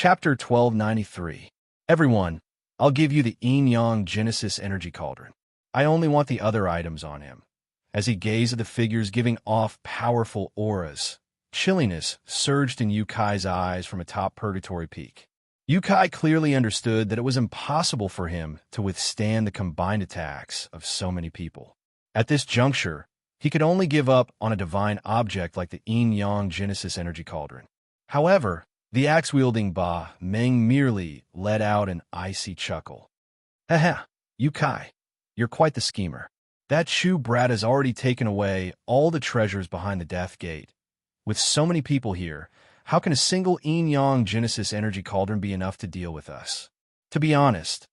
Chapter 1293. Everyone, I'll give you the Yin-Yang Genesis Energy Cauldron. I only want the other items on him. As he gazed at the figures giving off powerful auras, chilliness surged in Yukai's eyes from atop Purgatory Peak. Yukai clearly understood that it was impossible for him to withstand the combined attacks of so many people. At this juncture, he could only give up on a divine object like the Yin-Yang Genesis Energy Cauldron. However, the axe-wielding Ba Meng merely let out an icy chuckle. Haha, Yukai, you're quite the schemer. That Shu brat has already taken away all the treasures behind the Death Gate. With so many people here, how can a single Yin-Yang Genesis Energy Cauldron be enough to deal with us? To be honest,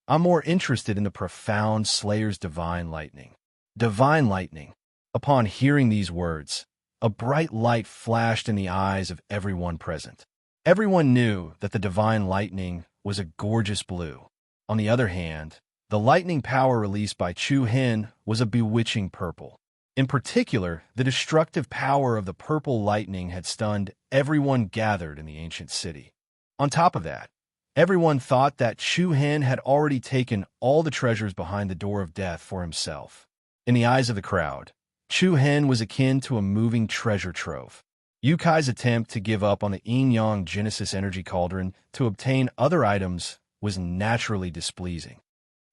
I'm more interested in the profound Slayer's Divine Lightning. Divine Lightning. Upon hearing these words, a bright light flashed in the eyes of everyone present. Everyone knew that the Divine Lightning was a gorgeous blue. On the other hand, the lightning power released by Chu Hen was a bewitching purple. In particular, the destructive power of the purple lightning had stunned everyone gathered in the ancient city. On top of that, everyone thought that Chu Hen had already taken all the treasures behind the door of death for himself. In the eyes of the crowd, Chu Hen was akin to a moving treasure trove. Yukai's attempt to give up on the Yin-Yang Genesis Energy Cauldron to obtain other items was naturally displeasing.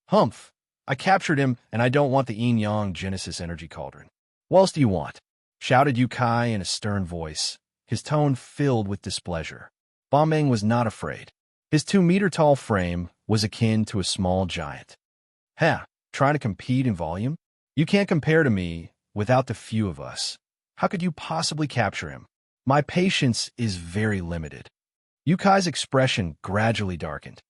Humph! I captured him, and I don't want the Yin-Yang Genesis Energy Cauldron. What else do you want? Shouted Yukai in a stern voice, his tone filled with displeasure. Ba Meng was not afraid. His 2-meter-tall frame was akin to a small giant. Ha! Trying to compete in volume? You can't compare to me without the few of us. How could you possibly capture him? My patience is very limited. Yukai's expression gradually darkened.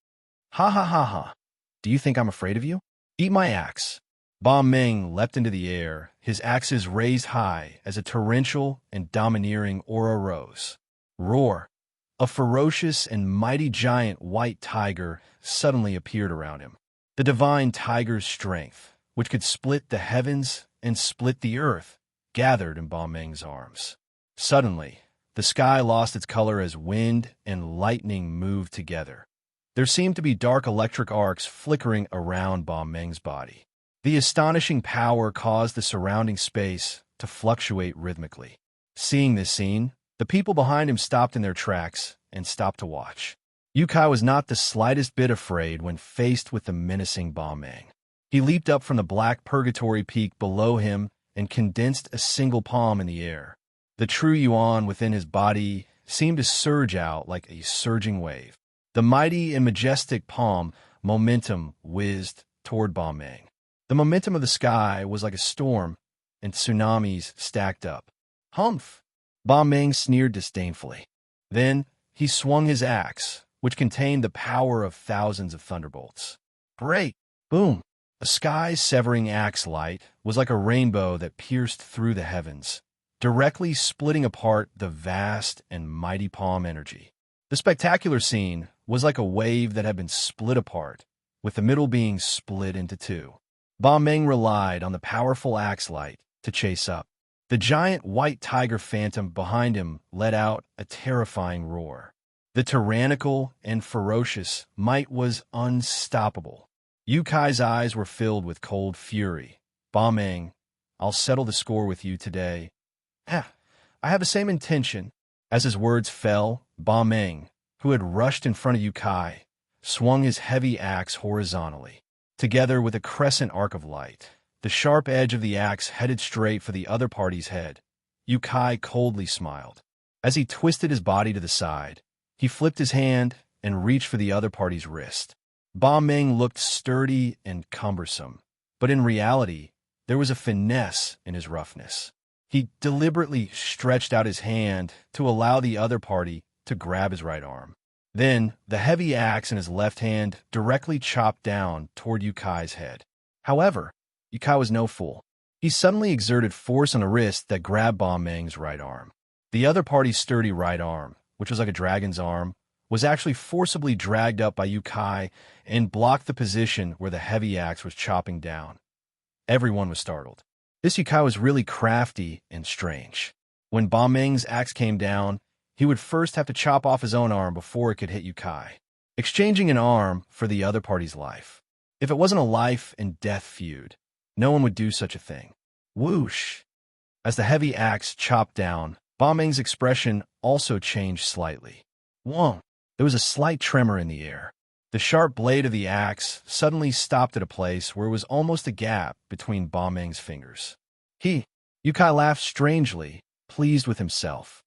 Ha ha ha ha. Do you think I'm afraid of you? Eat my axe. Ba Meng leapt into the air, his axes raised high as a torrential and domineering aura rose. Roar! A ferocious and mighty giant white tiger suddenly appeared around him. The divine tiger's strength, which could split the heavens and split the earth, gathered in Ba Meng's arms. Suddenly, the sky lost its color as wind and lightning moved together. There seemed to be dark electric arcs flickering around Ba Meng's body. The astonishing power caused the surrounding space to fluctuate rhythmically. Seeing this scene, the people behind him stopped in their tracks and stopped to watch. Yukai was not the slightest bit afraid when faced with the menacing Ba Meng. He leaped up from the black purgatory peak below him and condensed a single palm in the air. The true yuan within his body seemed to surge out like a surging wave. The mighty and majestic palm momentum whizzed toward Ba Meng. The momentum of the sky was like a storm, and tsunamis stacked up. Humph! Ba Meng sneered disdainfully. Then he swung his axe, which contained the power of thousands of thunderbolts. Great! Boom! A sky-severing axe light was like a rainbow that pierced through the heavens, directly splitting apart the vast and mighty palm energy. The spectacular scene was like a wave that had been split apart, with the middle being split into two. Ba Meng relied on the powerful axe light to chase up. The giant white tiger phantom behind him let out a terrifying roar. The tyrannical and ferocious might was unstoppable. Yukai's eyes were filled with cold fury. Ba Meng, I'll settle the score with you today. I have the same intention. As his words fell, Ba Meng, who had rushed in front of Yukai, swung his heavy axe horizontally. Together with a crescent arc of light, the sharp edge of the axe headed straight for the other party's head. Yukai coldly smiled. As he twisted his body to the side, he flipped his hand and reached for the other party's wrist. Ba Meng looked sturdy and cumbersome, but in reality, there was a finesse in his roughness. He deliberately stretched out his hand to allow the other party to grab his right arm. Then, the heavy axe in his left hand directly chopped down toward Yukai's head. However, Yukai was no fool. He suddenly exerted force on the wrist that grabbed Ba Meng's right arm. The other party's sturdy right arm, which was like a dragon's arm, was actually forcibly dragged up by Yukai and blocked the position where the heavy axe was chopping down. Everyone was startled. This Yukai was really crafty and strange. When Ba Meng's axe came down, he would first have to chop off his own arm before it could hit Yukai, exchanging an arm for the other party's life. If it wasn't a life and death feud, no one would do such a thing. Whoosh! As the heavy axe chopped down, Ba Ming's expression also changed slightly. Whoa! There was a slight tremor in the air. The sharp blade of the axe suddenly stopped at a place where it was almost a gap between Ba Ming's fingers. Yukai laughed strangely, pleased with himself.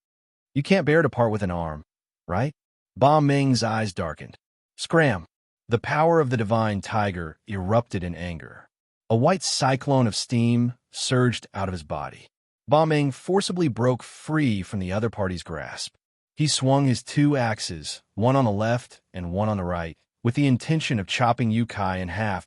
You can't bear to part with an arm, right? Ba Ming's eyes darkened. Scram! The power of the divine tiger erupted in anger. A white cyclone of steam surged out of his body. Ba Ming forcibly broke free from the other party's grasp. He swung his two axes, one on the left and one on the right, with the intention of chopping Yukai in half.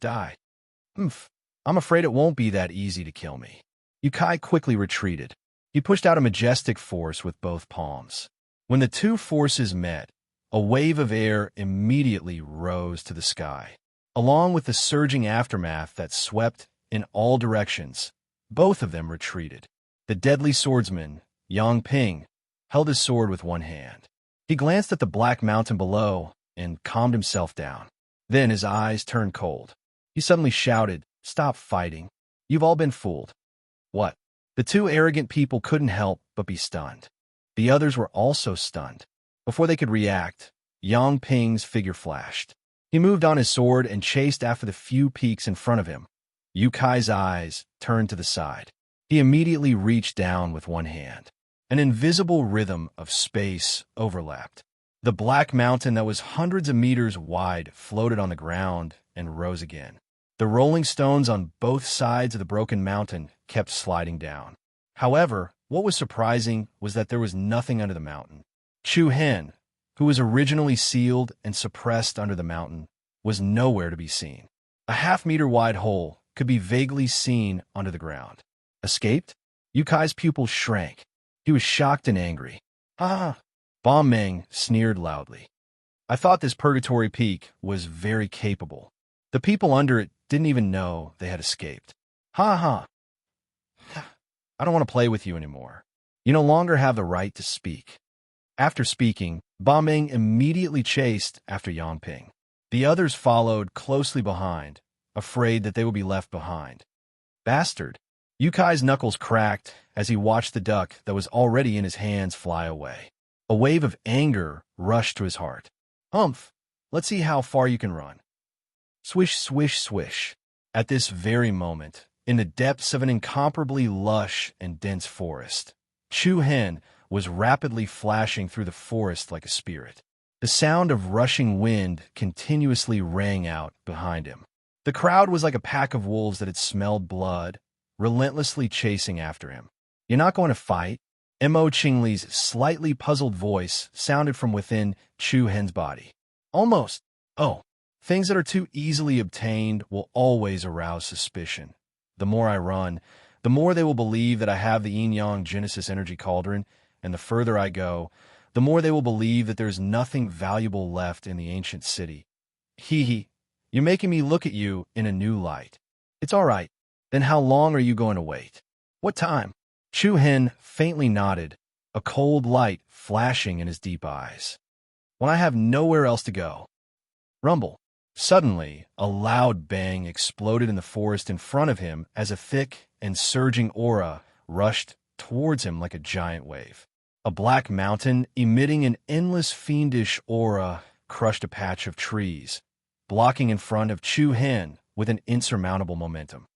I'm afraid it won't be that easy to kill me. Yukai quickly retreated. He pushed out a majestic force with both palms. When the two forces met, a wave of air immediately rose to the sky. Along with the surging aftermath that swept in all directions, both of them retreated. The deadly swordsman, Yang Ping, held his sword with one hand. He glanced at the black mountain below and calmed himself down. Then his eyes turned cold. He suddenly shouted, "Stop fighting. You've all been fooled." What? The two arrogant people couldn't help but be stunned. The others were also stunned. Before they could react, Yang Ping's figure flashed. He moved on his sword and chased after the few peaks in front of him. Yukai's eyes turned to the side. He immediately reached down with one hand. An invisible rhythm of space overlapped. The black mountain that was hundreds of meters wide floated on the ground and rose again. The rolling stones on both sides of the broken mountain kept sliding down. However, what was surprising was that there was nothing under the mountain. Chu Hen, who was originally sealed and suppressed under the mountain, was nowhere to be seen. A half-meter-wide hole could be vaguely seen under the ground. Escaped? Yukai's pupils shrank. He was shocked and angry. Ah! Ba Ming sneered loudly. I thought this purgatory peak was very capable. The people under it didn't even know they had escaped. Ha ha! I don't want to play with you anymore. You no longer have the right to speak. After speaking, Ba Ming immediately chased after Yang Ping. The others followed closely behind, afraid that they would be left behind. Bastard! Yukai's knuckles cracked as he watched the duck that was already in his hands fly away. A wave of anger rushed to his heart. Humph! Let's see how far you can run. Swish, swish, swish. At this very moment, in the depths of an incomparably lush and dense forest, Chu Hen was rapidly flashing through the forest like a spirit. The sound of rushing wind continuously rang out behind him. The crowd was like a pack of wolves that had smelled blood, relentlessly chasing after him. You're not going to fight? Mo Qingli's slightly puzzled voice sounded from within Chu Hen's body. Almost. Oh, things that are too easily obtained will always arouse suspicion. The more I run, the more they will believe that I have the yin-yang Genesis energy cauldron, and the further I go, the more they will believe that there's nothing valuable left in the ancient city. Hee, you're making me look at you in a new light. It's all right. Then how long are you going to wait? What time? Chu Hen faintly nodded, a cold light flashing in his deep eyes. When I have nowhere else to go. Rumble. Suddenly, a loud bang exploded in the forest in front of him as a thick and surging aura rushed towards him like a giant wave. A black mountain emitting an endless fiendish aura crushed a patch of trees, blocking in front of Chu Hen with an insurmountable momentum.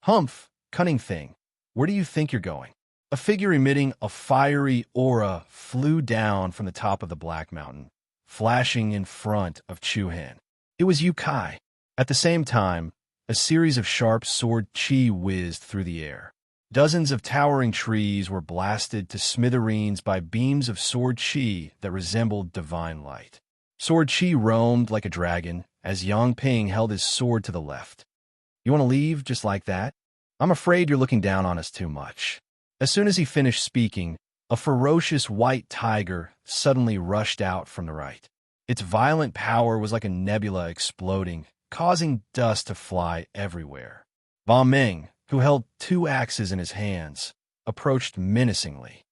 Humph, cunning thing, where do you think you're going? A figure emitting a fiery aura flew down from the top of the black mountain, flashing in front of Chu Hen. It was Yukai. At the same time, a series of sharp sword chi whizzed through the air. Dozens of towering trees were blasted to smithereens by beams of sword chi that resembled divine light. Sword chi roamed like a dragon as Yang Ping held his sword to the left. You want to leave just like that? I'm afraid you're looking down on us too much. As soon as he finished speaking, a ferocious white tiger suddenly rushed out from the right. Its violent power was like a nebula exploding, causing dust to fly everywhere. Ba Ming, who held two axes in his hands, approached menacingly.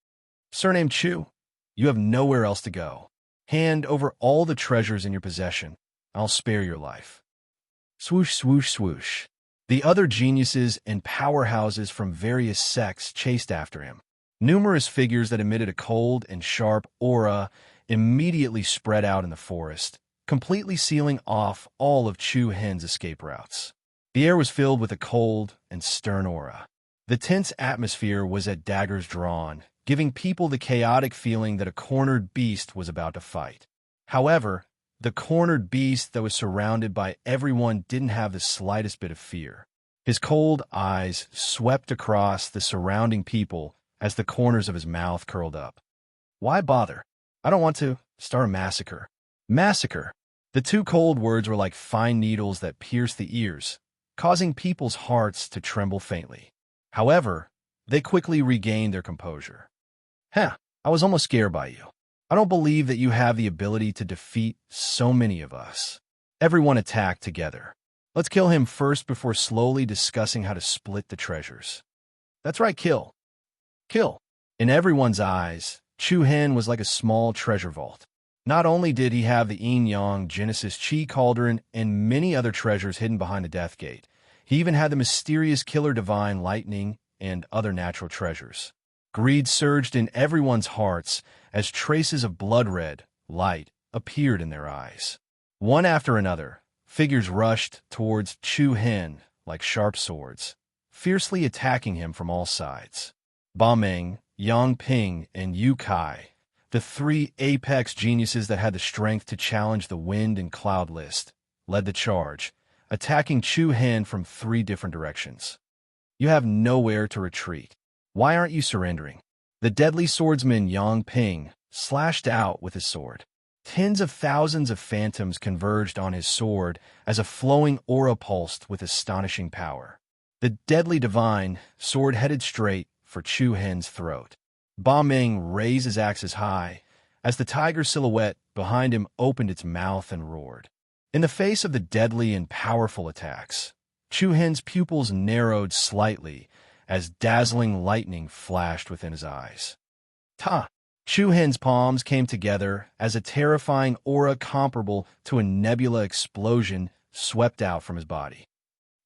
Surname Chu, You have nowhere else to go. Hand over all the treasures in your possession. I'll spare your life. Swoosh, swoosh, swoosh. The other geniuses and powerhouses from various sects chased after him. Numerous figures that emitted a cold and sharp aura immediately spread out in the forest, completely sealing off all of Chu Hen's escape routes. The air was filled with a cold and stern aura. The tense atmosphere was at daggers drawn, giving people the chaotic feeling that a cornered beast was about to fight. However, the cornered beast that was surrounded by everyone didn't have the slightest bit of fear. His cold eyes swept across the surrounding people as the corners of his mouth curled up. Why bother? I don't want to start a massacre. Massacre. The two cold words were like fine needles that pierced the ears, causing people's hearts to tremble faintly. However, they quickly regained their composure. I was almost scared by you. I don't believe that you have the ability to defeat so many of us. Everyone attacked together. Let's kill him first before slowly discussing how to split the treasures. That's right, kill. Kill. In everyone's eyes, Chu Hen was like a small treasure vault. Not only did he have the yin-yang Genesis Chi Cauldron and many other treasures hidden behind the Death Gate, he even had the mysterious killer divine lightning and other natural treasures. Greed surged in everyone's hearts as traces of blood-red light appeared in their eyes. One after another, figures rushed towards Chu Hen like sharp swords, fiercely attacking him from all sides. Ba Meng, Yang Ping, and Yu Kai, the three apex geniuses that had the strength to challenge the wind and cloud list, led the charge, attacking Chu Hen from three different directions. You have nowhere to retreat. Why aren't you surrendering? The deadly swordsman Yang Ping slashed out with his sword. Tens of thousands of phantoms converged on his sword as a flowing aura pulsed with astonishing power. The deadly divine sword headed straight for Chu Hen's throat. Ba Meng raised his axes high as the tiger silhouette behind him opened its mouth and roared. In the face of the deadly and powerful attacks, Chu Hen's pupils narrowed slightly as dazzling lightning flashed within his eyes. Ta! Chu Hen's palms came together as a terrifying aura comparable to a nebula explosion swept out from his body.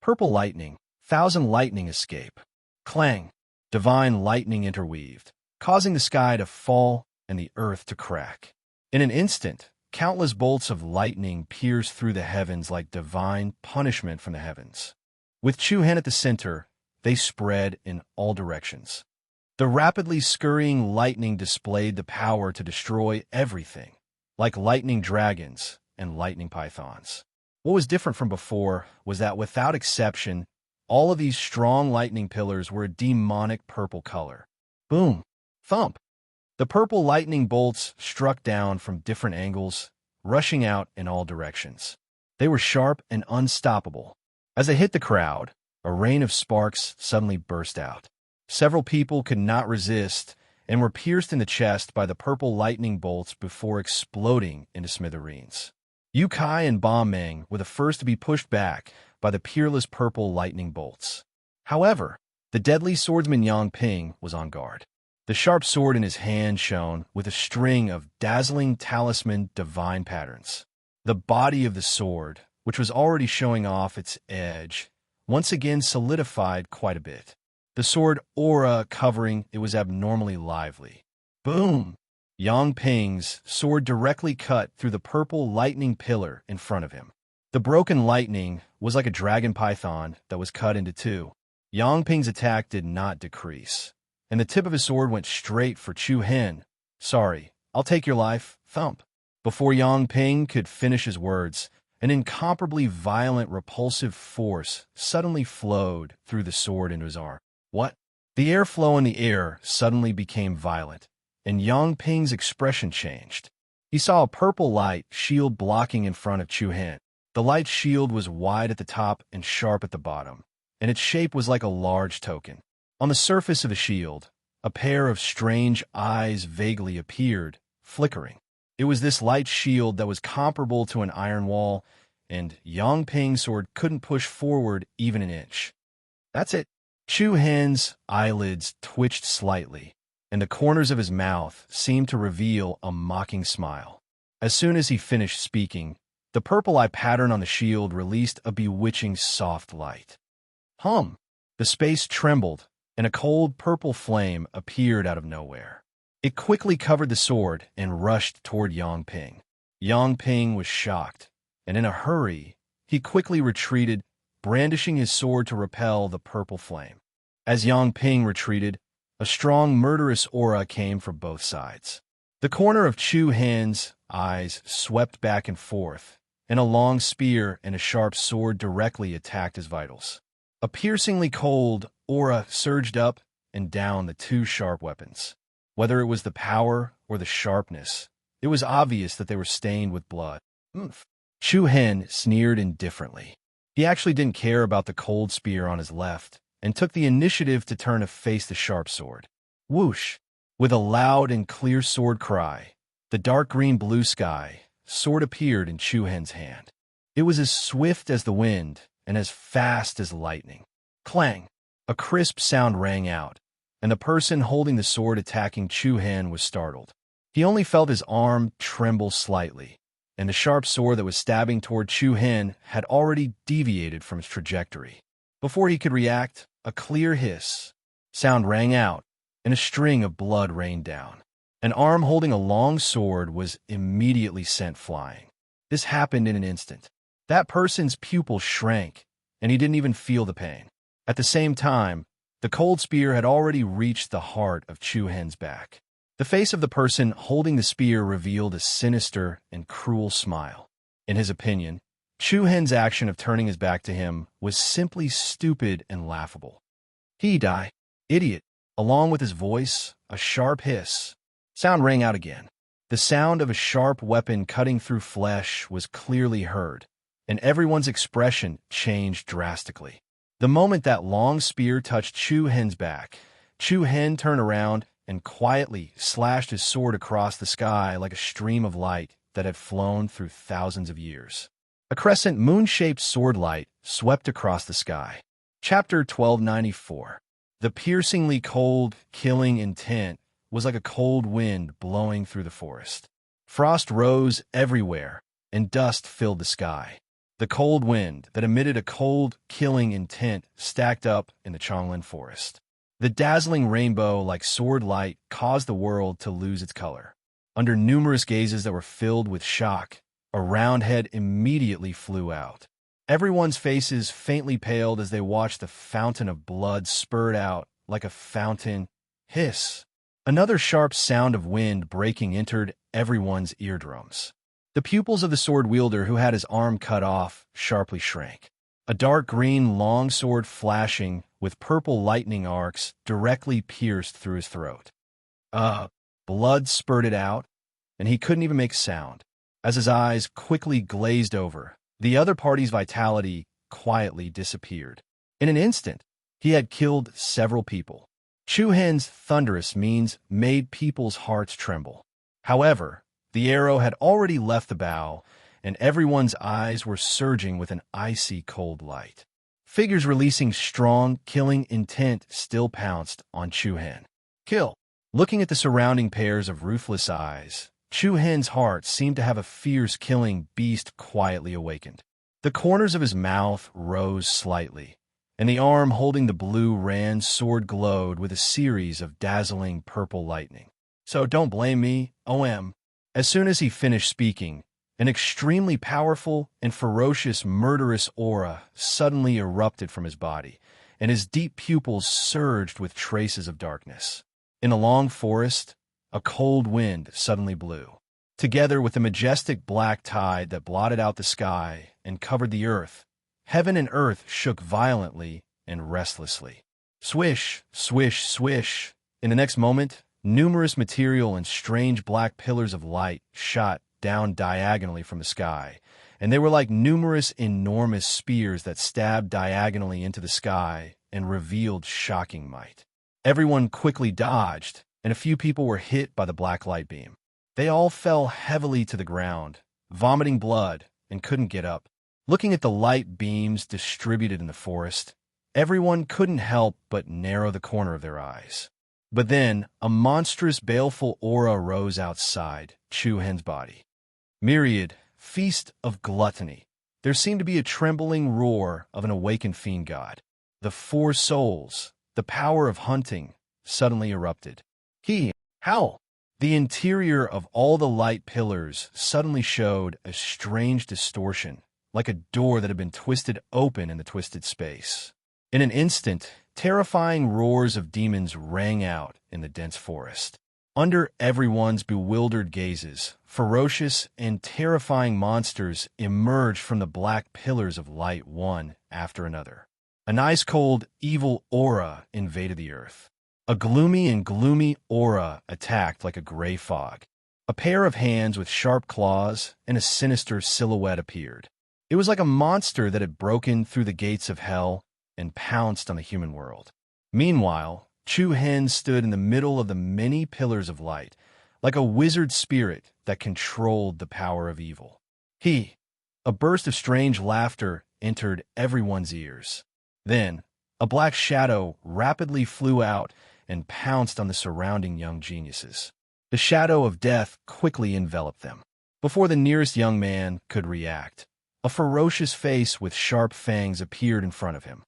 Purple lightning, thousand lightning escape. Clang! Divine lightning interweaved, causing the sky to fall and the earth to crack. In an instant, countless bolts of lightning pierced through the heavens like divine punishment from the heavens. With Chu Hen at the center, they spread in all directions. The rapidly scurrying lightning displayed the power to destroy everything, like lightning dragons and lightning pythons. What was different from before was that without exception, all of these strong lightning pillars were a demonic purple color. Boom! Thump! The purple lightning bolts struck down from different angles, rushing out in all directions. They were sharp and unstoppable. As they hit the crowd, a rain of sparks suddenly burst out. Several people could not resist and were pierced in the chest by the purple lightning bolts before exploding into smithereens. Yu Kai and Ba Meng were the first to be pushed back by the peerless purple lightning bolts. However, the deadly swordsman Yang Ping was on guard. The sharp sword in his hand shone with a string of dazzling talisman divine patterns. The body of the sword, which was already showing off its edge, once again solidified quite a bit. The sword aura covering it was abnormally lively. Boom! Yang Ping's sword directly cut through the purple lightning pillar in front of him. The broken lightning was like a dragon python that was cut into two. Yang Ping's attack did not decrease, and the tip of his sword went straight for Chu Hen. Sorry, I'll take your life, thump. Before Yang Ping could finish his words, an incomparably violent, repulsive force suddenly flowed through the sword into his arm. What? The airflow in the air suddenly became violent, and Yang Ping's expression changed. He saw a purple light shield blocking in front of Chu Hen. The light shield was wide at the top and sharp at the bottom, and its shape was like a large token. On the surface of the shield, a pair of strange eyes vaguely appeared, flickering. It was this light shield that was comparable to an iron wall, and Yang Ping's sword couldn't push forward even an inch. That's it. Chu Hen's eyelids twitched slightly, and the corners of his mouth seemed to reveal a mocking smile. As soon as he finished speaking, the purple eye pattern on the shield released a bewitching soft light. Hum! The space trembled, and a cold purple flame appeared out of nowhere. It quickly covered the sword and rushed toward Yang Ping. Yang Ping was shocked, and in a hurry, he quickly retreated, brandishing his sword to repel the purple flame. As Yang Ping retreated, a strong murderous aura came from both sides. The corner of Chu Hen's eyes swept back and forth, and a long spear and a sharp sword directly attacked his vitals. A piercingly cold aura surged up and down the two sharp weapons. Whether it was the power or the sharpness, it was obvious that they were stained with blood. Chu Hen sneered indifferently. He actually didn't care about the cold spear on his left, and took the initiative to turn to face the sharp sword. Whoosh! With a loud and clear sword cry, the dark green blue sky sword appeared in Chu Hen's hand. It was as swift as the wind and as fast as lightning. Clang! A crisp sound rang out, and the person holding the sword attacking Chu Hen was startled. He only felt his arm tremble slightly, and the sharp sword that was stabbing toward Chu Hen had already deviated from its trajectory. Before he could react, a clear hiss sound rang out, and a string of blood rained down. An arm holding a long sword was immediately sent flying. This happened in an instant. That person's pupil shrank, and he didn't even feel the pain. At the same time, the cold spear had already reached the heart of Chu Hen's back. The face of the person holding the spear revealed a sinister and cruel smile. In his opinion, Chu Hen's action of turning his back to him was simply stupid and laughable. "He die, idiot!" Along with his voice, a sharp hiss sound rang out again. The sound of a sharp weapon cutting through flesh was clearly heard, and everyone's expression changed drastically. The moment that long spear touched Chu Hen's back, Chu Hen turned around and quietly slashed his sword across the sky like a stream of light that had flown through thousands of years. A crescent moon-shaped sword light swept across the sky. Chapter 1294. The piercingly cold, killing intent was like a cold wind blowing through the forest. Frost rose everywhere, and dust filled the sky. The cold wind that emitted a cold, killing intent stacked up in the Chonglan forest. The dazzling rainbow-like sword light caused the world to lose its color. Under numerous gazes that were filled with shock, a round head immediately flew out. Everyone's faces faintly paled as they watched the fountain of blood spurt out like a fountain. Hiss! Another sharp sound of wind breaking entered everyone's eardrums. The pupils of the sword wielder who had his arm cut off sharply shrank. A dark green long sword flashing with purple lightning arcs directly pierced through his throat. Blood spurted out, and he couldn't even make sound. As his eyes quickly glazed over, the other party's vitality quietly disappeared. In an instant, he had killed several people. Chu Hen's thunderous means made people's hearts tremble. However, the arrow had already left the bow, and everyone's eyes were surging with an icy cold light. Figures releasing strong, killing intent still pounced on Chu Hen. Kill! Looking at the surrounding pairs of ruthless eyes, Chu Hen's heart seemed to have a fierce killing beast quietly awakened. The corners of his mouth rose slightly, and the arm holding the blue Ran sword glowed with a series of dazzling purple lightning. So don't blame me, OM. As soon as he finished speaking, an extremely powerful and ferocious murderous aura suddenly erupted from his body, and his deep pupils surged with traces of darkness. In a long forest, a cold wind suddenly blew. Together with the majestic black tide that blotted out the sky and covered the earth, heaven and earth shook violently and restlessly. Swish, swish, swish. In the next moment, numerous material and strange black pillars of light shot down diagonally from the sky, and they were like numerous enormous spears that stabbed diagonally into the sky and revealed shocking might. Everyone quickly dodged, and a few people were hit by the black light beam. They all fell heavily to the ground, vomiting blood, and couldn't get up. Looking at the light beams distributed in the forest, everyone couldn't help but narrow the corner of their eyes. But then, a monstrous, baleful aura rose outside Chu Hen's body. Myriad, feast of gluttony. There seemed to be a trembling roar of an awakened fiend god. The four souls, the power of hunting, suddenly erupted. How? The interior of all the light pillars suddenly showed a strange distortion, like a door that had been twisted open in the twisted space. In an instant, terrifying roars of demons rang out in the dense forest. Under everyone's bewildered gazes, ferocious and terrifying monsters emerged from the black pillars of light one after another. An ice-cold, evil aura invaded the earth. A gloomy aura attacked like a gray fog. A pair of hands with sharp claws and a sinister silhouette appeared. It was like a monster that had broken through the gates of hell and pounced on the human world. Meanwhile, Chu Hen stood in the middle of the many pillars of light, like a wizard spirit that controlled the power of evil. A burst of strange laughter entered everyone's ears. Then, a black shadow rapidly flew out and pounced on the surrounding young geniuses. The shadow of death quickly enveloped them. Before the nearest young man could react, a ferocious face with sharp fangs appeared in front of him.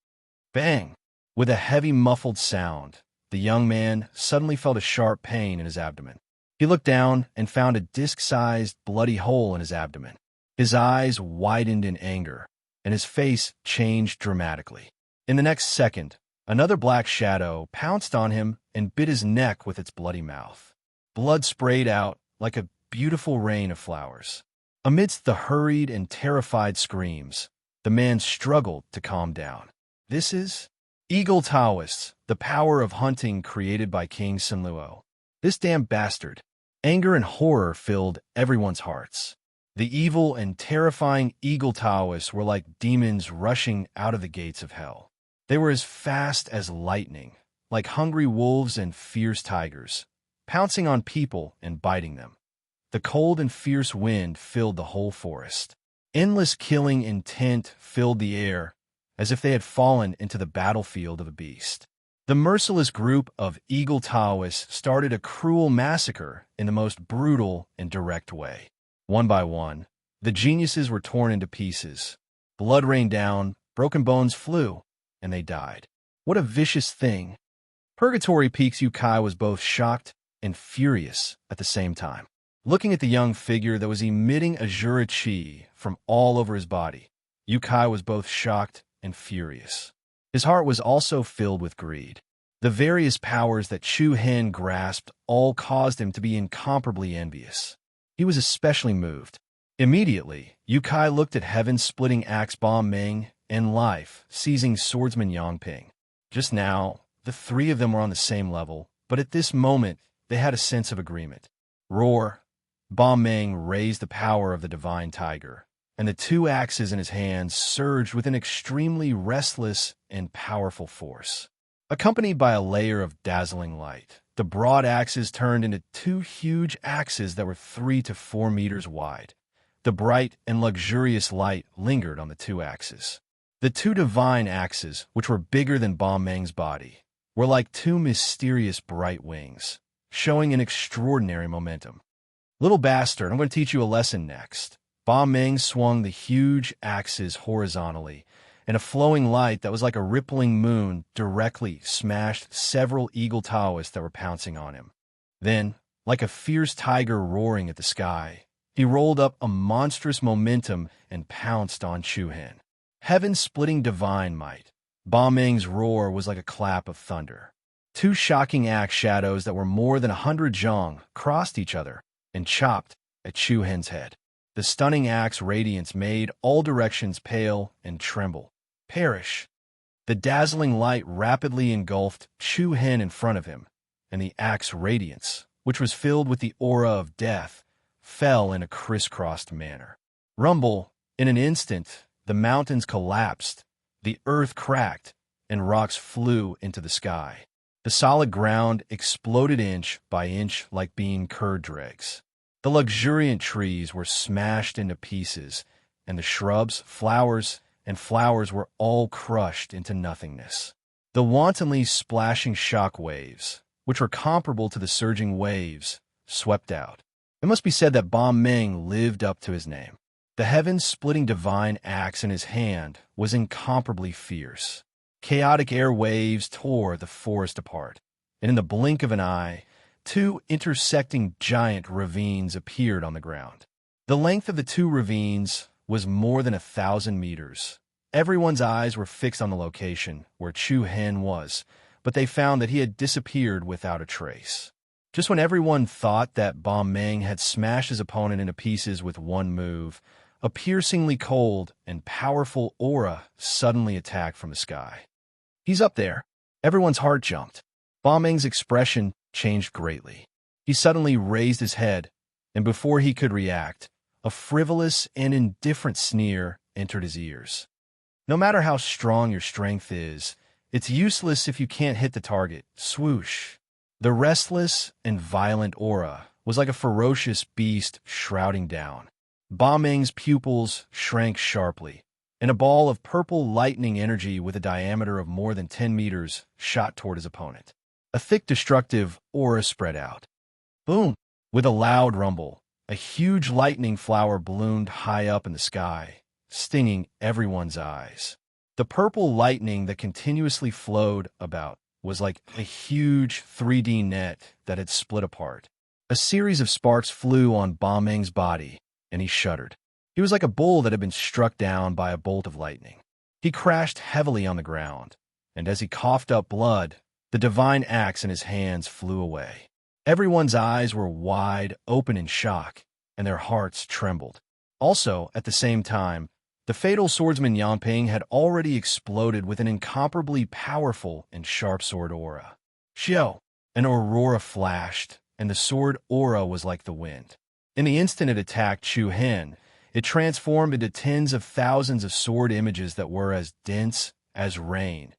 Bang! With a heavy muffled sound, the young man suddenly felt a sharp pain in his abdomen. He looked down and found a disc-sized, bloody hole in his abdomen. His eyes widened in anger, and his face changed dramatically. In the next second, another black shadow pounced on him and bit his neck with its bloody mouth. Blood sprayed out like a beautiful rain of flowers. Amidst the hurried and terrified screams, the man struggled to calm down. This is Eagle Taoists, the power of hunting created by King Sinluo. This damn bastard. Anger and horror filled everyone's hearts. The evil and terrifying Eagle Taoists were like demons rushing out of the gates of hell. They were as fast as lightning, like hungry wolves and fierce tigers, pouncing on people and biting them. The cold and fierce wind filled the whole forest. Endless killing intent filled the air, as if they had fallen into the battlefield of a beast. The merciless group of Eagle Taoists started a cruel massacre in the most brutal and direct way. One by one, the geniuses were torn into pieces. Blood rained down, broken bones flew, and they died. What a vicious thing. Purgatory Peak's Yukai was both shocked and furious at the same time. Looking at the young figure that was emitting azure chi from all over his body, Yukai was both shocked and furious. His heart was also filled with greed. The various powers that Chu Hen grasped all caused him to be incomparably envious. He was especially moved. Immediately, Yukai looked at heaven-splitting axe Ba Meng and life, seizing swordsman Yang Ping. Just now, the three of them were on the same level, but at this moment, they had a sense of agreement. Roar! Ba Meng raised the power of the divine tiger, and the two axes in his hands surged with an extremely restless and powerful force. Accompanied by a layer of dazzling light, the broad axes turned into two huge axes that were 3 to 4 meters wide. The bright and luxurious light lingered on the two axes. The two divine axes, which were bigger than Ba Meng's body, were like two mysterious bright wings, showing an extraordinary momentum. Little bastard, I'm going to teach you a lesson next. Ba Meng swung the huge axes horizontally, and a flowing light that was like a rippling moon directly smashed several Eagle Taoists that were pouncing on him. Then, like a fierce tiger roaring at the sky, he rolled up a monstrous momentum and pounced on Chu Hen. Heaven-splitting divine might. Ba Meng's roar was like a clap of thunder. Two shocking axe shadows that were more than 100 zhong crossed each other and chopped at Chu Hen's head. The stunning axe radiance made all directions pale and tremble. Perish! The dazzling light rapidly engulfed Chu Hen in front of him, and the axe radiance, which was filled with the aura of death, fell in a crisscrossed manner. Rumble! In an instant, the mountains collapsed, the earth cracked, and rocks flew into the sky. The solid ground exploded inch by inch like being curd dregs. The luxuriant trees were smashed into pieces, and the shrubs, flowers were all crushed into nothingness. The wantonly splashing shock waves, which were comparable to the surging waves, swept out. It must be said that Ba Ming lived up to his name. The heaven-splitting divine axe in his hand was incomparably fierce. Chaotic air waves tore the forest apart, and in the blink of an eye, two intersecting giant ravines appeared on the ground. The length of the two ravines was more than 1,000 meters. Everyone's eyes were fixed on the location where Chu Hen was, but they found that he had disappeared without a trace. Just when everyone thought that Ba Ming had smashed his opponent into pieces with one move, a piercingly cold and powerful aura suddenly attacked from the sky. "He's up there." Everyone's heart jumped. Ba Ming's expression changed greatly. He suddenly raised his head, and before he could react, a frivolous and indifferent sneer entered his ears. "No matter how strong your strength is, it's useless if you can't hit the target." Swoosh. The restless and violent aura was like a ferocious beast shrouding down. Ba Ming's pupils shrank sharply, and a ball of purple lightning energy with a diameter of more than 10 meters shot toward his opponent. A thick, destructive aura spread out. Boom! With a loud rumble, a huge lightning flower ballooned high up in the sky, stinging everyone's eyes. The purple lightning that continuously flowed about was like a huge 3D net that had split apart. A series of sparks flew on Ba Ming's body, and he shuddered. He was like a bull that had been struck down by a bolt of lightning. He crashed heavily on the ground, and as he coughed up blood, the divine axe in his hands flew away. Everyone's eyes were wide open in shock, and their hearts trembled. Also, at the same time, the fatal swordsman Yang Ping had already exploded with an incomparably powerful and sharp sword aura. Xiao! An aurora flashed, and the sword aura was like the wind. In the instant it attacked Chu Hen, it transformed into tens of thousands of sword images that were as dense as rain.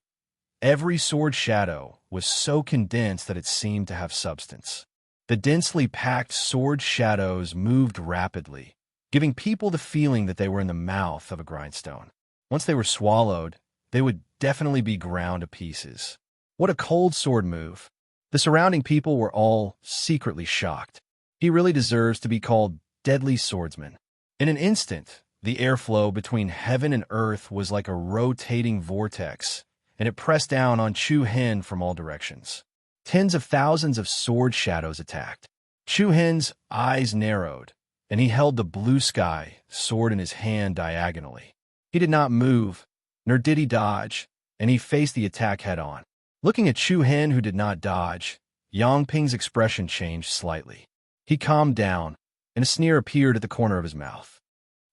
Every sword shadow was so condensed that it seemed to have substance. The densely packed sword shadows moved rapidly, giving people the feeling that they were in the mouth of a grindstone. Once they were swallowed, they would definitely be ground to pieces. What a cold sword move! The surrounding people were all secretly shocked. He really deserves to be called Deadly Swordsman. In an instant, the airflow between heaven and earth was like a rotating vortex, and it pressed down on Chu Hen from all directions. Tens of thousands of sword shadows attacked. Chu Hen's eyes narrowed, and he held the blue sky sword in his hand diagonally. He did not move, nor did he dodge, and he faced the attack head-on. Looking at Chu Hen, who did not dodge, Yang Ping's expression changed slightly. He calmed down, and a sneer appeared at the corner of his mouth.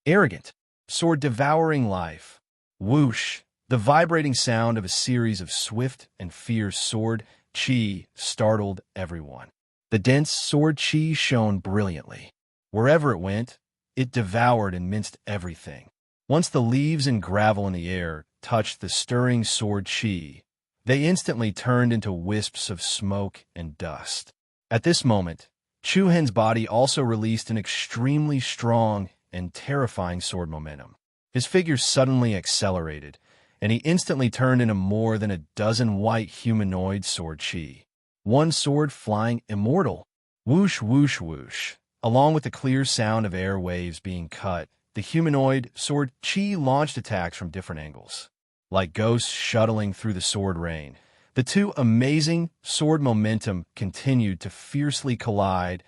Arrogant, sword devouring life. Whoosh! The vibrating sound of a series of swift and fierce sword chi startled everyone. The dense sword chi shone brilliantly. Wherever it went, it devoured and minced everything. Once the leaves and gravel in the air touched the stirring sword chi, they instantly turned into wisps of smoke and dust. At this moment, Chu Hen's body also released an extremely strong and terrifying sword momentum. His figure suddenly accelerated, and he instantly turned into more than a dozen white humanoid sword chi. One sword flying immortal. Whoosh, whoosh, whoosh. Along with the clear sound of air waves being cut, the humanoid sword chi launched attacks from different angles. Like ghosts shuttling through the sword rain, the two amazing sword momentum continued to fiercely collide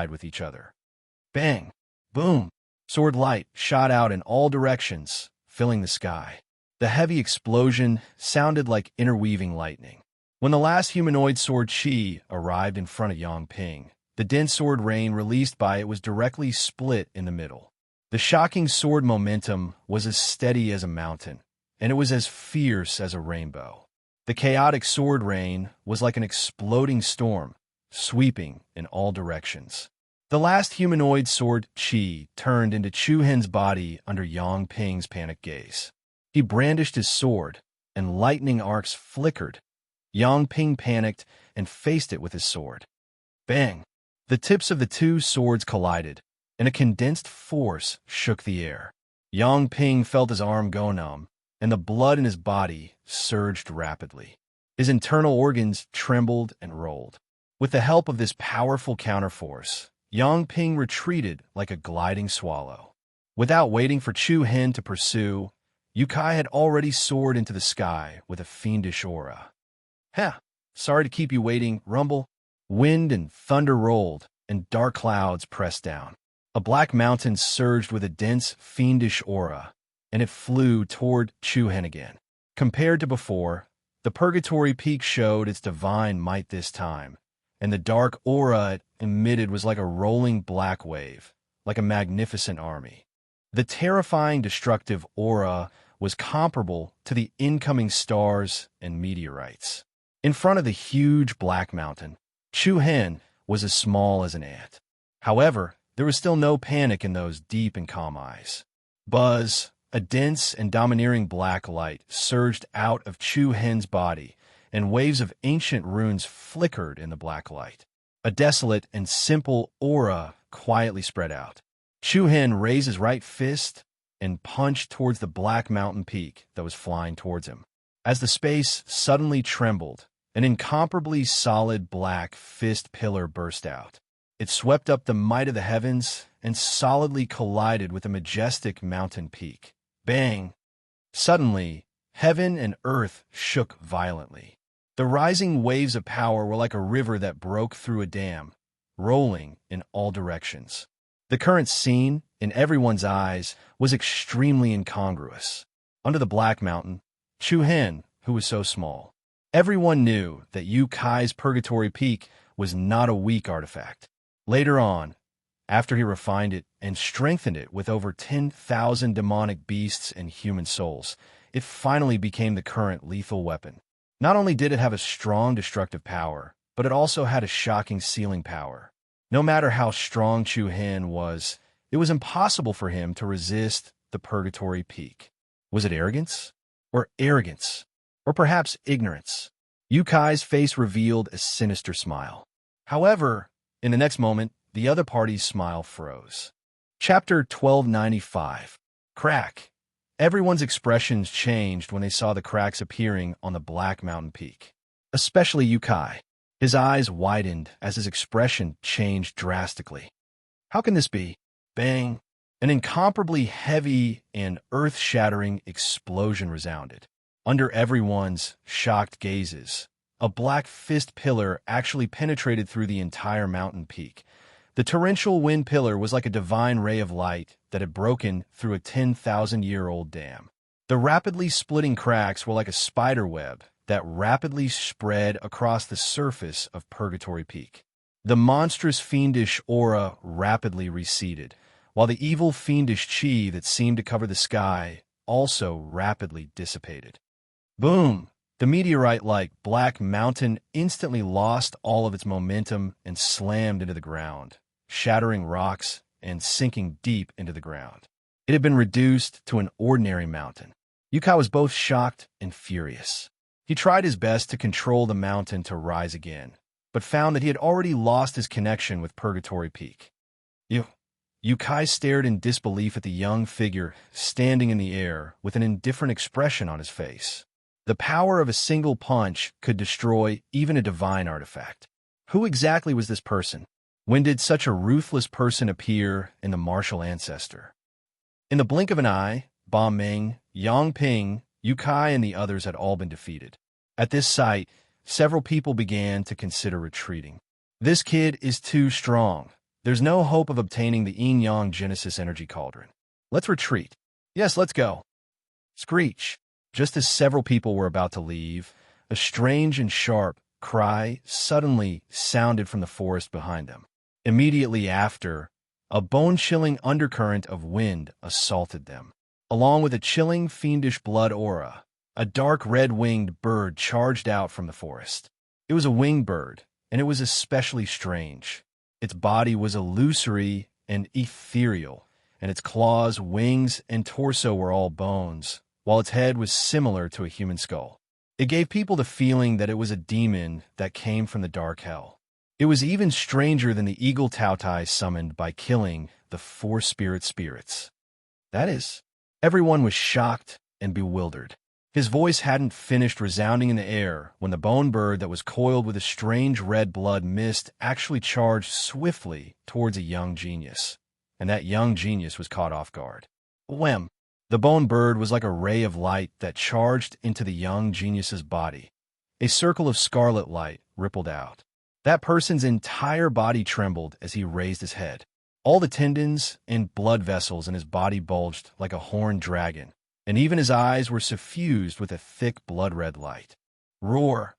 with each other. Bang! Boom! Sword light shot out in all directions, filling the sky. The heavy explosion sounded like interweaving lightning. When the last humanoid sword chi arrived in front of Yang Ping, the dense sword rain released by it was directly split in the middle. The shocking sword momentum was as steady as a mountain, and it was as fierce as a rainbow. The chaotic sword rain was like an exploding storm, sweeping in all directions. The last humanoid sword chi turned into Chu Hen's body under Yang Ping's panicked gaze. He brandished his sword, and lightning arcs flickered. Yang Ping panicked and faced it with his sword. Bang! The tips of the two swords collided, and a condensed force shook the air. Yang Ping felt his arm go numb, and the blood in his body surged rapidly. His internal organs trembled and rolled. With the help of this powerful counterforce, Yang Ping retreated like a gliding swallow. Without waiting for Chu Hen to pursue, Yu Kai had already soared into the sky with a fiendish aura. "Heh, sorry to keep you waiting, Rumble." Wind and thunder rolled, and dark clouds pressed down. A black mountain surged with a dense, fiendish aura, and it flew toward Chu Hen again. Compared to before, the Purgatory Peak showed its divine might this time, and the dark aura it emitted was like a rolling black wave, like a magnificent army. The terrifying, destructive aura was comparable to the incoming stars and meteorites. In front of the huge black mountain, Chu Hen was as small as an ant. However, there was still no panic in those deep and calm eyes. Buzz, a dense and domineering black light, surged out of Chu Hen's body, and waves of ancient runes flickered in the black light. A desolate and simple aura quietly spread out. Chu Hen raised his right fist and punched towards the black mountain peak that was flying towards him. As the space suddenly trembled, an incomparably solid black fist pillar burst out. It swept up the might of the heavens and solidly collided with a majestic mountain peak. Bang! Suddenly, heaven and earth shook violently. The rising waves of power were like a river that broke through a dam, rolling in all directions. The current scene, in everyone's eyes, was extremely incongruous. Under the Black Mountain, Chu Hen, who was so small. Everyone knew that Yu Kai's Purgatory Peak was not a weak artifact. Later on, after he refined it and strengthened it with over 10,000 demonic beasts and human souls, it finally became the current lethal weapon. Not only did it have a strong destructive power, but it also had a shocking sealing power. No matter how strong Chu Hen was, it was impossible for him to resist the Purgatory Peak. Was it arrogance? Or arrogance? Or perhaps ignorance? Yu Kai's face revealed a sinister smile. However, in the next moment, the other party's smile froze. Chapter 1295. Crack. Everyone's expressions changed when they saw the cracks appearing on the Black Mountain Peak. Especially Yu Kai. His eyes widened as his expression changed drastically. How can this be? Bang! An incomparably heavy and earth-shattering explosion resounded. Under everyone's shocked gazes, a black fist pillar actually penetrated through the entire mountain peak. The torrential wind pillar was like a divine ray of light that had broken through a 10,000-year-old dam. The rapidly splitting cracks were like a spider web that rapidly spread across the surface of Purgatory Peak. The monstrous fiendish aura rapidly receded, while the evil fiendish chi that seemed to cover the sky also rapidly dissipated. Boom! The meteorite-like Black Mountain instantly lost all of its momentum and slammed into the ground, shattering rocks and sinking deep into the ground. It had been reduced to an ordinary mountain. Yu Kai was both shocked and furious. He tried his best to control the mountain to rise again, but found that he had already lost his connection with Purgatory Peak. Yu Kai stared in disbelief at the young figure standing in the air with an indifferent expression on his face. The power of a single punch could destroy even a divine artifact. Who exactly was this person? When did such a ruthless person appear in the martial ancestor? In the blink of an eye, Ba Ming, Yang Ping, Yu Kai, and the others had all been defeated. At this sight, several people began to consider retreating. This kid is too strong. There's no hope of obtaining the yin-yang Genesis energy cauldron. Let's retreat. Yes, let's go. Screech. Just as several people were about to leave, a strange and sharp cry suddenly sounded from the forest behind them. Immediately after, a bone-chilling undercurrent of wind assaulted them. Along with a chilling, fiendish blood aura, a dark red-winged bird charged out from the forest. It was a winged bird, and it was especially strange. Its body was illusory and ethereal, and its claws, wings, and torso were all bones, while its head was similar to a human skull. It gave people the feeling that it was a demon that came from the dark hell. It was even stranger than the eagle Tautai summoned by killing the four spirits. That is, everyone was shocked and bewildered. His voice hadn't finished resounding in the air when the bone bird that was coiled with a strange red blood mist actually charged swiftly towards a young genius. And that young genius was caught off guard. Whem! The bone bird was like a ray of light that charged into the young genius's body. A circle of scarlet light rippled out. That person's entire body trembled as he raised his head. All the tendons and blood vessels in his body bulged like a horned dragon, and even his eyes were suffused with a thick blood-red light. Roar!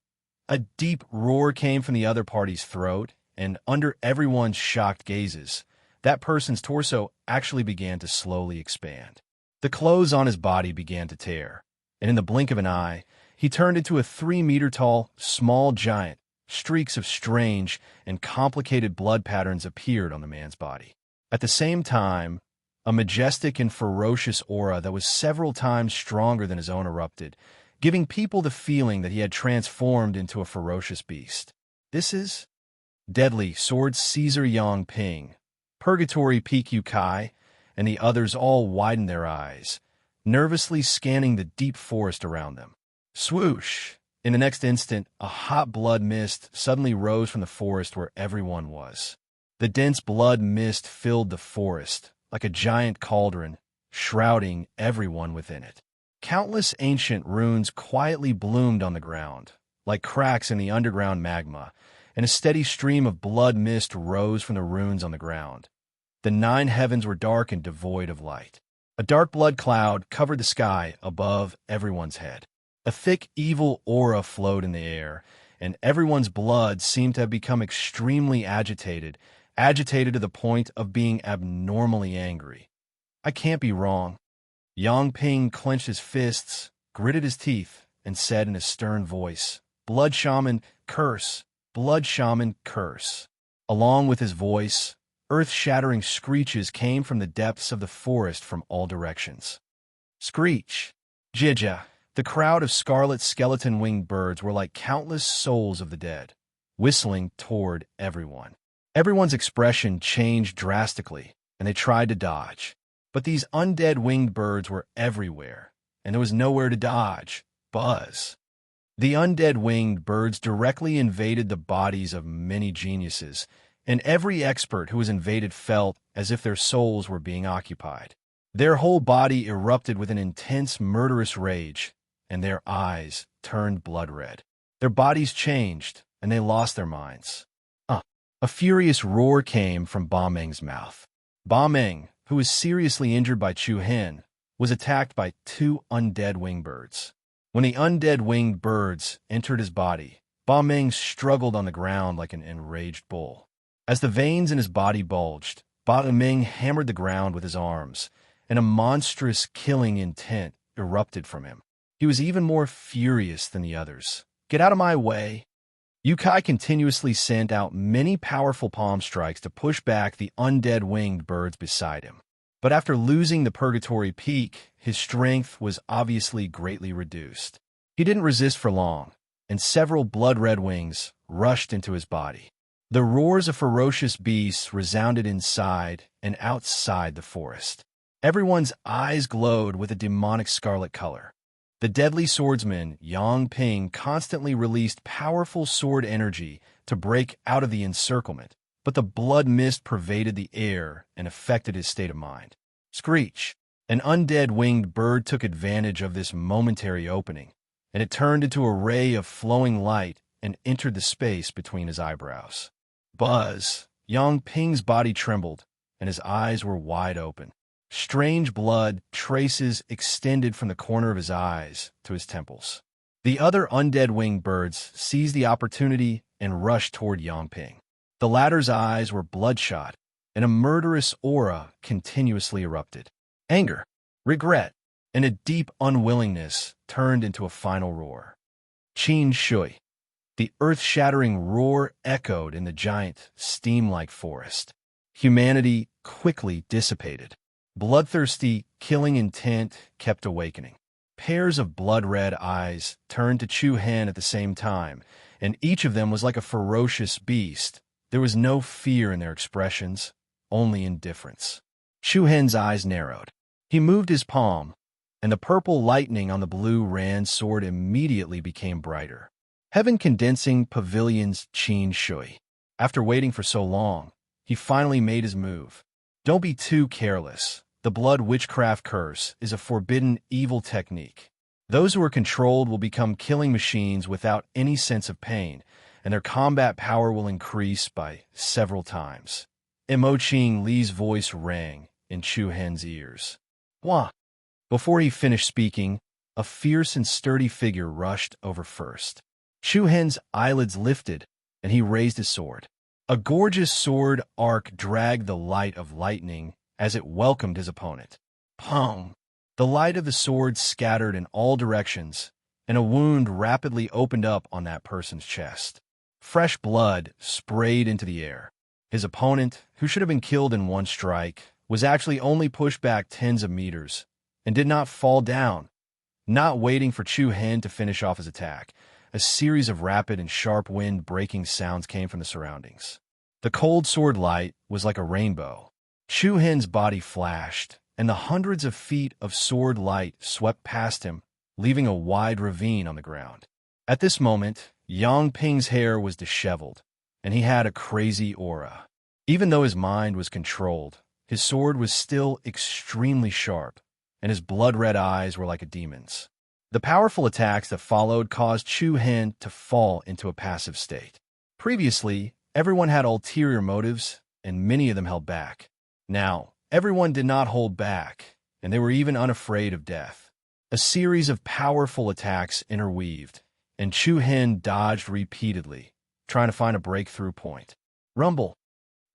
A deep roar came from the other party's throat, and under everyone's shocked gazes, that person's torso actually began to slowly expand. The clothes on his body began to tear, and in the blink of an eye, he turned into a 3-meter-tall, small giant. Streaks of strange and complicated blood patterns appeared on the man's body. At the same time, a majestic and ferocious aura that was several times stronger than his own erupted, giving people the feeling that he had transformed into a ferocious beast. This is Deadly Sword Caesar Yang Ping, Purgatory PQ Kai, and the others all widened their eyes, nervously scanning the deep forest around them. Swoosh! In the next instant, a hot blood mist suddenly rose from the forest where everyone was. The dense blood mist filled the forest like a giant cauldron, shrouding everyone within it. Countless ancient runes quietly bloomed on the ground, like cracks in the underground magma, and a steady stream of blood mist rose from the runes on the ground. The 9 heavens were dark and devoid of light. A dark blood cloud covered the sky above everyone's head. A thick, evil aura flowed in the air, and everyone's blood seemed to have become extremely agitated to the point of being abnormally angry. I can't be wrong. Yang Ping clenched his fists, gritted his teeth, and said in a stern voice, "Blood Shaman, curse! Blood Shaman, curse!" Along with his voice, earth-shattering screeches came from the depths of the forest from all directions. Screech! Jija! The crowd of scarlet skeleton-winged birds were like countless souls of the dead, whistling toward everyone. Everyone's expression changed drastically, and they tried to dodge. But these undead winged birds were everywhere, and there was nowhere to dodge. Buzz! The undead winged birds directly invaded the bodies of many geniuses, and every expert who was invaded felt as if their souls were being occupied. Their whole body erupted with an intense, murderous rage, and their eyes turned blood red. Their bodies changed, and they lost their minds. A furious roar came from Ba Meng's mouth. Ba Meng, who was seriously injured by Chu Hen, was attacked by 2 undead winged birds. When the undead winged birds entered his body, Ba Meng struggled on the ground like an enraged bull. As the veins in his body bulged, Ba Meng hammered the ground with his arms, and a monstrous killing intent erupted from him. He was even more furious than the others. "Get out of my way!" Yukai continuously sent out many powerful palm strikes to push back the undead winged birds beside him. But after losing the Purgatory Peak, his strength was obviously greatly reduced. He didn't resist for long, and several blood-red wings rushed into his body. The roars of ferocious beasts resounded inside and outside the forest. Everyone's eyes glowed with a demonic scarlet color. The deadly swordsman, Yang Ping, constantly released powerful sword energy to break out of the encirclement, but the blood mist pervaded the air and affected his state of mind. Screech! An undead winged bird took advantage of this momentary opening, and it turned into a ray of flowing light and entered the space between his eyebrows. Buzz! Yang Ping's body trembled, and his eyes were wide open. Strange blood traces extended from the corner of his eyes to his temples. The other undead winged birds seized the opportunity and rushed toward Yang Ping. The latter's eyes were bloodshot, and a murderous aura continuously erupted. Anger, regret, and a deep unwillingness turned into a final roar. Qin Shui. The earth-shattering roar echoed in the giant, steam-like forest. Humanity quickly dissipated. Bloodthirsty, killing intent kept awakening. Pairs of blood-red eyes turned to Chu Hen at the same time, and each of them was like a ferocious beast. There was no fear in their expressions, only indifference. Chu Hen's eyes narrowed. He moved his palm, and the purple lightning on the blue Rand's sword immediately became brighter. Heaven condensing pavilion's Qin Shui. After waiting for so long, he finally made his move. Don't be too careless. The blood witchcraft curse is a forbidden evil technique. Those who are controlled will become killing machines without any sense of pain, and their combat power will increase by several times. Mo Qing Li's voice rang in Chu Hen's ears. Wah! Before he finished speaking, a fierce and sturdy figure rushed over first. Chu Hen's eyelids lifted, and he raised his sword. A gorgeous sword arc dragged the light of lightning as it welcomed his opponent. Pong! The light of the sword scattered in all directions, and a wound rapidly opened up on that person's chest. Fresh blood sprayed into the air. His opponent, who should have been killed in one strike, was actually only pushed back tens of meters and did not fall down. Not waiting for Chu Hen to finish off his attack, a series of rapid and sharp wind-breaking sounds came from the surroundings. The cold sword light was like a rainbow. Chu Hen's body flashed, and the hundreds of feet of sword light swept past him, leaving a wide ravine on the ground. At this moment, Yang Ping's hair was disheveled, and he had a crazy aura. Even though his mind was controlled, his sword was still extremely sharp, and his blood-red eyes were like a demon's. The powerful attacks that followed caused Chu Hen to fall into a passive state. Previously, everyone had ulterior motives, and many of them held back. Now, everyone did not hold back, and they were even unafraid of death. A series of powerful attacks interweaved, and Chu Hen dodged repeatedly, trying to find a breakthrough point. Rumble!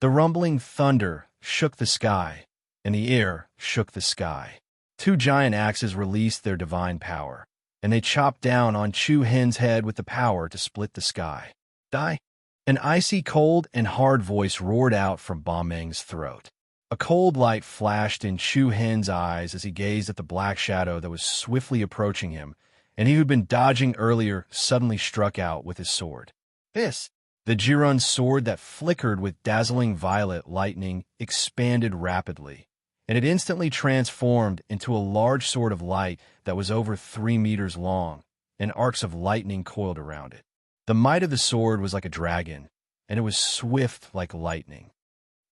The rumbling thunder shook the sky, and the air shook the sky. Two giant axes released their divine power, and they chopped down on Chu Hen's head with the power to split the sky. Die! An icy cold and hard voice roared out from Ba Meng's throat. A cold light flashed in Chu Hen's eyes as he gazed at the black shadow that was swiftly approaching him, and he who'd been dodging earlier suddenly struck out with his sword. Hiss! The Jiran's sword that flickered with dazzling violet lightning expanded rapidly, and it instantly transformed into a large sword of light that was over 3 meters long, and arcs of lightning coiled around it. The might of the sword was like a dragon, and it was swift like lightning.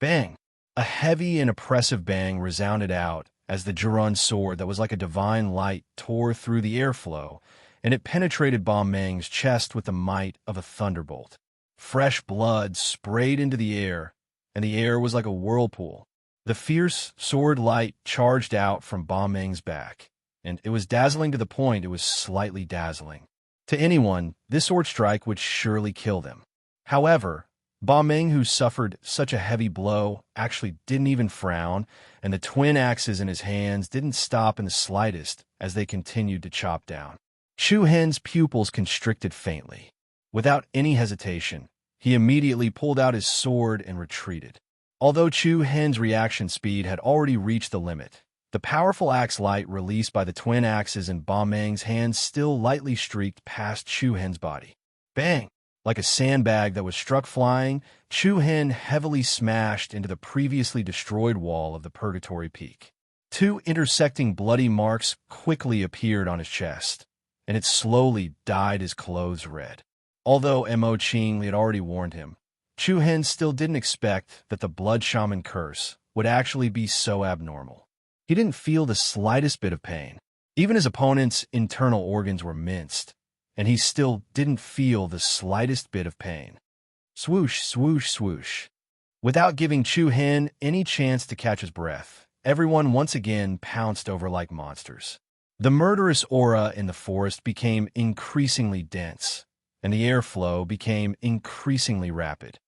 Bang! A heavy and oppressive bang resounded out as the Jiran's sword that was like a divine light tore through the airflow, and it penetrated Ba Meng's chest with the might of a thunderbolt. Fresh blood sprayed into the air, and the air was like a whirlpool. The fierce sword light charged out from Ba Meng's back, and it was dazzling to the point it was slightly dazzling. To anyone, this sword strike would surely kill them. However, Ba Meng, who suffered such a heavy blow, actually didn't even frown, and the twin axes in his hands didn't stop in the slightest as they continued to chop down. Chu Hen's pupils constricted faintly. Without any hesitation, he immediately pulled out his sword and retreated. Although Chu Hen's reaction speed had already reached the limit, the powerful axe light released by the twin axes in Ba Meng's hands still lightly streaked past Chu Hen's body. Bang! Like a sandbag that was struck flying, Chu Hen heavily smashed into the previously destroyed wall of the Purgatory Peak. Two intersecting bloody marks quickly appeared on his chest, and it slowly dyed his clothes red. Although Mo Qing had already warned him, Chu Hen still didn't expect that the blood shaman curse would actually be so abnormal. He didn't feel the slightest bit of pain. Even his opponent's internal organs were minced, and he still didn't feel the slightest bit of pain. Swoosh, swoosh, swoosh. Without giving Chu Hen any chance to catch his breath, everyone once again pounced over like monsters. The murderous aura in the forest became increasingly dense, and the airflow became increasingly rapid.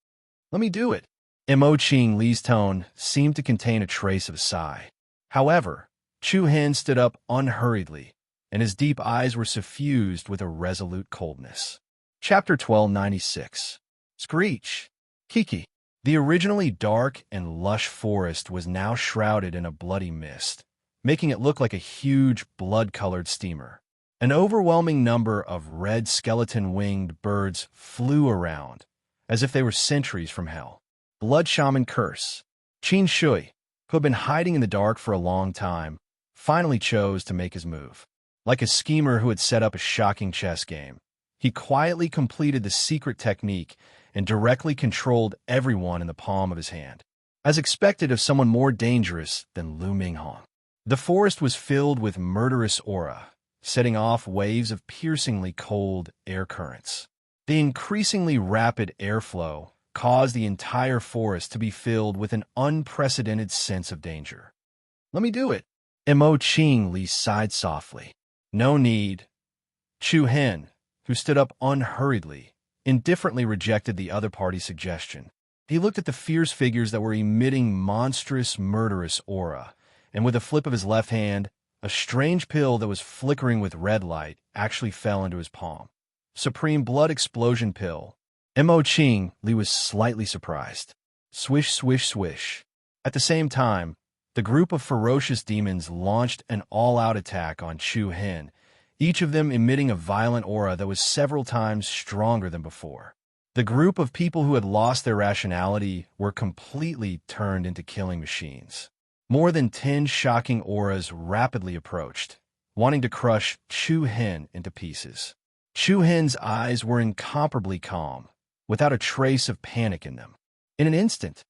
Let me do it. Mo Qing Li's tone seemed to contain a trace of a sigh. However, Chu Hen stood up unhurriedly, and his deep eyes were suffused with a resolute coldness. Chapter 1296. Screech! Kiki! The originally dark and lush forest was now shrouded in a bloody mist, making it look like a huge blood-colored steamer. An overwhelming number of red skeleton-winged birds flew around, as if they were sentries from hell. Blood Shaman Curse. Qin Shui, who had been hiding in the dark for a long time, finally chose to make his move. Like a schemer who had set up a shocking chess game, he quietly completed the secret technique and directly controlled everyone in the palm of his hand, as expected of someone more dangerous than Lu Minghong. The forest was filled with murderous aura, setting off waves of piercingly cold air currents. The increasingly rapid airflow caused the entire forest to be filled with an unprecedented sense of danger. "Let me do it," Mo Ching Li sighed softly. "No need." Chu Hen, who stood up unhurriedly, indifferently rejected the other party's suggestion. He looked at the fierce figures that were emitting monstrous, murderous aura, and with a flip of his left hand, a strange pill that was flickering with red light actually fell into his palm. Supreme Blood Explosion Pill. Mo Ching Li was slightly surprised. Swish, swish, swish. At the same time, the group of ferocious demons launched an all-out attack on Chu Hen, each of them emitting a violent aura that was several times stronger than before. The group of people who had lost their rationality were completely turned into killing machines. More than 10 shocking auras rapidly approached, wanting to crush Chu Hen into pieces. Chu Hen's eyes were incomparably calm, without a trace of panic in them. In an instant,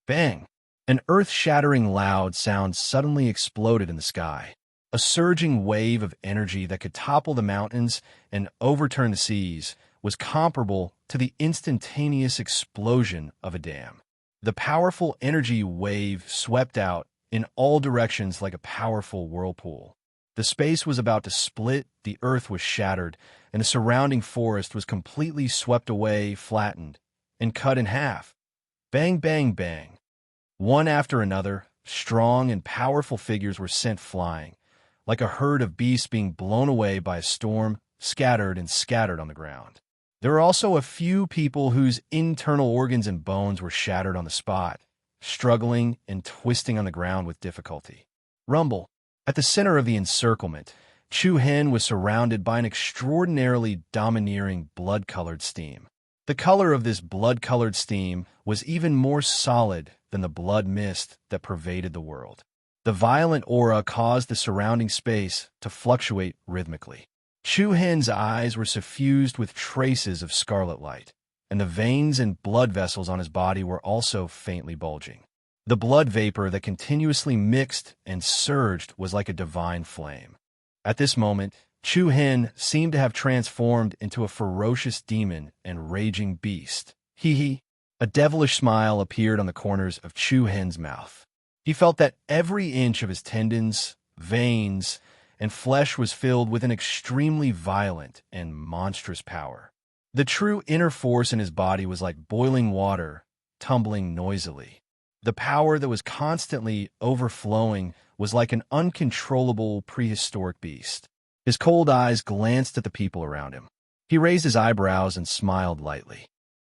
bang! An earth-shattering loud sound suddenly exploded in the sky. A surging wave of energy that could topple the mountains and overturn the seas was comparable to the instantaneous explosion of a dam. The powerful energy wave swept out in all directions like a powerful whirlpool. The space was about to split, the earth was shattered, and the surrounding forest was completely swept away, flattened, and cut in half. Bang, bang, bang. One after another, strong and powerful figures were sent flying, like a herd of beasts being blown away by a storm, scattered on the ground. There were also a few people whose internal organs and bones were shattered on the spot, struggling and twisting on the ground with difficulty. Rumble. At the center of the encirclement, Chu Hen was surrounded by an extraordinarily domineering blood-colored steam. The color of this blood-colored steam was even more solid than the blood mist that pervaded the world. The violent aura caused the surrounding space to fluctuate rhythmically. Chu Hen's eyes were suffused with traces of scarlet light, and the veins and blood vessels on his body were also faintly bulging. The blood vapor that continuously mixed and surged was like a divine flame. At this moment, Chu Hen seemed to have transformed into a ferocious demon and raging beast. Hee. A devilish smile appeared on the corners of Chu Hen's mouth. He felt that every inch of his tendons, veins, and flesh was filled with an extremely violent and monstrous power. The true inner force in his body was like boiling water, tumbling noisily. The power that was constantly overflowing was like an uncontrollable prehistoric beast. His cold eyes glanced at the people around him. He raised his eyebrows and smiled lightly.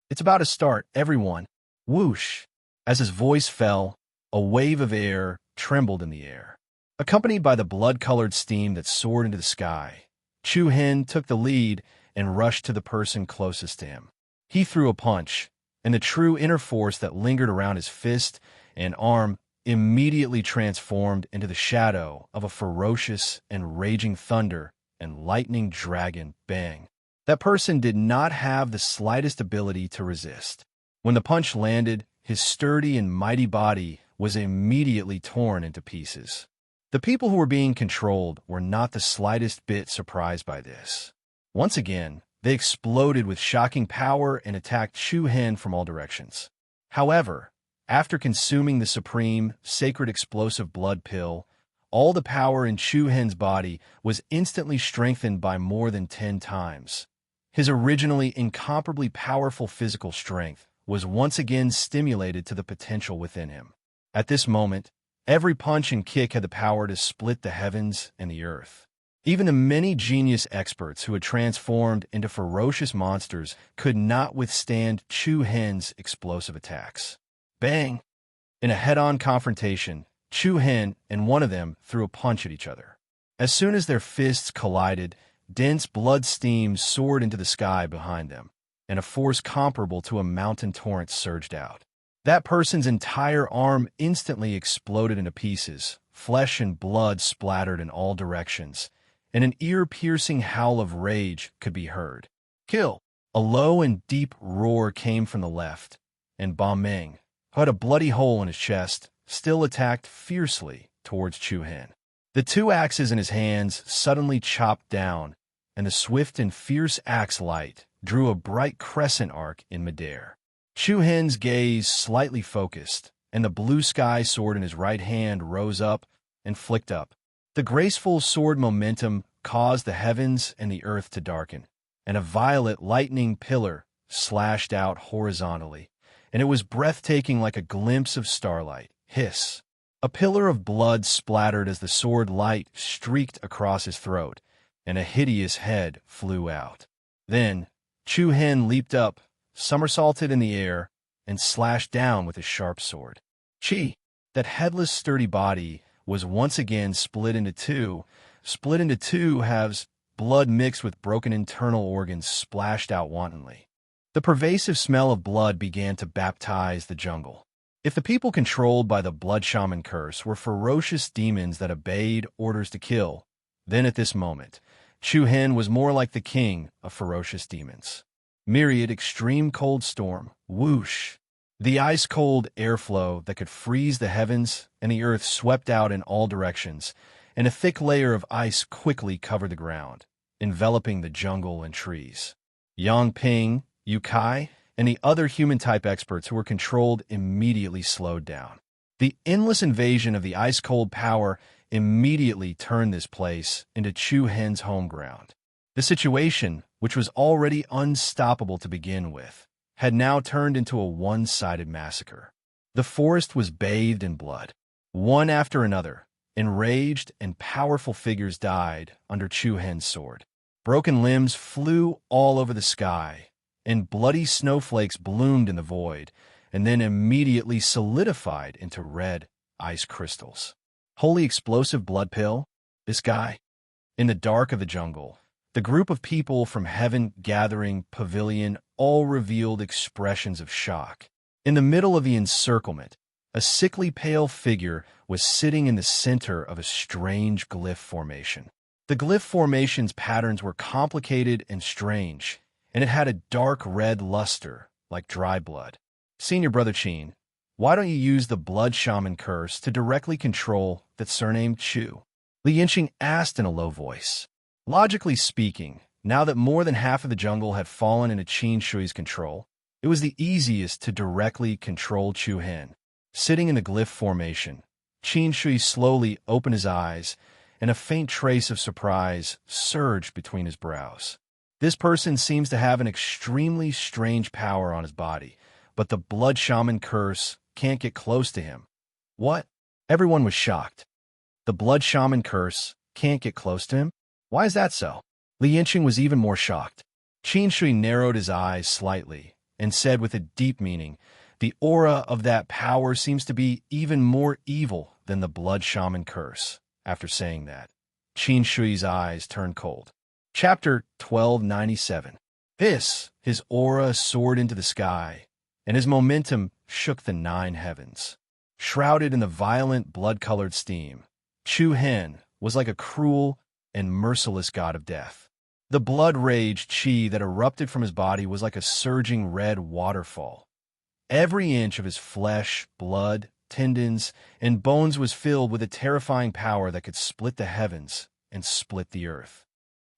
"It's about to start, everyone." Whoosh! As his voice fell, a wave of air trembled in the air. Accompanied by the blood-colored steam that soared into the sky, Chu Hen took the lead and rushed to the person closest to him. He threw a punch, and the true inner force that lingered around his fist and arm immediately transformed into the shadow of a ferocious and raging thunder and lightning dragon. Bang! That person did not have the slightest ability to resist. When the punch landed, his sturdy and mighty body was immediately torn into pieces. The people who were being controlled were not the slightest bit surprised by this. Once again, they exploded with shocking power and attacked Chu Hen from all directions. However, after consuming the supreme, sacred explosive blood pill, all the power in Chu Hen's body was instantly strengthened by more than 10 times. His originally incomparably powerful physical strength was once again stimulated to the potential within him. At this moment, every punch and kick had the power to split the heavens and the earth. Even the many genius experts who had transformed into ferocious monsters could not withstand Chu Hen's explosive attacks. Bang! In a head-on confrontation, Chu Hen and one of them threw a punch at each other. As soon as their fists collided, dense blood steam soared into the sky behind them, and a force comparable to a mountain torrent surged out. That person's entire arm instantly exploded into pieces, flesh and blood splattered in all directions, and an ear-piercing howl of rage could be heard. Kill! A low and deep roar came from the left, and Ba Ming, who had a bloody hole in his chest, still attacked fiercely towards Chu Hen. The two axes in his hands suddenly chopped down, and the swift and fierce axe light drew a bright crescent arc in midair. Chu Hen's gaze slightly focused, and the blue sky sword in his right hand rose up and flicked up. The graceful sword momentum caused the heavens and the earth to darken, and a violet lightning pillar slashed out horizontally, and it was breathtaking like a glimpse of starlight. Hiss! A pillar of blood splattered as the sword light streaked across his throat, and a hideous head flew out. Then Chu Hen leaped up, somersaulted in the air, and slashed down with his sharp sword. Chi, that headless sturdy body, was once again split into two halves, blood mixed with broken internal organs splashed out wantonly. The pervasive smell of blood began to baptize the jungle. If the people controlled by the blood shaman curse were ferocious demons that obeyed orders to kill, then at this moment, Chu Hen was more like the king of ferocious demons. Myriad extreme cold storm, whoosh. The ice-cold airflow that could freeze the heavens and the earth swept out in all directions, and a thick layer of ice quickly covered the ground, enveloping the jungle and trees. Yang Ping, Yu Kai, and the other human-type experts who were controlled immediately slowed down. The endless invasion of the ice-cold power immediately turned this place into Chu Hen's home ground. The situation, which was already unstoppable to begin with, had now turned into a one-sided massacre. The forest was bathed in blood. One after another, enraged and powerful figures died under Chu Hen's sword. Broken limbs flew all over the sky, and bloody snowflakes bloomed in the void, and then immediately solidified into red ice crystals. Holy explosive blood pill? This guy? In the dark of the jungle, the group of people from Heaven Gathering Pavilion all revealed expressions of shock. In the middle of the encirclement, a sickly pale figure was sitting in the center of a strange glyph formation. The glyph formation's patterns were complicated and strange, and it had a dark red luster like dry blood. Senior Brother Qin, why don't you use the blood shaman curse to directly control that surnamed Chu? Li Yinqing asked in a low voice. Logically speaking, now that more than half of the jungle had fallen into Qin Shui's control, it was the easiest to directly control Chu Hen. Sitting in the glyph formation, Qin Shui slowly opened his eyes, and a faint trace of surprise surged between his brows. This person seems to have an extremely strange power on his body, but the blood shaman curse can't get close to him. What? Everyone was shocked. The blood shaman curse can't get close to him? Why is that so? Li Yinqing was even more shocked. Qin Shui narrowed his eyes slightly and said with a deep meaning, the aura of that power seems to be even more evil than the blood shaman curse. After saying that, Qin Shui's eyes turned cold. Chapter 1297. His aura soared into the sky, and his momentum shook the 9 heavens. Shrouded in the violent blood-colored steam, Chu Hen was like a cruel and merciless god of death. The blood-rage qi that erupted from his body was like a surging red waterfall. Every inch of his flesh, blood, tendons, and bones was filled with a terrifying power that could split the heavens and split the earth.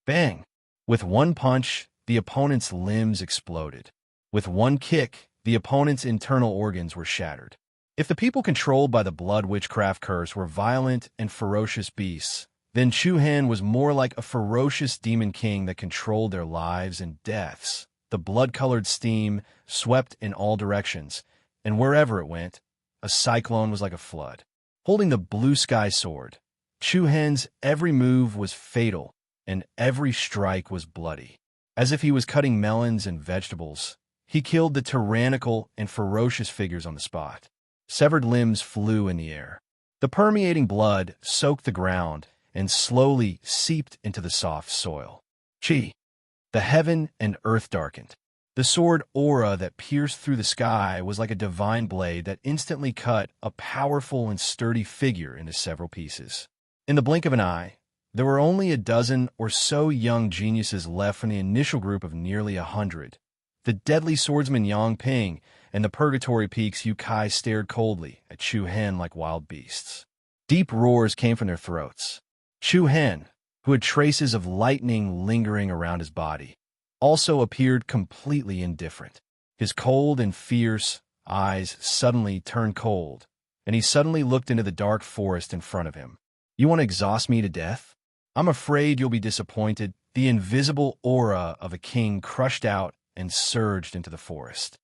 Bang! With one punch, the opponent's limbs exploded. With one kick, the opponent's internal organs were shattered. If the people controlled by the blood witchcraft curse were violent and ferocious beasts, then Chu Hen was more like a ferocious demon king that controlled their lives and deaths. The blood-colored steam swept in all directions, and wherever it went, a cyclone was like a flood. Holding the blue sky sword, Chu Hen's every move was fatal, and every strike was bloody. As if he was cutting melons and vegetables, he killed the tyrannical and ferocious figures on the spot. Severed limbs flew in the air. The permeating blood soaked the ground and slowly seeped into the soft soil. Chi! The heaven and earth darkened. The sword aura that pierced through the sky was like a divine blade that instantly cut a powerful and sturdy figure into several pieces. In the blink of an eye, there were only a dozen or so young geniuses left from the initial group of nearly 100. The deadly swordsman Yang Ping and the Purgatory Peak's Yu Kai stared coldly at Chu Hen like wild beasts. Deep roars came from their throats. Chu Hen, who had traces of lightning lingering around his body, also appeared completely indifferent. His cold and fierce eyes suddenly turned cold, and he suddenly looked into the dark forest in front of him. "You want to exhaust me to death? I'm afraid you'll be disappointed." The invisible aura of a king crushed out and surged into the forest.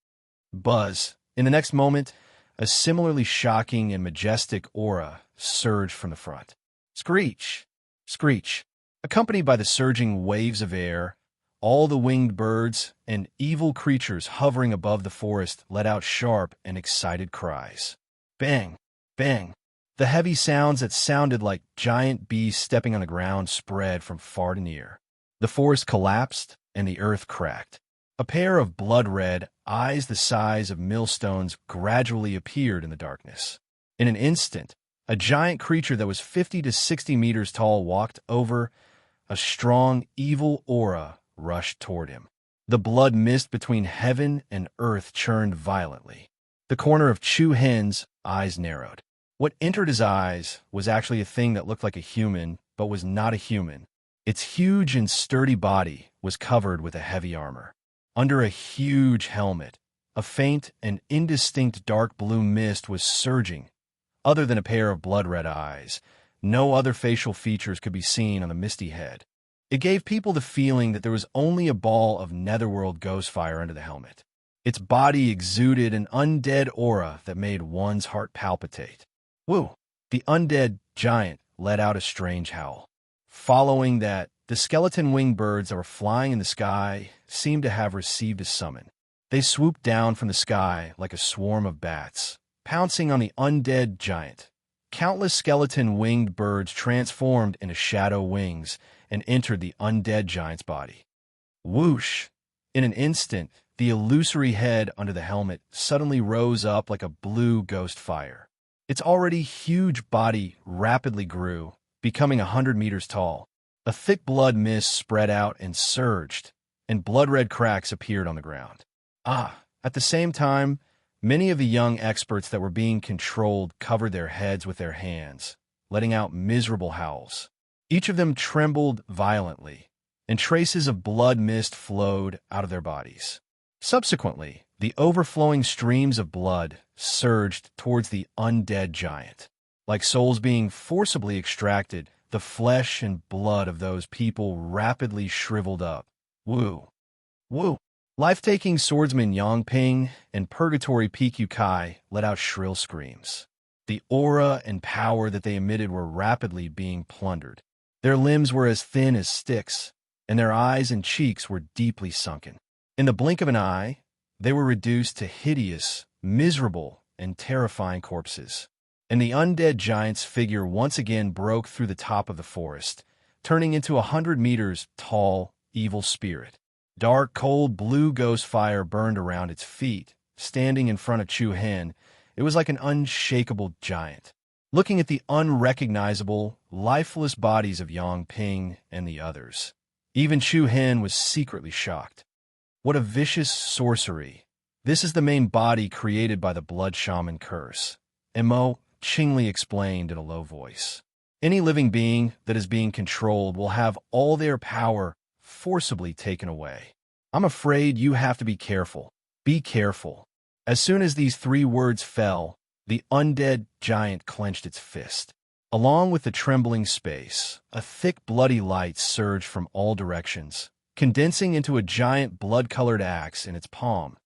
Buzz. In the next moment, a similarly shocking and majestic aura surged from the front. Screech! Screech! Accompanied by the surging waves of air, all the winged birds and evil creatures hovering above the forest let out sharp and excited cries. Bang! Bang! The heavy sounds that sounded like giant beasts stepping on the ground spread from far to near. The forest collapsed and the earth cracked. A pair of blood-red eyes the size of millstones gradually appeared in the darkness. In an instant, a giant creature that was 50 to 60 meters tall walked over. A strong, evil aura rushed toward him. The blood mist between heaven and earth churned violently. The corner of Chu Hen's eyes narrowed. What entered his eyes was actually a thing that looked like a human, but was not a human. Its huge and sturdy body was covered with a heavy armor. Under a huge helmet, a faint and indistinct dark blue mist was surging. Other than a pair of blood-red eyes, no other facial features could be seen on the misty head. It gave people the feeling that there was only a ball of netherworld ghost fire under the helmet. Its body exuded an undead aura that made one's heart palpitate. Woo! The undead giant let out a strange howl. Following that, the skeleton-winged birds that were flying in the sky seemed to have received a summon. They swooped down from the sky like a swarm of bats, pouncing on the undead giant. Countless skeleton-winged birds transformed into shadow wings and entered the undead giant's body. Whoosh! In an instant, the illusory head under the helmet suddenly rose up like a blue ghost fire. Its already huge body rapidly grew, becoming 100 meters tall. A thick blood mist spread out and surged, and blood-red cracks appeared on the ground. At the same time, many of the young experts that were being controlled covered their heads with their hands, letting out miserable howls. Each of them trembled violently, and traces of blood mist flowed out of their bodies. Subsequently, the overflowing streams of blood surged towards the undead giant. Like souls being forcibly extracted, the flesh and blood of those people rapidly shriveled up. Woo! Woo! Life-taking swordsman Yang Ping and Purgatory Peak Yu Kai let out shrill screams. The aura and power that they emitted were rapidly being plundered. Their limbs were as thin as sticks, and their eyes and cheeks were deeply sunken. In the blink of an eye, they were reduced to hideous, miserable, and terrifying corpses. And the undead giant's figure once again broke through the top of the forest, turning into a 100 meters tall, evil spirit. Dark, cold, blue ghost fire burned around its feet. Standing in front of Chu Hen, it was like an unshakable giant. Looking at the unrecognizable, lifeless bodies of Yang Ping and the others, even Chu Hen was secretly shocked. What a vicious sorcery. This is the main body created by the blood shaman curse. Mo Qingli explained in a low voice. Any living being that is being controlled will have all their power forcibly taken away. I'm afraid you have to be careful. Be careful. As soon as these 3 words fell, the undead giant clenched its fist. Along with the trembling space, a thick bloody light surged from all directions, condensing into a giant blood-colored axe in its palm.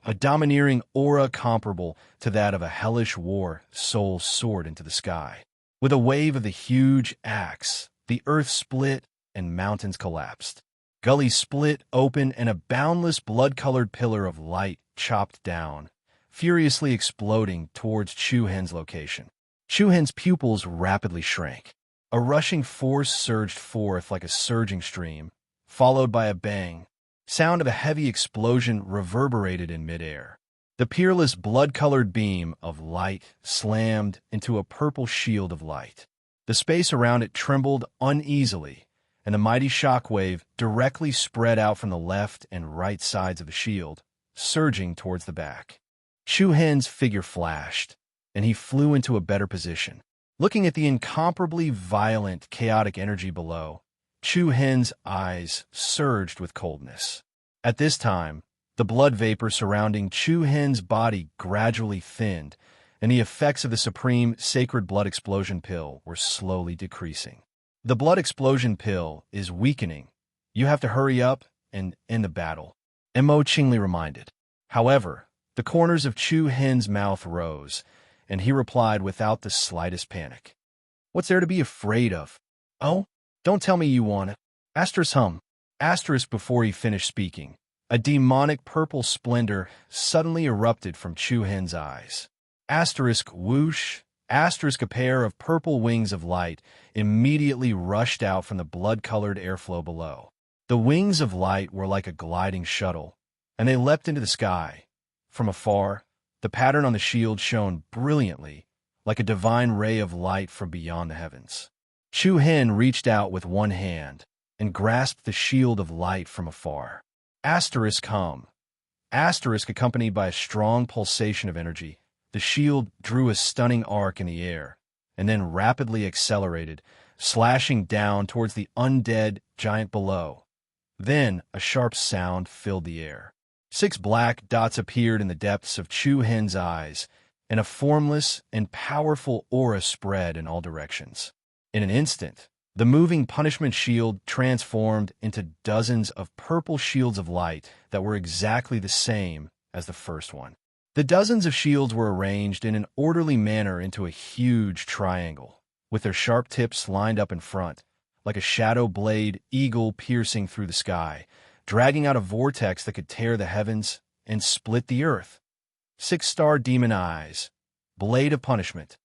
A domineering aura comparable to that of a hellish war soul soared into the sky. With a wave of the huge axe, the earth split and mountains collapsed. Gullies split open and a boundless blood-colored pillar of light chopped down, furiously exploding towards Chu Hen's location. Chu Hen's pupils rapidly shrank. A rushing force surged forth like a surging stream, followed by a bang. Sound of a heavy explosion reverberated in midair. The peerless blood-colored beam of light slammed into a purple shield of light. The space around it trembled uneasily, and the mighty shockwave directly spread out from the left and right sides of the shield, surging towards the back. Chu Hen's figure flashed, and he flew into a better position. Looking at the incomparably violent, chaotic energy below, Chu Hen's eyes surged with coldness. At this time, the blood vapor surrounding Chu Hen's body gradually thinned, and the effects of the supreme sacred blood explosion pill were slowly decreasing. The blood explosion pill is weakening. You have to hurry up and end the battle, Mo Qingli reminded. However, the corners of Chu Hen's mouth rose, and he replied without the slightest panic. What's there to be afraid of? Oh, don't tell me you want it. Asterisk hum. Asterisk before he finished speaking. A demonic purple splendor suddenly erupted from Chu Hen's eyes. Asterisk whoosh. Asterisk a pair of purple wings of light immediately rushed out from the blood-colored airflow below. The wings of light were like a gliding shuttle, and they leapt into the sky. From afar, the pattern on the shield shone brilliantly, like a divine ray of light from beyond the heavens. Chu Hen reached out with one hand and grasped the shield of light from afar. Asterisk hum. Asterisk accompanied by a strong pulsation of energy, the shield drew a stunning arc in the air, and then rapidly accelerated, slashing down towards the undead giant below. Then a sharp sound filled the air. 6 black dots appeared in the depths of Chu Hen's eyes, and a formless and powerful aura spread in all directions. In an instant, the moving punishment shield transformed into dozens of purple shields of light that were exactly the same as the first one. The dozens of shields were arranged in an orderly manner into a huge triangle, with their sharp tips lined up in front, like a shadow blade eagle piercing through the sky, dragging out a vortex that could tear the heavens and split the earth. 6-star demon eyes. Blade of punishment.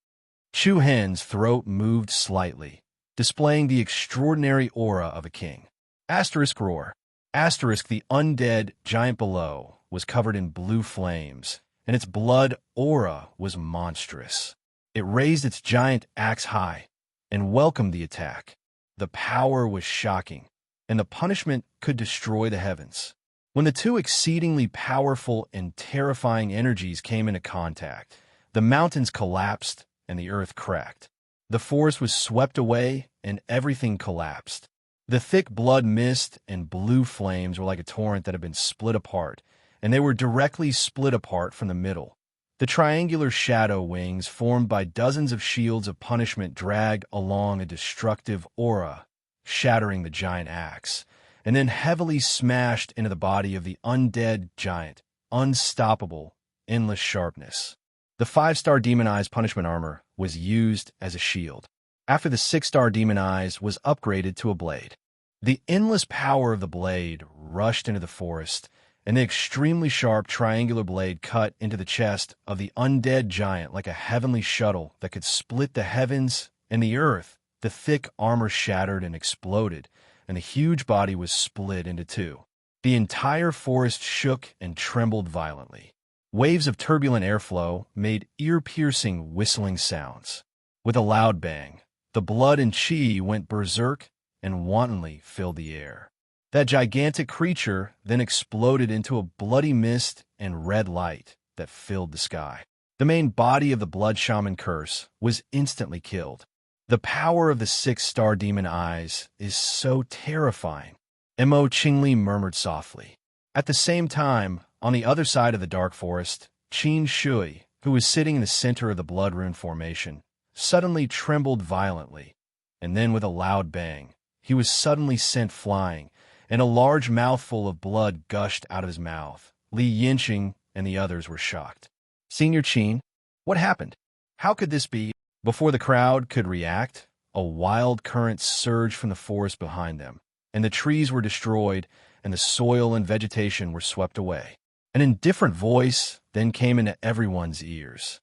Chu Hen's throat moved slightly, displaying the extraordinary aura of a king. Asterisk roar. Asterisk the undead giant below was covered in blue flames, and its blood aura was monstrous. It raised its giant axe high and welcomed the attack. The power was shocking, and the punishment could destroy the heavens. When the two exceedingly powerful and terrifying energies came into contact, the mountains collapsed and the earth cracked. The forest was swept away and everything collapsed. The thick blood mist and blue flames were like a torrent that had been split apart, and they were directly split apart from the middle. The triangular shadow wings formed by dozens of shields of punishment dragged along a destructive aura, shattering the giant axe, and then heavily smashed into the body of the undead giant. Unstoppable, endless sharpness. The 5-star Demon Eyes punishment armor was used as a shield. After the 6-star Demon Eyes was upgraded to a blade. The endless power of the blade rushed into the forest, and the extremely sharp triangular blade cut into the chest of the undead giant like a heavenly shuttle that could split the heavens and the earth. The thick armor shattered and exploded, and the huge body was split into two. The entire forest shook and trembled violently. Waves of turbulent airflow made ear-piercing whistling sounds. With a loud bang, the blood and chi went berserk and wantonly filled the air. That gigantic creature then exploded into a bloody mist and red light that filled the sky. The main body of the Blood Shaman curse was instantly killed. The power of the 6-star Demon Eyes is so terrifying, Mo Qingli murmured softly. At the same time, on the other side of the dark forest, Qin Shui, who was sitting in the center of the blood rune formation, suddenly trembled violently, and then with a loud bang, he was suddenly sent flying, and a large mouthful of blood gushed out of his mouth. Li Yinqing and the others were shocked. Senior Qin, what happened? How could this be? Before the crowd could react, a wild current surged from the forest behind them, and the trees were destroyed, and the soil and vegetation were swept away. An indifferent voice then came into everyone's ears.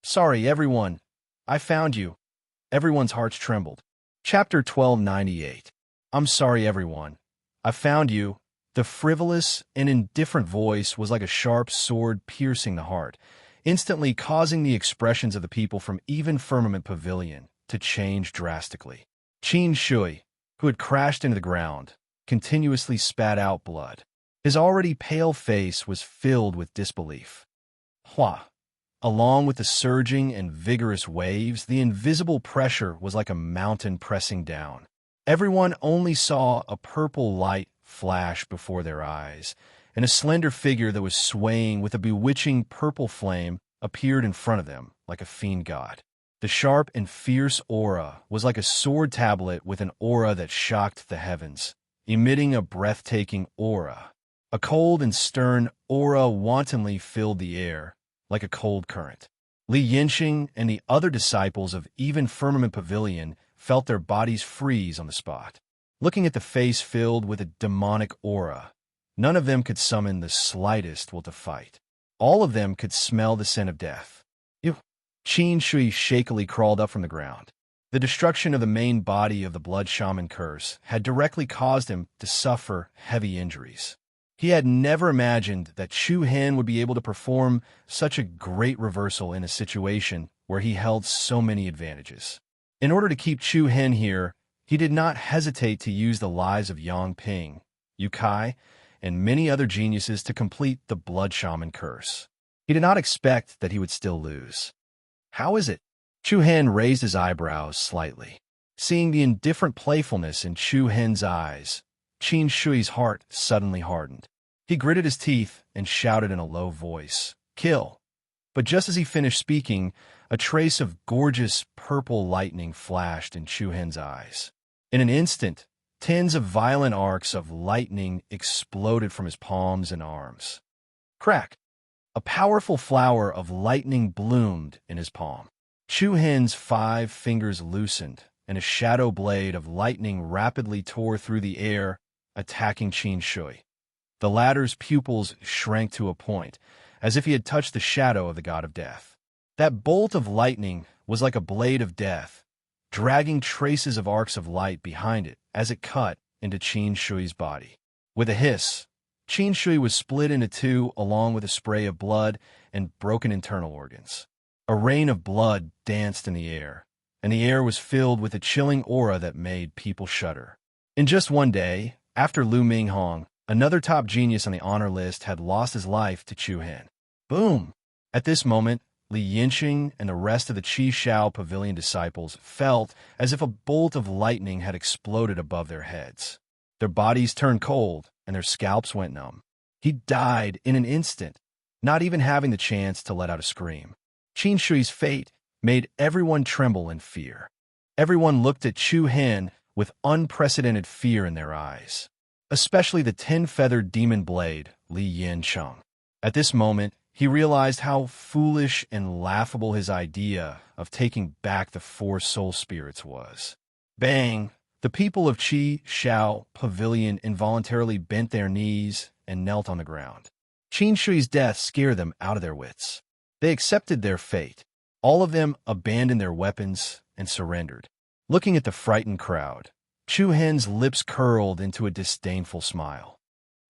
Sorry, everyone. I found you. Everyone's hearts trembled. Chapter 1298. I'm sorry, everyone. I found you. The frivolous and indifferent voice was like a sharp sword piercing the heart, instantly causing the expressions of the people from even Firmament Pavilion to change drastically. Qin Shui, who had crashed into the ground, continuously spat out blood. His already pale face was filled with disbelief. Hua! Along with the surging and vigorous waves, the invisible pressure was like a mountain pressing down. Everyone only saw a purple light flash before their eyes, and a slender figure that was swaying with a bewitching purple flame appeared in front of them like a fiend god. The sharp and fierce aura was like a sword tablet with an aura that shocked the heavens, emitting a breathtaking aura. A cold and stern aura wantonly filled the air, like a cold current. Li Yinxing and the other disciples of even Firmament Pavilion felt their bodies freeze on the spot. Looking at the face filled with a demonic aura, none of them could summon the slightest will to fight. All of them could smell the scent of death. Ew! Qin Shui shakily crawled up from the ground. The destruction of the main body of the Blood Shaman curse had directly caused him to suffer heavy injuries. He had never imagined that Chu Hen would be able to perform such a great reversal in a situation where he held so many advantages. In order to keep Chu Hen here, he did not hesitate to use the lives of Yang Ping, Yu Kai, and many other geniuses to complete the Blood Shaman curse. He did not expect that he would still lose. How is it? Chu Hen raised his eyebrows slightly. Seeing the indifferent playfulness in Chu Hen's eyes, Qin Shui's heart suddenly hardened. He gritted his teeth and shouted in a low voice, "Kill!" But just as he finished speaking, a trace of gorgeous purple lightning flashed in Chu Hen's eyes. In an instant, tens of violent arcs of lightning exploded from his palms and arms. Crack! A powerful flower of lightning bloomed in his palm. Chu Hen's 5 fingers loosened, and a shadow blade of lightning rapidly tore through the air, attacking Qin Shui. The latter's pupils shrank to a point, as if he had touched the shadow of the god of death. That bolt of lightning was like a blade of death, dragging traces of arcs of light behind it as it cut into Qin Shui's body. With a hiss, Qin Shui was split into 2 along with a spray of blood and broken internal organs. A rain of blood danced in the air, and the air was filled with a chilling aura that made people shudder. In just one day, after Lu Minghong, another top genius on the honor list had lost his life to Chu Hen. Boom! At this moment, Li Yinxing and the rest of the Qi Shao Pavilion disciples felt as if a bolt of lightning had exploded above their heads. Their bodies turned cold, and their scalps went numb. He died in an instant, not even having the chance to let out a scream. Qin Shui's fate made everyone tremble in fear. Everyone looked at Chu Hen with unprecedented fear in their eyes, especially the 10-feathered demon blade, Li Yincheng. At this moment, he realized how foolish and laughable his idea of taking back the 4 soul spirits was. Bang! The people of Qi Shao Pavilion involuntarily bent their knees and knelt on the ground. Qin Shui's death scared them out of their wits. They accepted their fate. All of them abandoned their weapons and surrendered. Looking at the frightened crowd, Chu Hen's lips curled into a disdainful smile.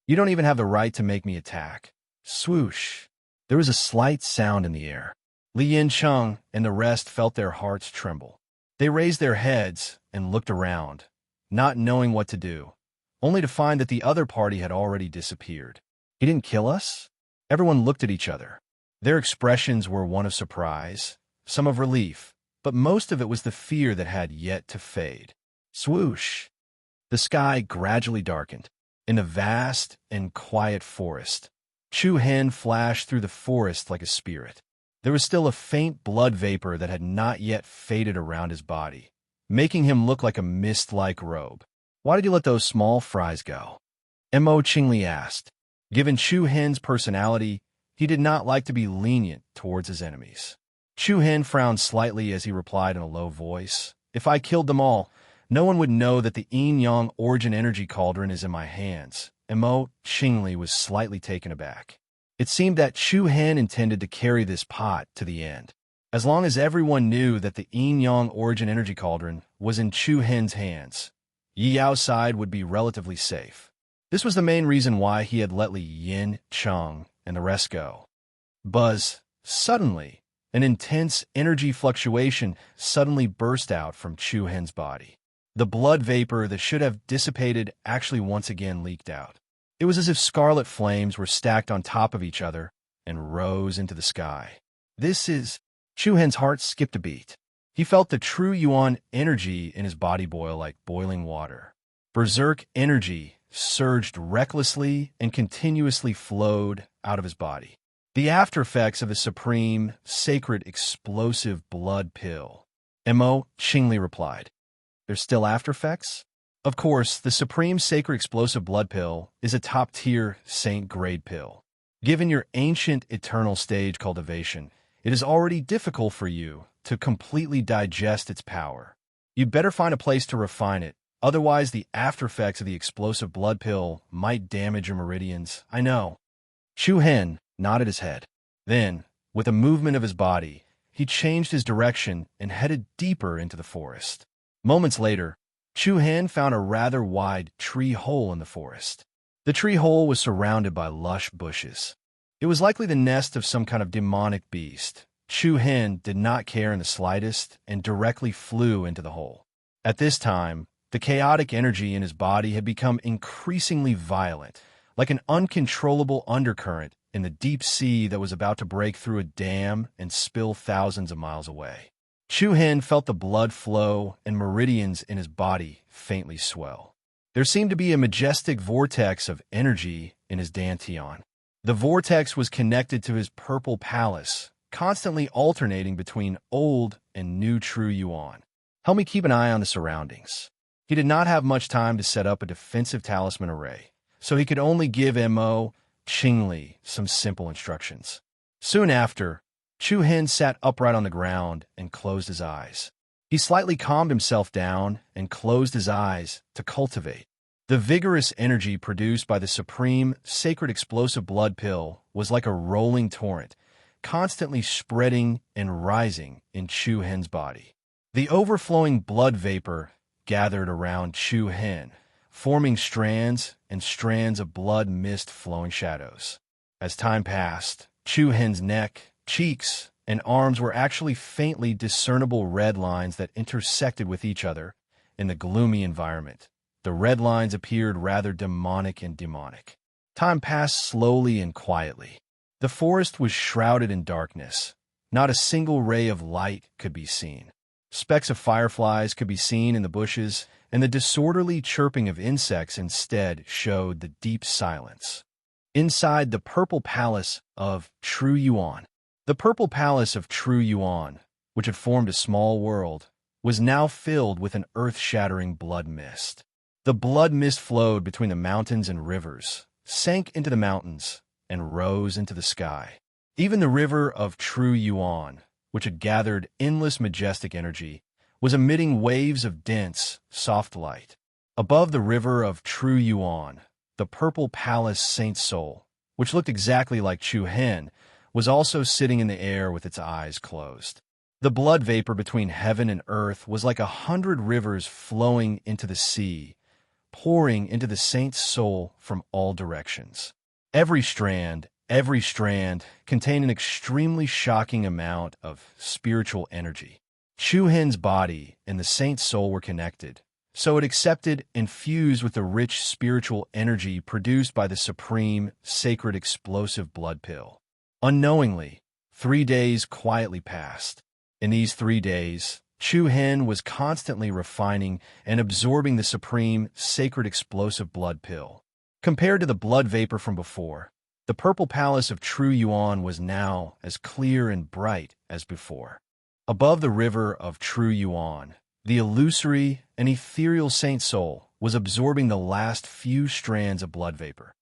"You don't even have the right to make me attack." Swoosh! There was a slight sound in the air. Li Yincheng and the rest felt their hearts tremble. They raised their heads and looked around, not knowing what to do, only to find that the other party had already disappeared. "He didn't kill us?" Everyone looked at each other. Their expressions were one of surprise, some of relief, but most of it was the fear that had yet to fade. Swoosh! The sky gradually darkened. In the vast and quiet forest, Chu Hen flashed through the forest like a spirit. There was still a faint blood vapor that had not yet faded around his body, making him look like a mist-like robe. "Why did you let those small fries go?" Mo Qingli asked. Given Chu Hen's personality, he did not like to be lenient towards his enemies. Chu Hen frowned slightly as he replied in a low voice, "If I killed them all, no one would know that the yin-yang origin energy cauldron is in my hands." Mo Qingli was slightly taken aback. It seemed that Chu Hen intended to carry this pot to the end. As long as everyone knew that the yin-yang origin energy cauldron was in Chu Hen's hands, Yi outside would be relatively safe. This was the main reason why he had let Li Yin, Cheng, and the rest go. Buzz, suddenly, an intense energy fluctuation suddenly burst out from Chu Hen's body. The blood vapor that should have dissipated actually once again leaked out. It was as if scarlet flames were stacked on top of each other and rose into the sky. Chu Hen's heart skipped a beat. He felt the true Yuan energy in his body boil like boiling water. Berserk energy surged recklessly and continuously flowed out of his body. The after effects of the supreme, sacred, explosive blood pill. Mo, Qingli replied. There's still after effects? Of course, the supreme, sacred, explosive blood pill is a top-tier saint-grade pill. Given your ancient eternal stage cultivation, it is already difficult for you to completely digest its power. You'd better find a place to refine it, otherwise the after effects of the explosive blood pill might damage your meridians. I know. Chu Hen nodded his head. Then, with a movement of his body, he changed his direction and headed deeper into the forest. Moments later, Chu Hen found a rather wide tree hole in the forest. The tree hole was surrounded by lush bushes. It was likely the nest of some kind of demonic beast. Chu Hen did not care in the slightest and directly flew into the hole. At this time, the chaotic energy in his body had become increasingly violent, like an uncontrollable undercurrent in the deep sea that was about to break through a dam and spill thousands of miles away. Chu Hen felt the blood flow and meridians in his body faintly swell. There seemed to be a majestic vortex of energy in his dantian. The vortex was connected to his purple palace, constantly alternating between old and new true Yuan. Help me keep an eye on the surroundings. He did not have much time to set up a defensive talisman array, so he could only give Mo, Qingli some simple instructions. Soon after, Chu Hen sat upright on the ground and closed his eyes. He slightly calmed himself down and closed his eyes to cultivate. The vigorous energy produced by the supreme, sacred explosive blood pill was like a rolling torrent, constantly spreading and rising in Chu Hen's body. The overflowing blood vapor gathered around Chu Hen, forming strands and strands of blood mist flowing shadows. As time passed, Chu Hen's neck, cheeks, and arms were actually faintly discernible red lines that intersected with each other in the gloomy environment. The red lines appeared rather demonic. Time passed slowly and quietly. The forest was shrouded in darkness. Not a single ray of light could be seen. Specks of fireflies could be seen in the bushes, and the disorderly chirping of insects instead showed the deep silence. Inside the purple palace of True Yuan. The purple palace of True Yuan, which had formed a small world, was now filled with an earth-shattering blood mist. The blood mist flowed between the mountains and rivers, sank into the mountains, and rose into the sky. Even the river of True Yuan, which had gathered endless majestic energy, was emitting waves of dense, soft light. Above the river of True Yuan, the purple palace Saint Soul, which looked exactly like Chu Hen, was also sitting in the air with its eyes closed. The blood vapor between heaven and earth was like 100 rivers flowing into the sea, pouring into the saint's soul from all directions. Every strand contained an extremely shocking amount of spiritual energy. Chu Hen's body and the saint's soul were connected, so it accepted and fused with the rich spiritual energy produced by the supreme, sacred, explosive blood pill. Unknowingly, 3 days quietly passed. In these 3 days, Chu Hen was constantly refining and absorbing the supreme, sacred, explosive blood pill. Compared to the blood vapor from before, the purple palace of True Yuan was now as clear and bright as before. Above the river of True Yuan, the illusory and ethereal Saint Soul was absorbing the last few strands of blood vapor.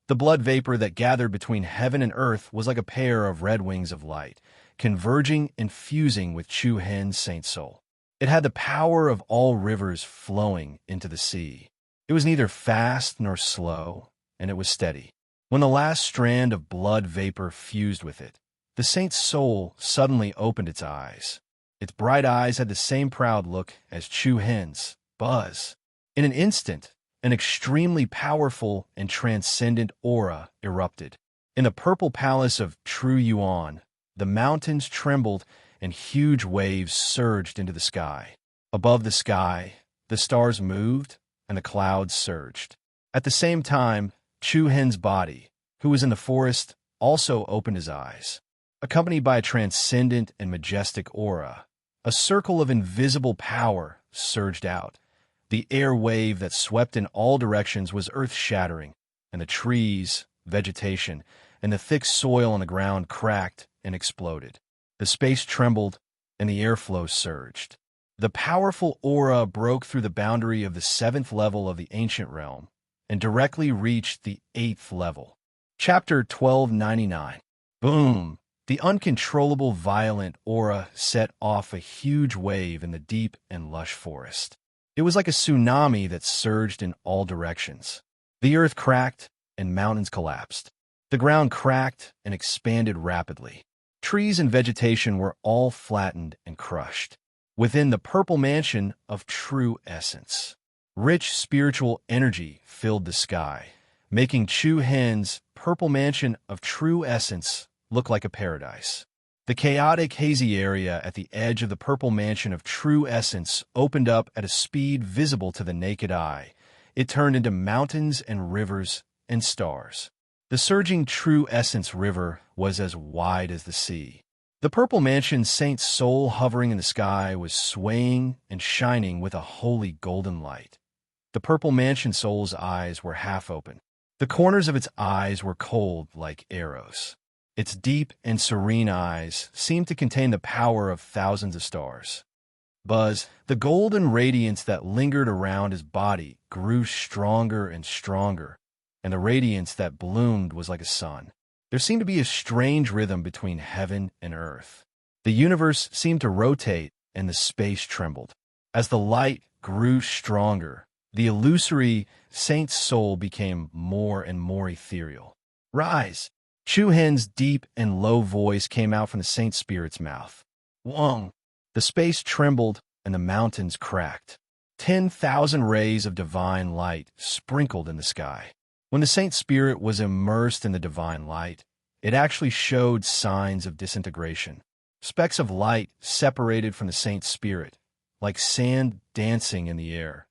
The blood vapor that gathered between heaven and earth was like a pair of red wings of light, converging and fusing with Chu Hen's Saint Soul. It had the power of all rivers flowing into the sea. It was neither fast nor slow, and it was steady. When the last strand of blood vapor fused with it, the Saint's soul suddenly opened its eyes. Its bright eyes had the same proud look as Chu Hen's. Buzz. In an instant, an extremely powerful and transcendent aura erupted. In the purple palace of True Yuan, the mountains trembled and huge waves surged into the sky. Above the sky, the stars moved and the clouds surged. At the same time, Chu Hen's body, who was in the forest, also opened his eyes. Accompanied by a transcendent and majestic aura, a circle of invisible power surged out. The air wave that swept in all directions was earth-shattering, and the trees, vegetation, and the thick soil on the ground cracked and exploded. The space trembled, and the airflow surged. The powerful aura broke through the boundary of the 7th level of the ancient realm and directly reached the 8th level. Chapter 1299. Boom! The uncontrollable violent aura set off a huge wave in the deep and lush forest. It was like a tsunami that surged in all directions. The earth cracked and mountains collapsed. The ground cracked and expanded rapidly. Trees and vegetation were all flattened and crushed. Within the purple mansion of true essence, rich spiritual energy filled the sky, making Chu Hen's purple mansion of true essence look like a paradise. The chaotic, hazy area at the edge of the purple mansion of true essence opened up at a speed visible to the naked eye. It turned into mountains and rivers and stars. The surging true essence river was as wide as the sea. The purple mansion's saint's soul hovering in the sky was swaying and shining with a holy golden light. The purple mansion soul's eyes were half open. The corners of its eyes were cold like arrows. Its deep and serene eyes seemed to contain the power of thousands of stars. Buzz, the golden radiance that lingered around his body grew stronger and stronger, and the radiance that bloomed was like a sun. There seemed to be a strange rhythm between heaven and earth. The universe seemed to rotate, and the space trembled. As the light grew stronger, the illusory saint's soul became more and more ethereal. Rise! Chu Hen's deep and low voice came out from the saint spirit's mouth. Wong! The space trembled, and the mountains cracked. 10,000 rays of divine light sprinkled in the sky. When the saint spirit was immersed in the divine light, it actually showed signs of disintegration. Specks of light separated from the saint spirit, like sand dancing in the air.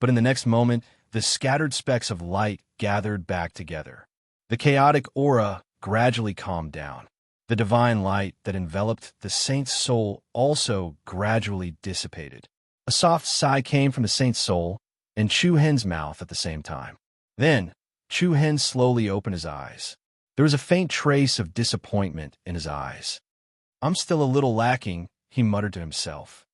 But in the next moment, the scattered specks of light gathered back together. The chaotic aura gradually calmed down. The divine light that enveloped the saint's soul also gradually dissipated. A soft sigh came from the saint's soul and Chu Hen's mouth at the same time. Then, Chu Hen slowly opened his eyes. There was a faint trace of disappointment in his eyes. I'm still a little lacking, he muttered to himself.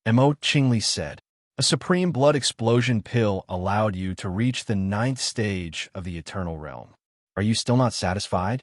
Mo Qingli said. A supreme blood explosion pill allowed you to reach the 9th stage of the eternal realm. Are you still not satisfied?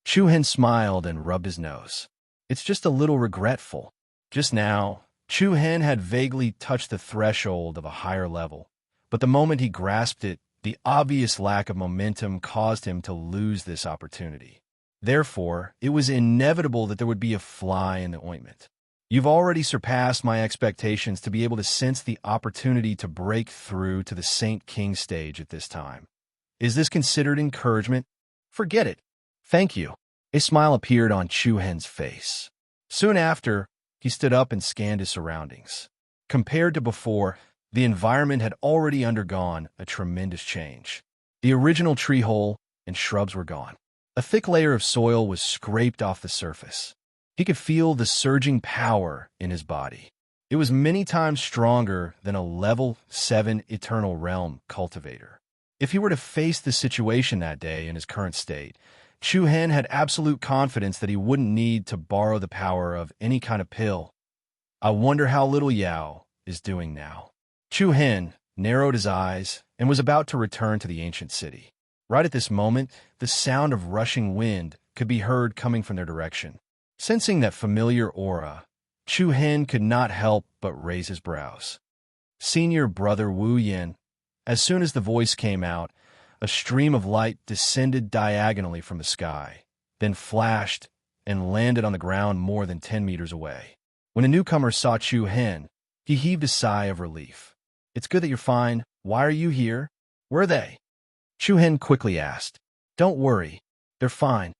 Chu Hen smiled and rubbed his nose. It's just a little regretful. Just now, Chu Hen had vaguely touched the threshold of a higher level, but the moment he grasped it, the obvious lack of momentum caused him to lose this opportunity. Therefore, it was inevitable that there would be a fly in the ointment. You've already surpassed my expectations to be able to sense the opportunity to break through to the Saint King stage at this time. Is this considered encouragement? Forget it. Thank you. A smile appeared on Chu Hen's face. Soon after, he stood up and scanned his surroundings. Compared to before, the environment had already undergone a tremendous change. The original tree hole and shrubs were gone. A thick layer of soil was scraped off the surface. He could feel the surging power in his body. It was many times stronger than a level 7 Eternal Realm cultivator. If he were to face the situation that day in his current state, Chu Hen had absolute confidence that he wouldn't need to borrow the power of any kind of pill. I wonder how little Yao is doing now. Chu Hen narrowed his eyes and was about to return to the ancient city. Right at this moment, the sound of rushing wind could be heard coming from their direction. Sensing that familiar aura, Chu Hen could not help but raise his brows. Senior brother Wu Yin. As soon as the voice came out, a stream of light descended diagonally from the sky, then flashed and landed on the ground more than 10 meters away. When the newcomer saw Chu Hen, he heaved a sigh of relief. It's good that you're fine, Why are you here? Where are they? Chu Hen quickly asked. Don't worry. They're fine.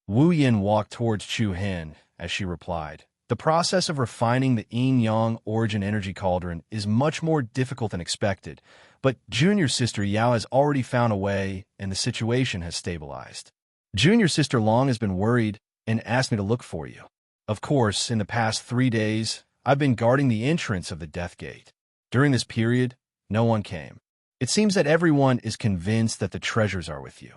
Wu Yin walked towards Chu Hen as she replied. The process of refining the yin-yang origin energy cauldron is much more difficult than expected, but junior sister Yao has already found a way and the situation has stabilized. Junior sister Long has been worried and asked me to look for you. Of course, in the past 3 days, I've been guarding the entrance of the Death Gate. During this period, no one came. It seems that everyone is convinced that the treasures are with you.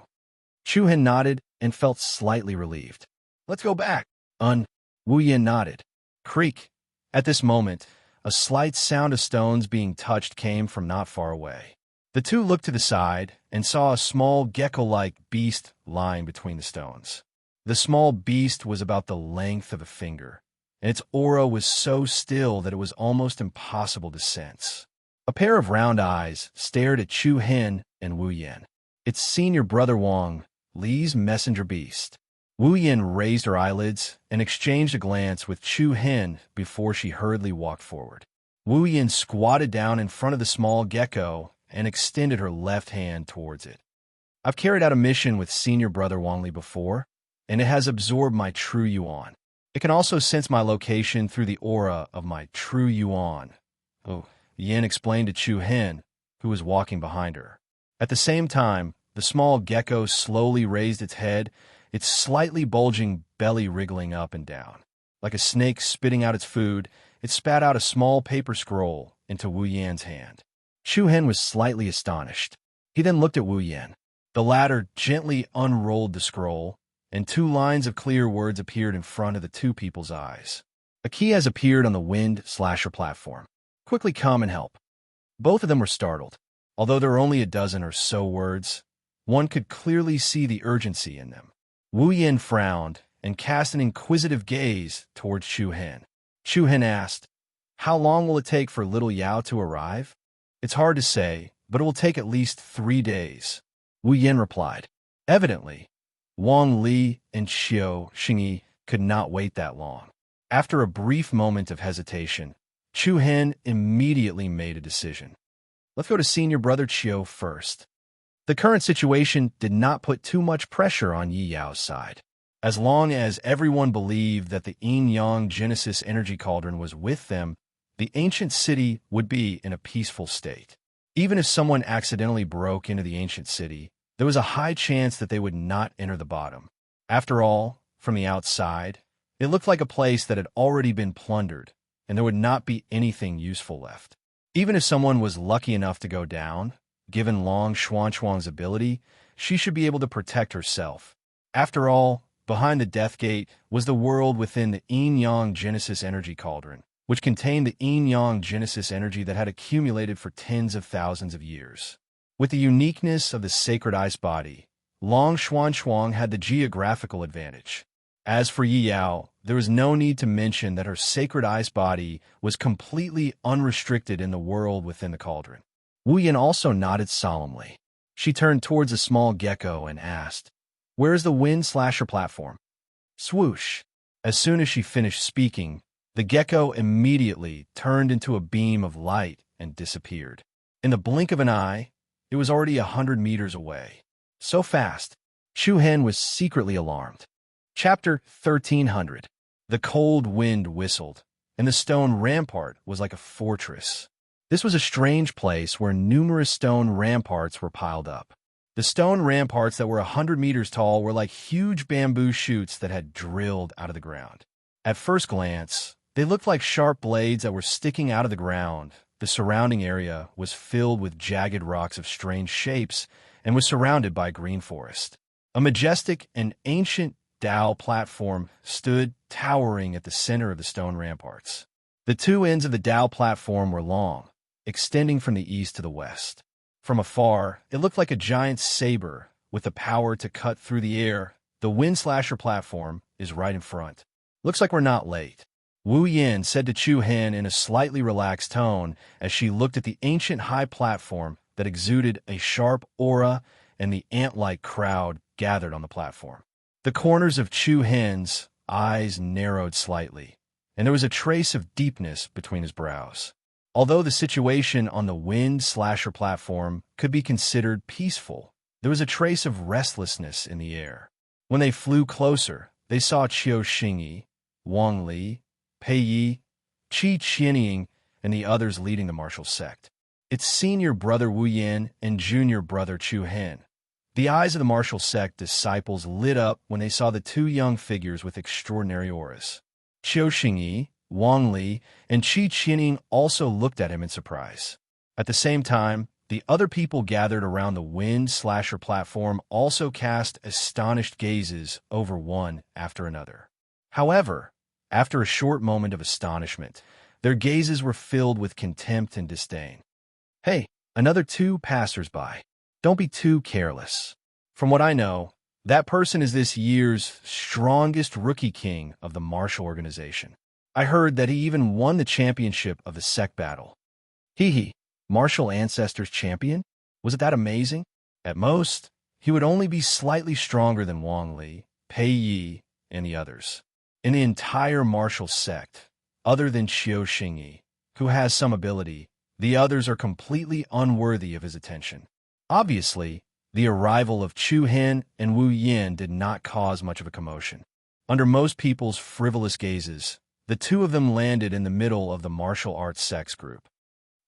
Chu Hen nodded and felt slightly relieved. Let's go back. Wu Yin nodded. Creak. At this moment, a slight sound of stones being touched came from not far away. The two looked to the side and saw a small gecko-like beast lying between the stones. The small beast was about the length of a finger, and its aura was so still that it was almost impossible to sense. A pair of round eyes stared at Chu Hen and Wu Yin. Its senior brother Wang, Li's messenger beast. Wu Yin raised her eyelids and exchanged a glance with Chu Hen before she hurriedly walked forward. Wu Yin squatted down in front of the small gecko and extended her left hand towards it. I've carried out a mission with senior brother Wang Li before, and it has absorbed my true yuan. It can also sense my location through the aura of my true yuan. Oh, Yin explained to Chu Hen, who was walking behind her. At the same time, the small gecko slowly raised its head, its slightly bulging belly wriggling up and down. Like a snake spitting out its food, it spat out a small paper scroll into Wu Yan's hand. Chu Hen was slightly astonished. He then looked at Wu Yan. The latter gently unrolled the scroll, and 2 lines of clear words appeared in front of the two people's eyes. A key has appeared on the wind slasher platform. Quickly come and help. Both of them were startled. Although there were only a dozen or so words, one could clearly see the urgency in them. Wu Yin frowned and cast an inquisitive gaze towards Chu Hen. Chu Hen asked, How long will it take for little Yao to arrive? It's hard to say, but it will take at least 3 days. Wu Yin replied. Evidently, Wang Li and Xiao Xingyi could not wait that long. After a brief moment of hesitation, Chu Hen immediately made a decision. Let's go to senior brother Qiu first. The current situation did not put too much pressure on Yi Yao's side. As long as everyone believed that the yin-yang Genesis energy cauldron was with them, the ancient city would be in a peaceful state. Even if someone accidentally broke into the ancient city, there was a high chance that they would not enter the bottom. After all, from the outside, it looked like a place that had already been plundered, and there would not be anything useful left. Even if someone was lucky enough to go down, given Long Xuanchuang's ability, she should be able to protect herself. After all, behind the Death Gate was the world within the yin-yang Genesis energy cauldron, which contained the yin-yang Genesis energy that had accumulated for tens of thousands of years. With the uniqueness of the sacred ice body, Long Xuanchuang had the geographical advantage. As for Yi Yao, there was no need to mention that her sacred ice body was completely unrestricted in the world within the cauldron. Wu Yin also nodded solemnly. She turned towards a small gecko and asked, Where is the wind slasher platform? Swoosh! As soon as she finished speaking, the gecko immediately turned into a beam of light and disappeared. In the blink of an eye, it was already 100 meters away. So fast, Chu Hen was secretly alarmed. Chapter 1300. The cold wind whistled, and the stone rampart was like a fortress. This was a strange place where numerous stone ramparts were piled up. The stone ramparts that were 100 meters tall were like huge bamboo shoots that had drilled out of the ground. At first glance, they looked like sharp blades that were sticking out of the ground. The surrounding area was filled with jagged rocks of strange shapes and was surrounded by green forest. A majestic and ancient Dao platform stood towering at the center of the stone ramparts. The 2 ends of the Dao platform were long, extending from the east to the west. From afar, it looked like a giant saber with the power to cut through the air. The wind slasher platform is right in front. Looks like we're not late. Wu Yin said to Chu Hen in a slightly relaxed tone as she looked at the ancient high platform that exuded a sharp aura and the ant-like crowd gathered on the platform. The corners of Chu Hen's eyes narrowed slightly, and there was a trace of deepness between his brows. Although the situation on the wind slasher platform could be considered peaceful, there was a trace of restlessness in the air. When they flew closer, they saw Qiu Xingyi, Wang Li, Pei Yi, Qi Qianying, and the others leading the martial sect. Its senior brother Wu Yin and junior brother Chu Hen. The eyes of the martial sect disciples lit up when they saw the two young figures with extraordinary auras. Qiu Xingyi, Wang Li, and Qi Qianying also looked at him in surprise. At the same time, the other people gathered around the wind slasher platform also cast astonished gazes over one after another. However, after a short moment of astonishment, their gazes were filled with contempt and disdain. Hey, another two passers-by. Don't be too careless. From what I know, that person is this year's strongest rookie king of the martial organization. I heard that he even won the championship of the sect battle. Hee, martial ancestors champion? Was it that amazing? At most, he would only be slightly stronger than Wang Li, Pei Yi, and the others. In the entire martial sect, other than Qiu Xingyi, who has some ability, the others are completely unworthy of his attention. Obviously, the arrival of Chu Hen and Wu Yin did not cause much of a commotion. Under most people's frivolous gazes, the two of them landed in the middle of the martial arts sects group.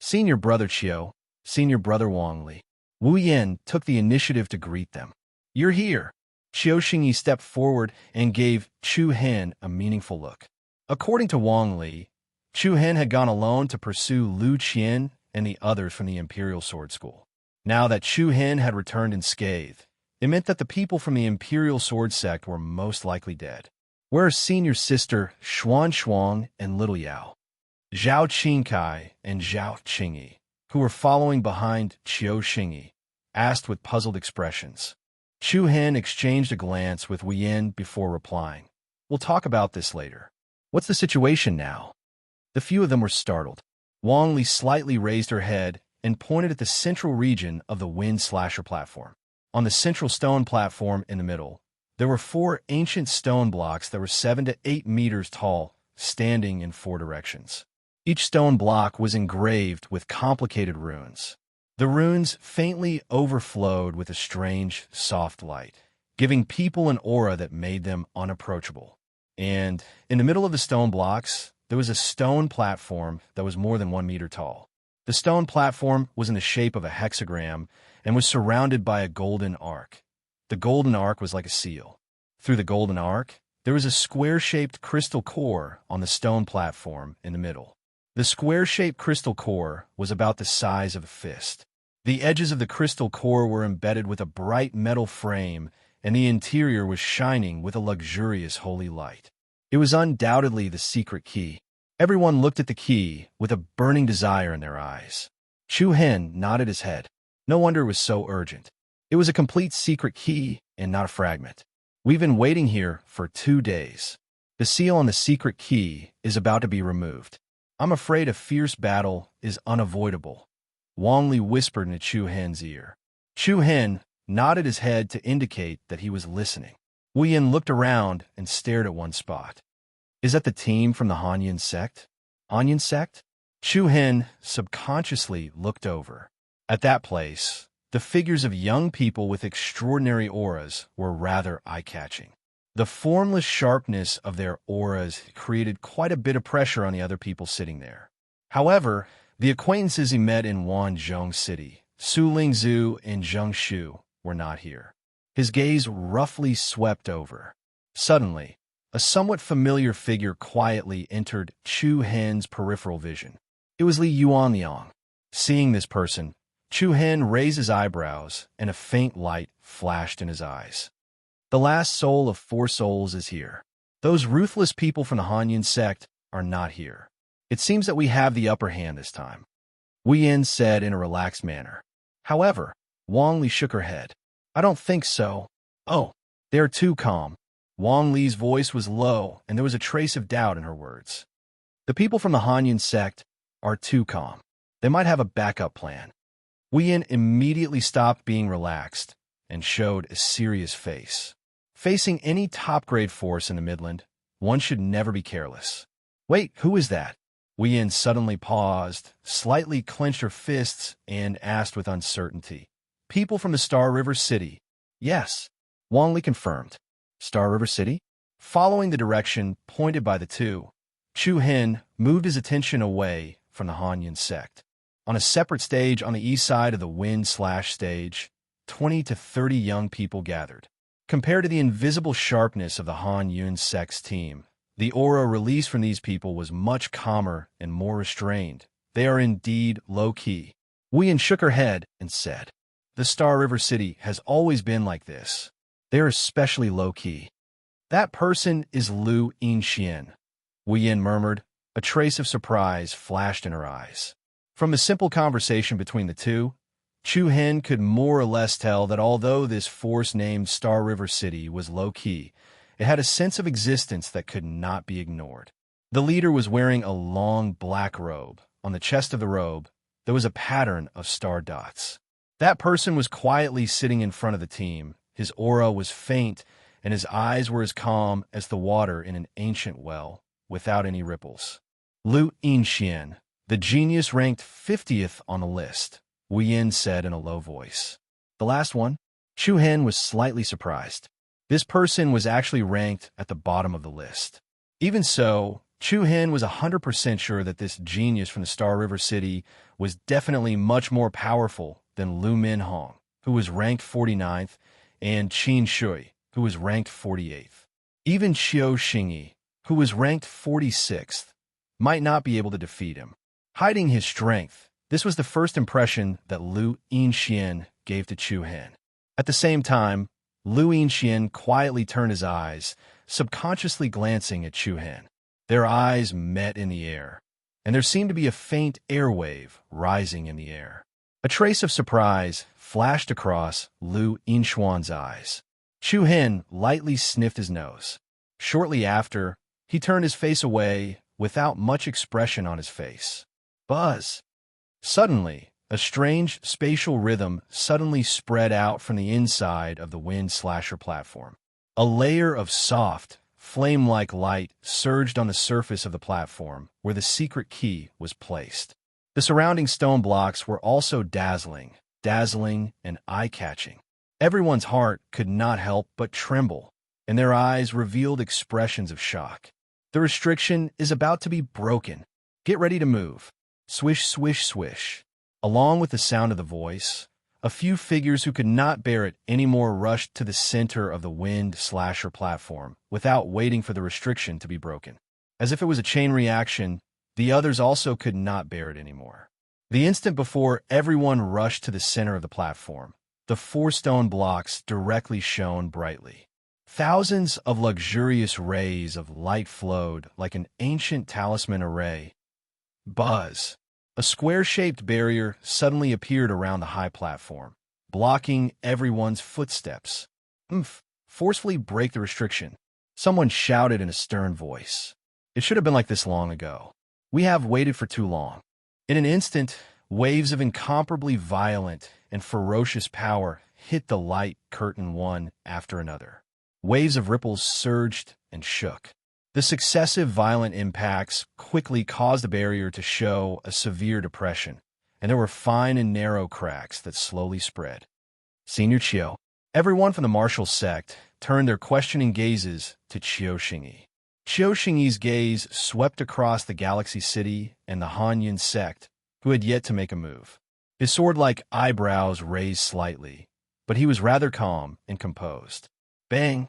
Senior brother Qiu, senior brother Wang Li. Wu Yin took the initiative to greet them. You're here. Qiu Xingyi stepped forward and gave Chu Hen a meaningful look. According to Wang Li, Chu Hen had gone alone to pursue Lu Qian and the others from the Imperial Sword School. Now that Chu Hen had returned unscathed, it meant that the people from the Imperial Sword Sect were most likely dead. Where are senior sister Xuan Xuan and Little Yao? Zhao Qingkai and Zhao Qingyi, who were following behind Qiu Xingyi, asked with puzzled expressions. Chu Hen exchanged a glance with Wu Yin before replying. We'll talk about this later. What's the situation now? The few of them were startled. Wang Li slightly raised her head and pointed at the central region of the wind slasher platform. On the central stone platform in the middle, there were 4 ancient stone blocks that were 7 to 8 meters tall, standing in 4 directions. Each stone block was engraved with complicated runes. The runes faintly overflowed with a strange, soft light, giving people an aura that made them unapproachable. And in the middle of the stone blocks, there was a stone platform that was more than 1 meter tall. The stone platform was in the shape of a hexagram and was surrounded by a golden arc. The golden arc was like a seal. Through the golden arc, there was a square-shaped crystal core on the stone platform in the middle. The square-shaped crystal core was about the size of a fist. The edges of the crystal core were embedded with a bright metal frame, and the interior was shining with a luxurious holy light. It was undoubtedly the secret key. Everyone looked at the key with a burning desire in their eyes. Chu Hen nodded his head. No wonder it was so urgent. It was a complete secret key and not a fragment. We've been waiting here for 2 days. The seal on the secret key is about to be removed. I'm afraid a fierce battle is unavoidable. Wang Li whispered into Chu Hen's ear. Chu Hen nodded his head to indicate that he was listening. Wu Yin looked around and stared at one spot. Is that the team from the Hanyan sect? Hanyan sect? Chu Hen subconsciously looked over. At that place, the figures of young people with extraordinary auras were rather eye-catching. The formless sharpness of their auras created quite a bit of pressure on the other people sitting there. However, the acquaintances he met in Wanzhong City, Su Lingzhu and Zheng Shu, were not here. His gaze roughly swept over. Suddenly, a somewhat familiar figure quietly entered Chu Hen's peripheral vision. It was Li Yuanliang. Seeing this person, Chu Hen raised his eyebrows, and a faint light flashed in his eyes. The last soul of 4 souls is here. Those ruthless people from the Hanyan sect are not here. It seems that we have the upper hand this time, Wu Yin said in a relaxed manner. However, Wang Li shook her head. I don't think so. Oh, they are too calm. Wang Li's voice was low, and there was a trace of doubt in her words. The people from the Hanyan sect are too calm. They might have a backup plan. Wu Yin immediately stopped being relaxed and showed a serious face. Facing any top-grade force in the Midland, one should never be careless. Wait, who is that? Wei Yin suddenly paused, slightly clenched her fists, and asked with uncertainty. People from the Star River City. Yes, Wang Li confirmed. Star River City? Following the direction pointed by the two, Chu Hen moved his attention away from the Han Yun sect. On a separate stage on the east side of the wind/stage, 20 to 30 young people gathered. Compared to the invisible sharpness of the Han Yun sect's team, the aura released from these people was much calmer and more restrained. They are indeed low-key. Wei Yin shook her head and said, The Star River City has always been like this. They are especially low-key. That person is Lu Yinxian, Wei Yin murmured. A trace of surprise flashed in her eyes. From the simple conversation between the two, Chu Hen could more or less tell that although this force named Star River City was low-key, it had a sense of existence that could not be ignored. The leader was wearing a long black robe. On the chest of the robe, there was a pattern of star dots. That person was quietly sitting in front of the team. His aura was faint, and his eyes were as calm as the water in an ancient well, without any ripples. Lu Yinxian, the genius ranked 50th on the list, Wei Yin said in a low voice. The last one? Chu Hen was slightly surprised. This person was actually ranked at the bottom of the list. Even so, Chu Hen was 100% sure that this genius from the Star River City was definitely much more powerful than Lu Minhong, who was ranked 49th, and Qin Shui, who was ranked 48th. Even Qiu Xingyi, who was ranked 46th, might not be able to defeat him. Hiding his strength, this was the first impression that Lu Yinxian gave to Chu Hen. At the same time, Lu Yinxian quietly turned his eyes, subconsciously glancing at Chu Hen. Their eyes met in the air, and there seemed to be a faint airwave rising in the air. A trace of surprise flashed across Lu Yinxuan's eyes. Chu Hen lightly sniffed his nose. Shortly after, he turned his face away without much expression on his face. Buzz! Suddenly, a strange spatial rhythm suddenly spread out from the inside of the wind slasher platform. A layer of soft, flame-like light surged on the surface of the platform where the secret key was placed. The surrounding stone blocks were also dazzling, and eye-catching. Everyone's heart could not help but tremble, and their eyes revealed expressions of shock. The restriction is about to be broken. Get ready to move. Swish, swish, swish. Along with the sound of the voice, a few figures who could not bear it anymore rushed to the center of the wind slasher platform without waiting for the restriction to be broken. As if it was a chain reaction, the others also could not bear it anymore. The instant before everyone rushed to the center of the platform, the 4 stone blocks directly shone brightly. Thousands of luxurious rays of light flowed like an ancient talisman array. Buzz! A square-shaped barrier suddenly appeared around the high platform, blocking everyone's footsteps. Forcefully break the restriction. Someone shouted in a stern voice. It should have been like this long ago. We have waited for too long. In an instant, waves of incomparably violent and ferocious power hit the light curtain one after another. Waves of ripples surged and shook. The successive violent impacts quickly caused the barrier to show a severe depression, and there were fine and narrow cracks that slowly spread. Senior Qiu, everyone from the martial sect turned their questioning gazes to Qiu Xingyi. Qiu Xingyi's gaze swept across the Galaxy City and the Han Yun sect, who had yet to make a move. His sword-like eyebrows raised slightly, but he was rather calm and composed. Bang!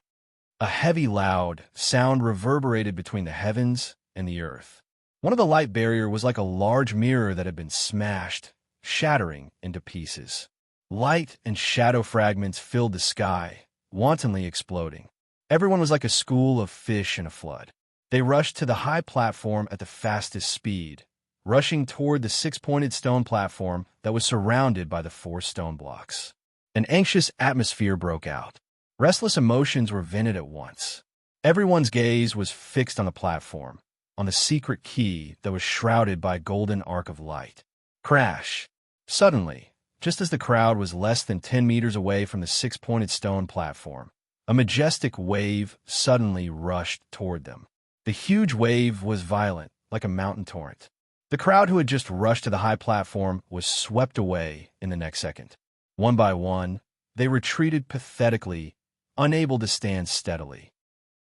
A heavy, loud sound reverberated between the heavens and the earth. One of the light barrier was like a large mirror that had been smashed, shattering into pieces. Light and shadow fragments filled the sky, wantonly exploding. Everyone was like a school of fish in a flood. They rushed to the high platform at the fastest speed, rushing toward the 6-pointed stone platform that was surrounded by the 4 stone blocks. An anxious atmosphere broke out. Restless emotions were vented at once. Everyone's gaze was fixed on the platform, on the secret key that was shrouded by a golden arc of light. Crash! Suddenly, just as the crowd was less than 10 meters away from the 6-pointed stone platform, a majestic wave suddenly rushed toward them. The huge wave was violent, like a mountain torrent. The crowd who had just rushed to the high platform was swept away in the next second. One by one, they retreated pathetically, unable to stand steadily.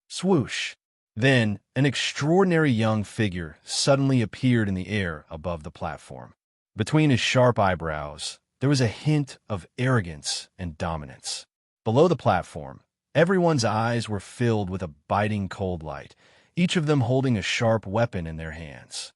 Swoosh! Then, an extraordinary young figure suddenly appeared in the air above the platform. Between his sharp eyebrows, there was a hint of arrogance and dominance. Below the platform, everyone's eyes were filled with a biting cold light, each of them holding a sharp weapon in their hands.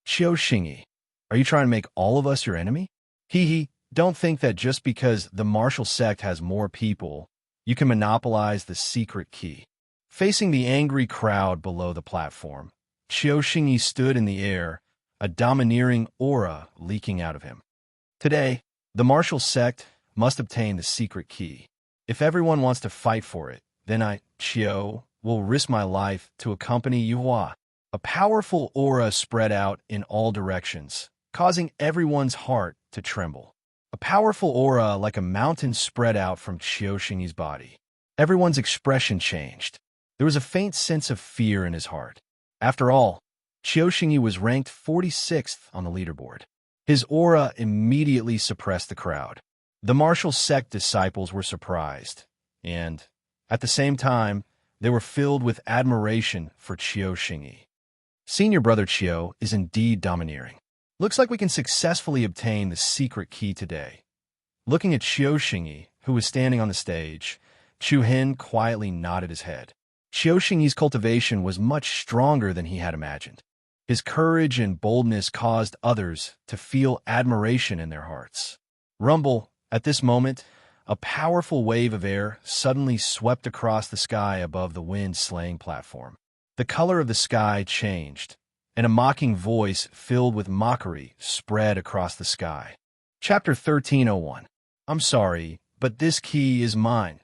Xingyi, are you trying to make all of us your enemy? Hee, don't think that just because the martial sect has more people, you can monopolize the secret key. Facing the angry crowd below the platform, Xingyi stood in the air, a domineering aura leaking out of him. Today, the martial sect must obtain the secret key. If everyone wants to fight for it, then I, Qiu, will risk my life to accompany Yuhua. A powerful aura spread out in all directions, causing everyone's heart to tremble. A powerful aura like a mountain spread out from Xingyi's body. Everyone's expression changed. There was a faint sense of fear in his heart. After all, Xingyi was ranked 46th on the leaderboard. His aura immediately suppressed the crowd. The martial sect disciples were surprised, and, at the same time, they were filled with admiration for Xingyi. Senior brother Qiu is indeed domineering. Looks like we can successfully obtain the secret key today. Looking at Xingyi, who was standing on the stage, Chu Hin quietly nodded his head. Xingyi's cultivation was much stronger than he had imagined. His courage and boldness caused others to feel admiration in their hearts. Rumble, at this moment, a powerful wave of air suddenly swept across the sky above the wind-slaying platform. The color of the sky changed, and a mocking voice filled with mockery spread across the sky. Chapter 1301. I'm sorry, but this key is mine.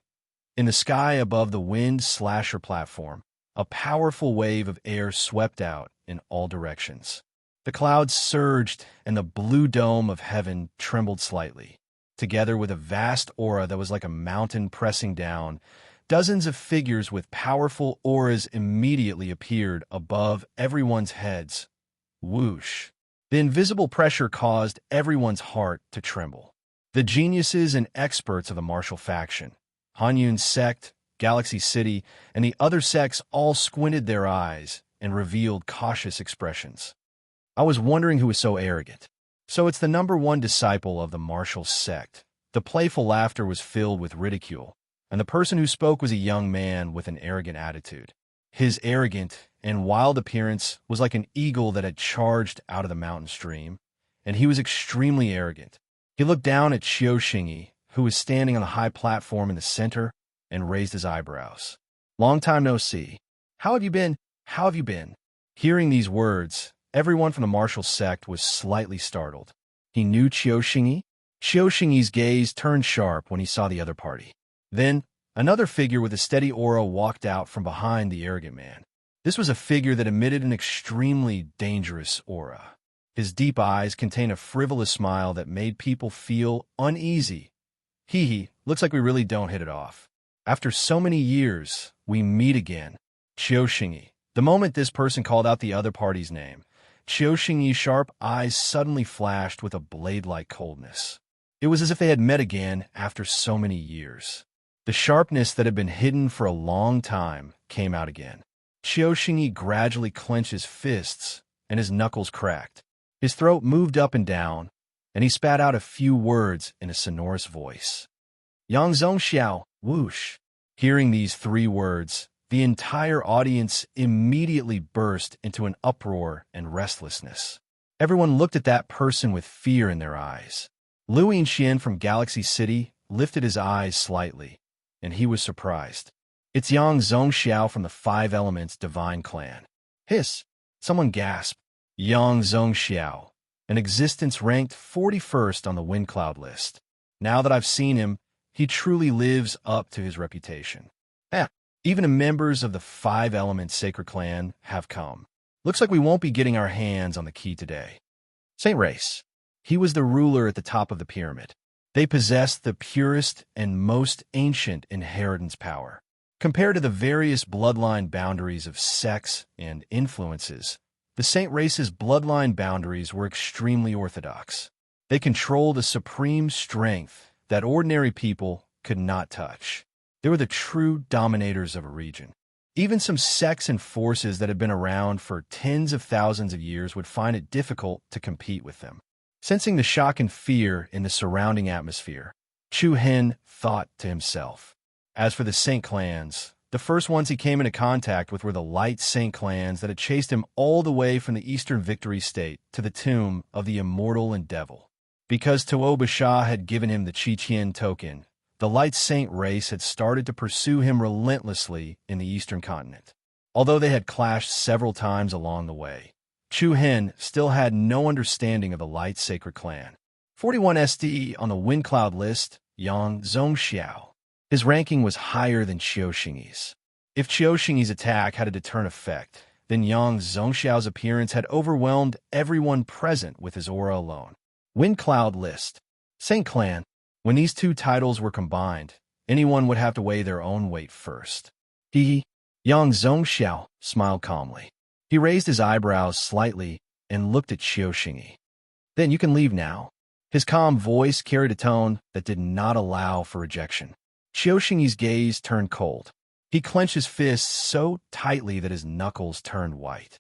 In the sky above the wind-slasher platform, a powerful wave of air swept out in all directions. The clouds surged, and the blue dome of heaven trembled slightly. Together with a vast aura that was like a mountain pressing down, dozens of figures with powerful auras immediately appeared above everyone's heads. Whoosh! The invisible pressure caused everyone's heart to tremble. The geniuses and experts of the martial faction, Hanyun's sect, Galaxy City, and the other sects all squinted their eyes and revealed cautious expressions. I was wondering who was so arrogant. So it's the #1 disciple of the martial sect. The playful laughter was filled with ridicule, and the person who spoke was a young man with an arrogant attitude. His arrogant and wild appearance was like an eagle that had charged out of the mountain stream, and he was extremely arrogant. He looked down at Xingyi, who was standing on the high platform in the center, and raised his eyebrows. Long time no see. How have you been? How have you been? Hearing these words, everyone from the martial sect was slightly startled. He knew Xingyi. Xingyi's gaze turned sharp when he saw the other party. Then, another figure with a steady aura walked out from behind the arrogant man. This was a figure that emitted an extremely dangerous aura. His deep eyes contained a frivolous smile that made people feel uneasy. Looks like we really don't hit it off. After so many years, we meet again. Xingyi. The moment this person called out the other party's name, Xingyi's sharp eyes suddenly flashed with a blade-like coldness. It was as if they had met again after so many years. The sharpness that had been hidden for a long time came out again. Xingyi gradually clenched his fists, and his knuckles cracked. His throat moved up and down, and he spat out a few words in a sonorous voice. Yang Zhongxiao, whoosh. Hearing these 3 words, the entire audience immediately burst into an uproar and restlessness. Everyone looked at that person with fear in their eyes. Lu Yinxian from Galaxy City lifted his eyes slightly, and he was surprised. It's Yang Zhongxiao from the 5 Elements Divine Clan. Hiss! Someone gasped. Yang Zhongxiao, an existence ranked 41st on the Wind Cloud list. Now that I've seen him, he truly lives up to his reputation. Even members of the 5 Elements Sacred Clan have come. Looks like we won't be getting our hands on the key today. Saint Race. He was the ruler at the top of the pyramid. They possessed the purest and most ancient inheritance power. Compared to the various bloodline boundaries of sects and influences, The saint race's bloodline boundaries were extremely orthodox. They controlled a supreme strength that ordinary people could not touch. They were the true dominators of a region. Even some sects and forces that had been around for tens of thousands of years would find it difficult to compete with them. Sensing the shock and fear in the surrounding atmosphere, Chu Hen thought to himself. As for the Saint clans, the first ones he came into contact with were the Light Saint clans that had chased him all the way from the Eastern Victory State to the tomb of the Immortal and Devil. Because Tuo Basha had given him the Qiqian token, the Light Saint race had started to pursue him relentlessly in the Eastern continent. Although they had clashed several times along the way, Chu Hen still had no understanding of the Light Sacred Clan. 41 SDE on the Wind Cloud list, Yang Zhongxiao. His ranking was higher than Qiu Xingyi's. If Qiu Xingyi's attack had a deterrent effect, then Yang Zhongxiao's appearance had overwhelmed everyone present with his aura alone. Wind Cloud list. Saint Clan. When these two titles were combined, anyone would have to weigh their own weight first. Yang Zhongxiao smiled calmly. He raised his eyebrows slightly and looked at Qiu Xingyi. Then you can leave now. His calm voice carried a tone that did not allow for rejection. Qiu Xingyi's gaze turned cold. He clenched his fists so tightly that his knuckles turned white.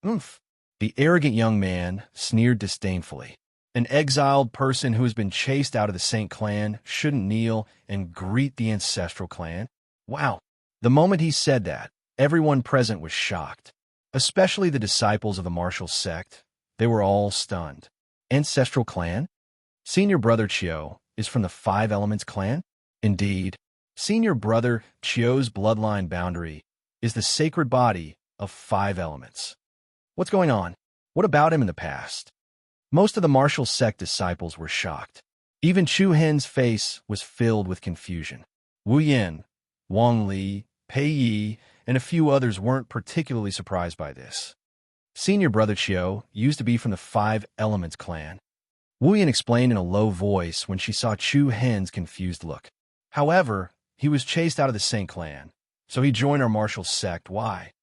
Oomph! The arrogant young man sneered disdainfully. An exiled person who has been chased out of the Saint clan shouldn't kneel and greet the ancestral clan. Wow! The moment he said that, everyone present was shocked, especially the disciples of the martial sect. They were all stunned. Ancestral clan? Senior brother Qiu is from the Five Elements clan? Indeed, senior brother Qiu's bloodline boundary is the sacred body of 5 elements. What's going on? What about him in the past? Most of the martial sect disciples were shocked. Even Chu Hen's face was filled with confusion. Wu Yin, Wang Li, Pei Yi, and a few others weren't particularly surprised by this. Senior brother Qiu used to be from the 5 Elements clan. Wu Yin explained in a low voice when she saw Chu Hen's confused look. However, he was chased out of the Saint clan, so he joined our martial sect. Why?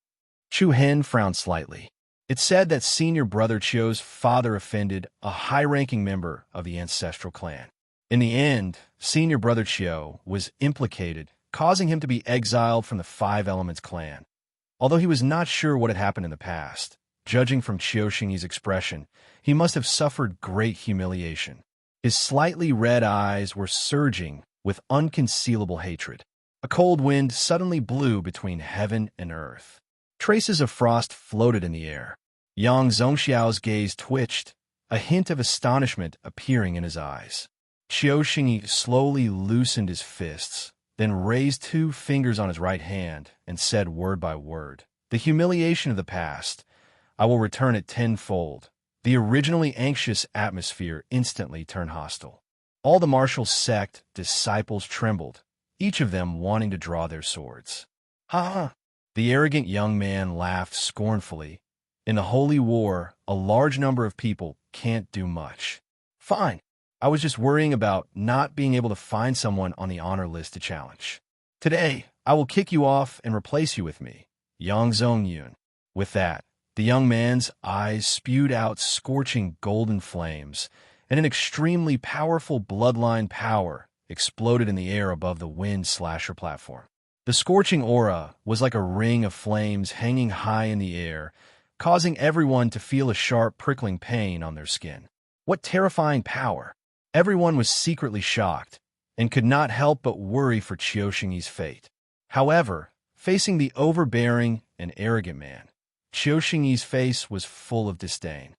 Chu Hen frowned slightly. It's said that senior brother Qiu's father offended a high-ranking member of the ancestral clan. In the end, senior brother Qiu was implicated, causing him to be exiled from the 5 Elements clan. Although he was not sure what had happened in the past, judging from Qiu Xingyi's expression, he must have suffered great humiliation. His slightly red eyes were surging with unconcealable hatred. A cold wind suddenly blew between heaven and earth. Traces of frost floated in the air. Yang Zhongxiao's gaze twitched, a hint of astonishment appearing in his eyes. Qiu Xingyi slowly loosened his fists, then raised 2 fingers on his right hand and said word by word, "The humiliation of the past, I will return it tenfold." The originally anxious atmosphere instantly turned hostile. All the martial sect disciples trembled, each of them wanting to draw their swords. Ha ha! The arrogant young man laughed scornfully. In the holy war, a large number of people can't do much. Fine. I was just worrying about not being able to find someone on the honor list to challenge. Today, I will kick you off and replace you with me, Yang Zongyun. With that, the young man's eyes spewed out scorching golden flames, and an extremely powerful bloodline power exploded in the air above the wind slasher platform. The scorching aura was like a ring of flames hanging high in the air, causing everyone to feel a sharp prickling pain on their skin. What terrifying power! Everyone was secretly shocked and could not help but worry for Qiu Xingyi's fate. However, facing the overbearing and arrogant man, Qiu Xingyi's face was full of disdain.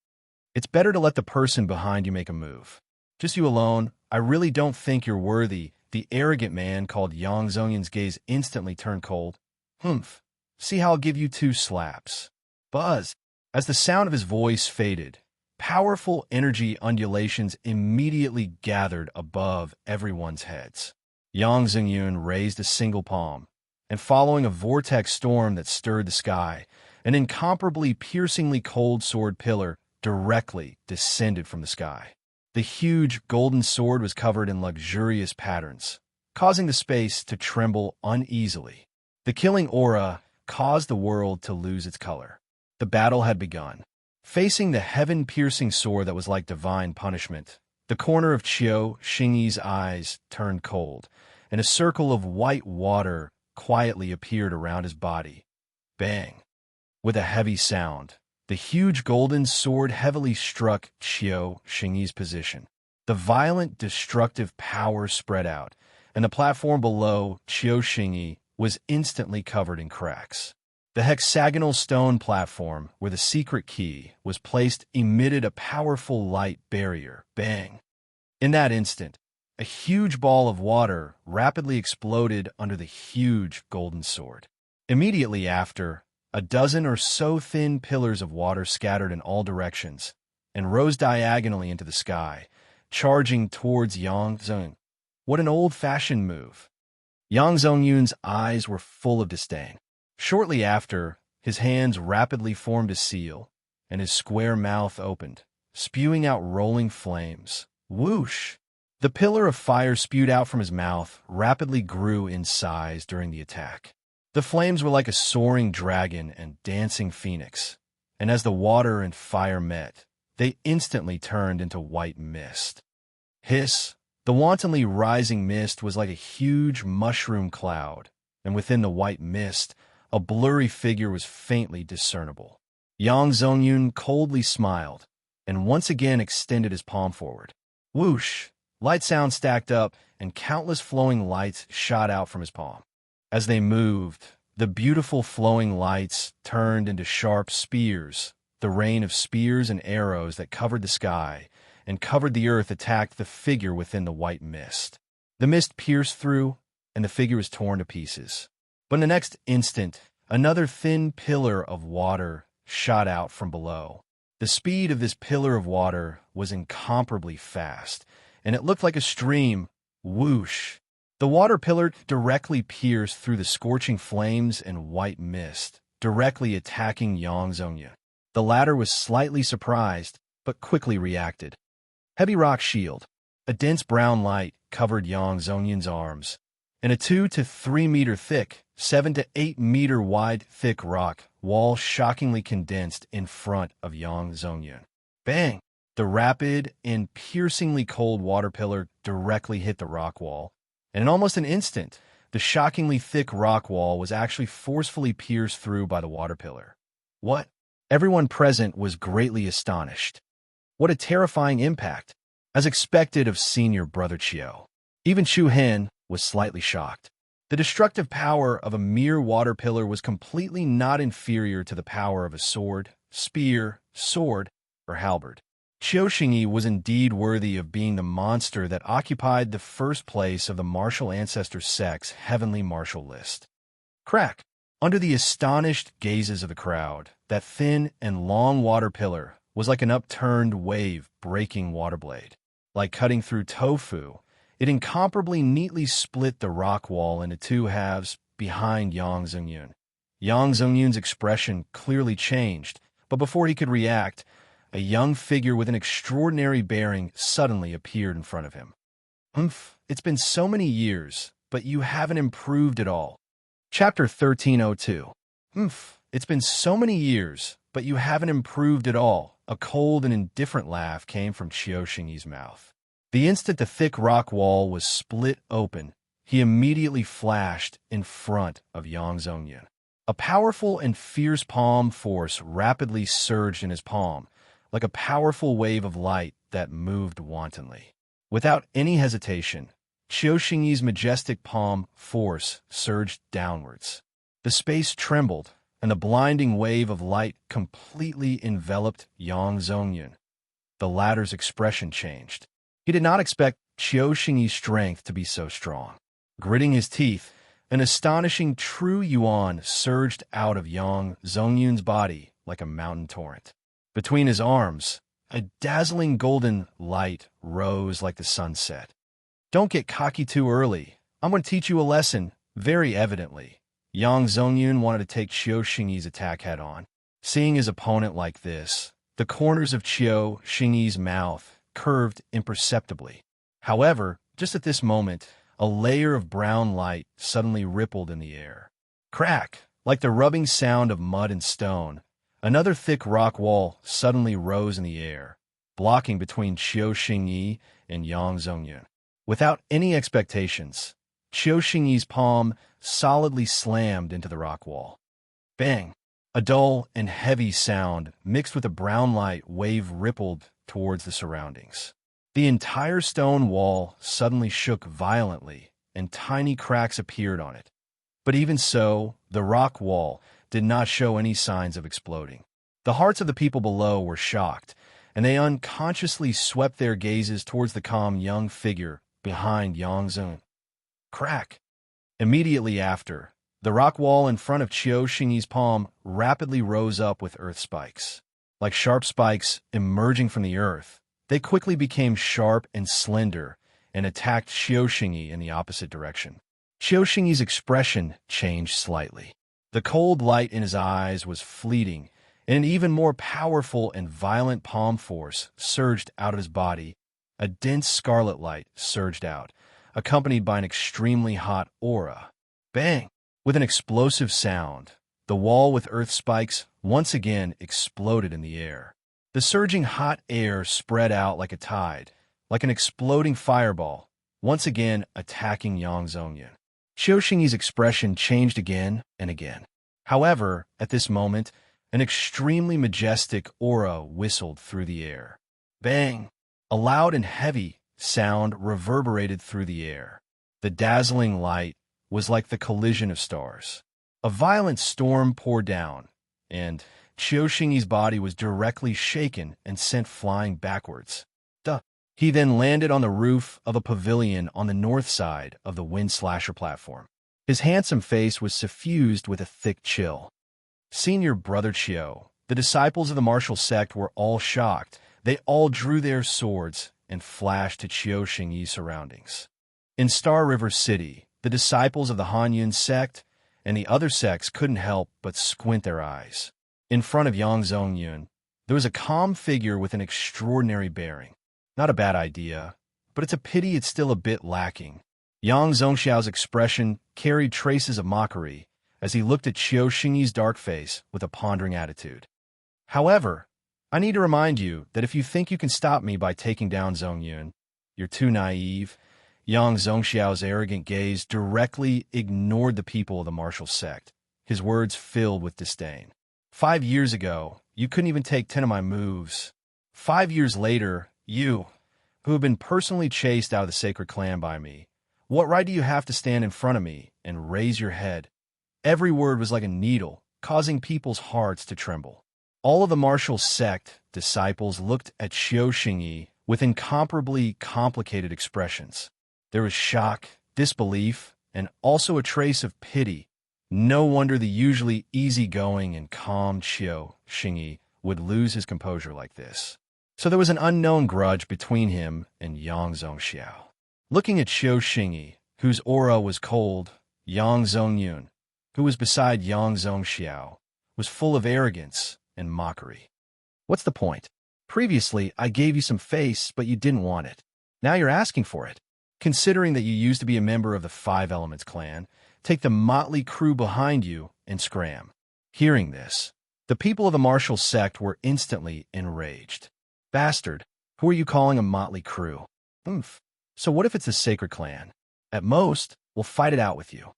It's better to let the person behind you make a move. Just you alone, I really don't think you're worthy. The arrogant man called Yang Zongyun's gaze instantly turned cold. Humph. See how I'll give you 2 slaps. Buzz. As the sound of his voice faded, powerful energy undulations immediately gathered above everyone's heads. Yang Zongyun raised a single palm, and following a vortex storm that stirred the sky, an incomparably piercingly cold sword pillar directly descended from the sky. The huge golden sword was covered in luxurious patterns, causing the space to tremble uneasily. The killing aura caused the world to lose its color. The battle had begun. Facing the heaven-piercing sword that was like divine punishment, the corner of Qiu Xingyi's eyes turned cold, and a circle of white water quietly appeared around his body. Bang! With a heavy sound, the huge golden sword heavily struck Qiu Xingyi's position. The violent, destructive power spread out, and the platform below Qiu Xingyi was instantly covered in cracks. The hexagonal stone platform where the secret key was placed emitted a powerful light barrier. Bang! In that instant, a huge ball of water rapidly exploded under the huge golden sword. Immediately after, a dozen or so thin pillars of water scattered in all directions and rose diagonally into the sky, charging towards Yang Zong. What an old-fashioned move! Yang Zongyun's eyes were full of disdain. Shortly after, his hands rapidly formed a seal, and his square mouth opened, spewing out rolling flames. Whoosh! The pillar of fire spewed out from his mouth rapidly grew in size during the attack. The flames were like a soaring dragon and dancing phoenix, and as the water and fire met, they instantly turned into white mist. Hiss! The wantonly rising mist was like a huge mushroom cloud, and within the white mist, a blurry figure was faintly discernible. Yang Zongyun coldly smiled, and once again extended his palm forward. Whoosh! Light sound stacked up, and countless flowing lights shot out from his palm. As they moved, the beautiful flowing lights turned into sharp spears. The rain of spears and arrows that covered the sky and covered the earth attacked the figure within the white mist. The mist pierced through, and the figure was torn to pieces. But in the next instant, another thin pillar of water shot out from below. The speed of this pillar of water was incomparably fast, and it looked like a stream. Whoosh! The water pillar directly pierced through the scorching flames and white mist, directly attacking Yang Zongyun. The latter was slightly surprised, but quickly reacted. Heavy rock shield. A dense brown light covered Yang Zongyun's arms, and a 2 to 3 meter thick, 7 to 8 meter wide thick rock wall shockingly condensed in front of Yang Zongyun. Bang! The rapid and piercingly cold water pillar directly hit the rock wall, and in almost an instant, the shockingly thick rock wall was actually forcefully pierced through by the water pillar. What? Everyone present was greatly astonished. What a terrifying impact, as expected of senior brother Qiu. Even Chu Hen was slightly shocked. The destructive power of a mere water pillar was completely not inferior to the power of a sword, spear, sword, or halberd. Qiu Xingyi was indeed worthy of being the monster that occupied the first place of the martial ancestor sect's heavenly martial list. Crack! Under the astonished gazes of the crowd, that thin and long water pillar was like an upturned wave breaking water blade. Like cutting through tofu, it incomparably neatly split the rock wall into two halves behind Yang Zongyun. Yang Zongyun's expression clearly changed, but before he could react, a young figure with an extraordinary bearing suddenly appeared in front of him. It's been so many years, but you haven't improved at all. Chapter 1302. It's been so many years, but you haven't improved at all. A cold and indifferent laugh came from Qiu Xingyi's mouth. The instant the thick rock wall was split open, he immediately flashed in front of Yang Zongyun. A powerful and fierce palm force rapidly surged in his palm, like a powerful wave of light that moved wantonly. Without any hesitation, Qiu Xingyi's majestic palm force surged downwards. The space trembled, and the blinding wave of light completely enveloped Yang Zongyun. The latter's expression changed. He did not expect Qiu Xingyi's strength to be so strong. Gritting his teeth, an astonishing true yuan surged out of Yang Zongyun's body like a mountain torrent. Between his arms, a dazzling golden light rose like the sunset. Don't get cocky too early. I'm going to teach you a lesson, very evidently. Yang Zongyun wanted to take Qiu Xingyi's attack head-on. Seeing his opponent like this, the corners of Qiu Xingyi's mouth curved imperceptibly. However, just at this moment, a layer of brown light suddenly rippled in the air. Crack! Like the rubbing sound of mud and stone, Another thick rock wall suddenly rose in the air, blocking between Qiu Xingyi and Yang Zongyun. Without any expectations, Qiu Xingyi's palm solidly slammed into the rock wall. Bang! A dull and heavy sound mixed with a brown light wave rippled towards the surroundings. The entire stone wall suddenly shook violently, and tiny cracks appeared on it. But even so, the rock wall did not show any signs of exploding. The hearts of the people below were shocked, and they unconsciously swept their gazes towards the calm young figure behind Yang Zong. Crack! Immediately after, the rock wall in front of Qiu Xingyi's palm rapidly rose up with earth spikes. Like sharp spikes emerging from the earth, they quickly became sharp and slender and attacked Qiu Xingyi in the opposite direction. Qiu Xingyi's expression changed slightly. The cold light in his eyes was fleeting, and an even more powerful and violent palm force surged out of his body. A dense scarlet light surged out, accompanied by an extremely hot aura. Bang! With an explosive sound, the wall with earth spikes once again exploded in the air. The surging hot air spread out like a tide, like an exploding fireball, once again attacking Yang Zongyun. Qiu Xingyi's expression changed again and again. However, at this moment, an extremely majestic aura whistled through the air. Bang! A loud and heavy sound reverberated through the air. The dazzling light was like the collision of stars. A violent storm poured down, and Qiu Xingyi's body was directly shaken and sent flying backwards. He then landed on the roof of a pavilion on the north side of the Wind Slasher platform. His handsome face was suffused with a thick chill. Senior Brother Qiu, the disciples of the martial sect were all shocked. They all drew their swords and flashed to Qiu Xingyi's surroundings. In Star River City, the disciples of the Hanyun sect and the other sects couldn't help but squint their eyes. In front of Yang Zongyun, there was a calm figure with an extraordinary bearing. Not a bad idea, but it's a pity it's still a bit lacking. Yang Zongxiao's expression carried traces of mockery as he looked at Qiu Xingyi's dark face with a pondering attitude. However, I need to remind you that if you think you can stop me by taking down Zongyun, you're too naive. Yang Zongxiao's arrogant gaze directly ignored the people of the martial sect, his words filled with disdain. 5 years ago, you couldn't even take 10 of my moves. 5 years later, you, who have been personally chased out of the sacred clan by me, what right do you have to stand in front of me and raise your head? Every word was like a needle, causing people's hearts to tremble. All of the martial sect disciples looked at Qiu Xingyi with incomparably complicated expressions. There was shock, disbelief, and also a trace of pity. No wonder the usually easygoing and calm Qiu Xingyi would lose his composure like this. So there was an unknown grudge between him and Yang Zongxiao. Looking at Qiu Xingyi, whose aura was cold, Yang Zongyun, who was beside Yang Zongxiao, was full of arrogance and mockery. What's the point? Previously, I gave you some face, but you didn't want it. Now you're asking for it. Considering that you used to be a member of the Five Elements clan, take the motley crew behind you and scram. Hearing this, the people of the martial sect were instantly enraged. Bastard, who are you calling a motley crew? So what if it's a sacred clan? At most, we'll fight it out with you.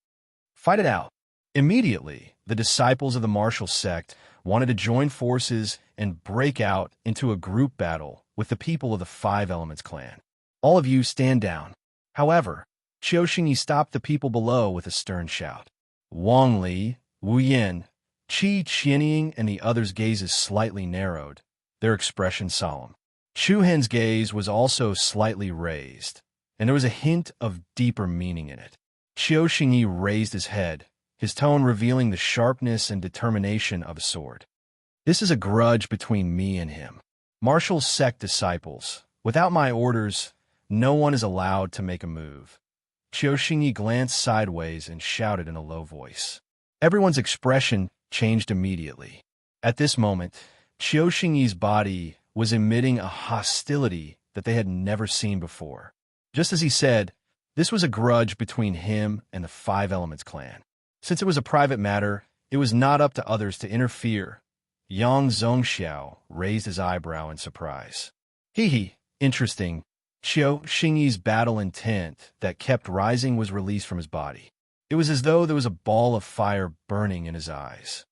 Fight it out. Immediately, the disciples of the martial sect wanted to join forces and break out into a group battle with the people of the Five Elements clan. All of you stand down. However, Qiu Xingyi stopped the people below with a stern shout. Wang Li, Wu Yin, Qi Qianying, and the others' gazes slightly narrowed, their expression solemn. Chu Hen's gaze was also slightly raised, and there was a hint of deeper meaning in it. Qiu Xingyi raised his head, his tone revealing the sharpness and determination of a sword. This is a grudge between me and him. Martial sect disciples, without my orders, no one is allowed to make a move. Qiu Xingyi glanced sideways and shouted in a low voice. Everyone's expression changed immediately. At this moment, Qiu Xingyi's body was emitting a hostility that they had never seen before. Just as he said, this was a grudge between him and the Five Elements clan. Since it was a private matter, it was not up to others to interfere, Yang Zhongxiao raised his eyebrow in surprise. Hee, interesting. Qiu Xingyi's battle intent that kept rising was released from his body. It was as though there was a ball of fire burning in his eyes.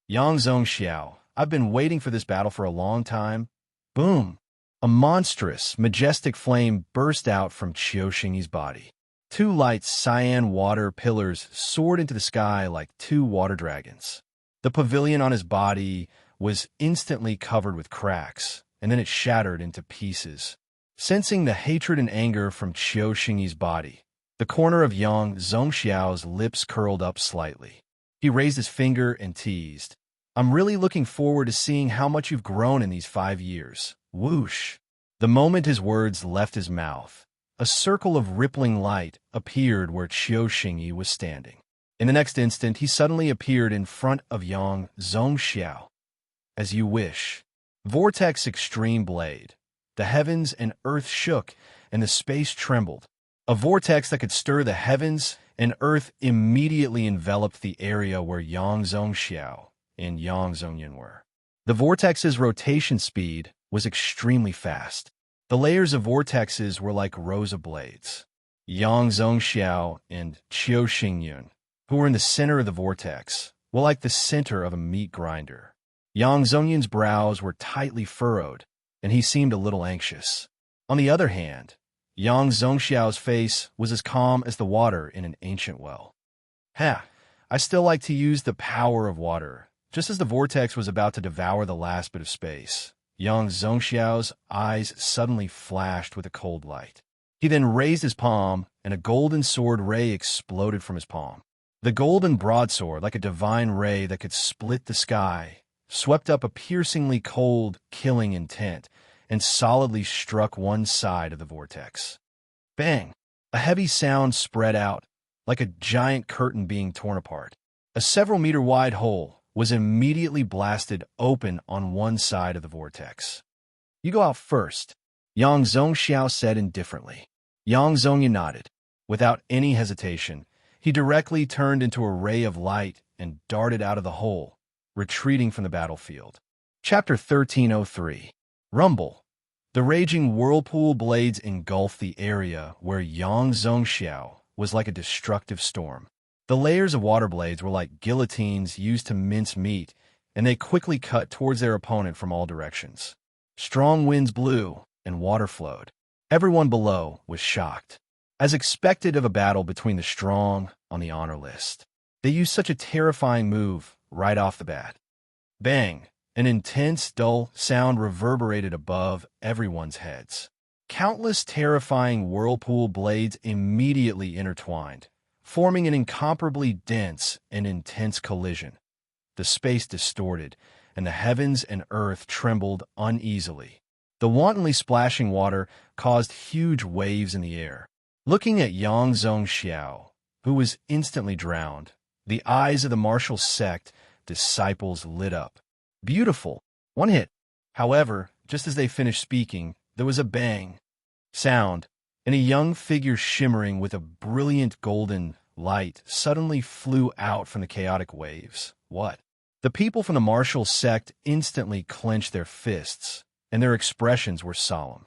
Yang Zhongxiao, I've been waiting for this battle for a long time. Boom! A monstrous, majestic flame burst out from Qiu Xingyi's body. Two light cyan water pillars soared into the sky like two water dragons. The pavilion on his body was instantly covered with cracks, and then it shattered into pieces. Sensing the hatred and anger from Qiu Xingyi's body, the corner of Yang Zhongxiao's lips curled up slightly. He raised his finger and teased, I'm really looking forward to seeing how much you've grown in these 5 years. Whoosh! The moment his words left his mouth, a circle of rippling light appeared where Qiu Xingyi was standing. In the next instant, he suddenly appeared in front of Yang Zhongxiao. As you wish. Vortex Extreme Blade. The heavens and earth shook, and the space trembled. A vortex that could stir the heavens and earth immediately enveloped the area where Yang Zhongxiao and Yang Zhongyan were. The vortex's rotation speed was extremely fast. The layers of vortexes were like rows of blades. Yang Zhongxiao and Qiu Xingyun, who were in the center of the vortex, were like the center of a meat grinder. Yang Zhongyan's brows were tightly furrowed, and he seemed a little anxious. On the other hand, Yang Zhongxiao's face was as calm as the water in an ancient well. I still like to use the power of water. Just as the vortex was about to devour the last bit of space, Yang Zhongxiao's eyes suddenly flashed with a cold light. He then raised his palm, and a golden sword ray exploded from his palm. The golden broadsword, like a divine ray that could split the sky, swept up a piercingly cold, killing intent, and solidly struck one side of the vortex. Bang! A heavy sound spread out, like a giant curtain being torn apart. A several-meter-wide hole was immediately blasted open on one side of the vortex. You go out first, Yang Zhongxiao said indifferently. Yang Zhongyan nodded. Without any hesitation, he directly turned into a ray of light and darted out of the hole, retreating from the battlefield. Chapter 1303. Rumble. The raging whirlpool blades engulfed the area where Yang Zhongxiao was like a destructive storm. The layers of water blades were like guillotines used to mince meat, and they quickly cut towards their opponent from all directions. Strong winds blew, and water flowed. Everyone below was shocked. As expected of a battle between the strong on the honor list, they used such a terrifying move right off the bat. Bang! An intense, dull sound reverberated above everyone's heads. Countless terrifying whirlpool blades immediately intertwined, forming an incomparably dense and intense collision. The space distorted, and the heavens and earth trembled uneasily. The wantonly splashing water caused huge waves in the air. Looking at Yang Zhongxiao, who was instantly drowned, the eyes of the martial sect disciples lit up. Beautiful. One hit. However, just as they finished speaking, there was a bang sound, and a young figure shimmering with a brilliant golden light suddenly flew out from the chaotic waves. What? The people from the martial sect instantly clenched their fists, and their expressions were solemn.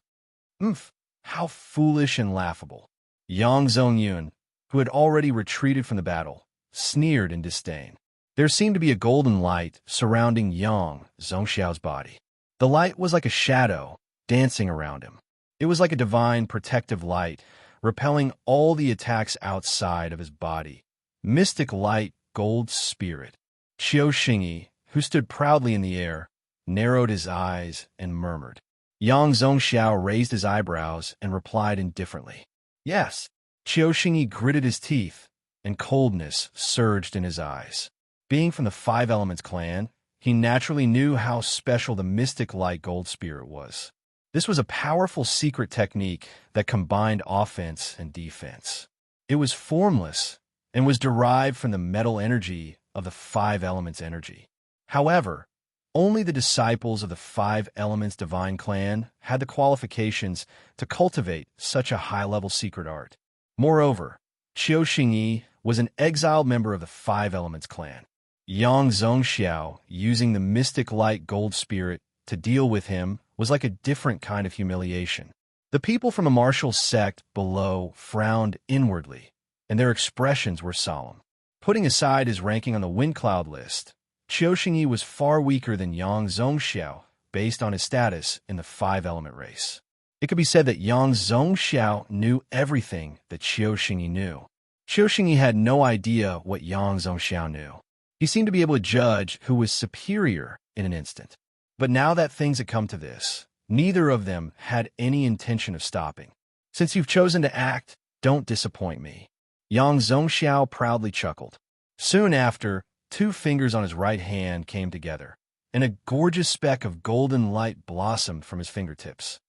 How foolish and laughable. Yang Zhongyun, who had already retreated from the battle, sneered in disdain. There seemed to be a golden light surrounding Yang Zhongxiao's body. The light was like a shadow dancing around him. It was like a divine protective light, repelling all the attacks outside of his body. Mystic light, gold spirit. Qiu Xingyi, who stood proudly in the air, narrowed his eyes and murmured. Yang Zhongxiao raised his eyebrows and replied indifferently. Yes. Qiu Xingyi gritted his teeth, and coldness surged in his eyes. Being from the Five Elements clan, he naturally knew how special the mystic light gold spirit was. This was a powerful secret technique that combined offense and defense. It was formless and was derived from the metal energy of the Five Elements energy. However, only the disciples of the Five Elements Divine Clan had the qualifications to cultivate such a high-level secret art. Moreover, Qiu Xingyi was an exiled member of the Five Elements Clan. Yang Zhongxiao, using the mystic light gold spirit to deal with him, was like a different kind of humiliation. The people from the martial sect below frowned inwardly, and their expressions were solemn. Putting aside his ranking on the wind cloud list, Qiu Xingyi was far weaker than Yang Zhongxiao based on his status in the five-element race. It could be said that Yang Zhongxiao knew everything that Qiu Xingyi knew. Qiu Xingyi had no idea what Yang Zhongxiao knew. He seemed to be able to judge who was superior in an instant. But now that things had come to this, neither of them had any intention of stopping. Since you've chosen to act, don't disappoint me. Yang Zhongxiao proudly chuckled. Soon after, two fingers on his right hand came together, and a gorgeous speck of golden light blossomed from his fingertips.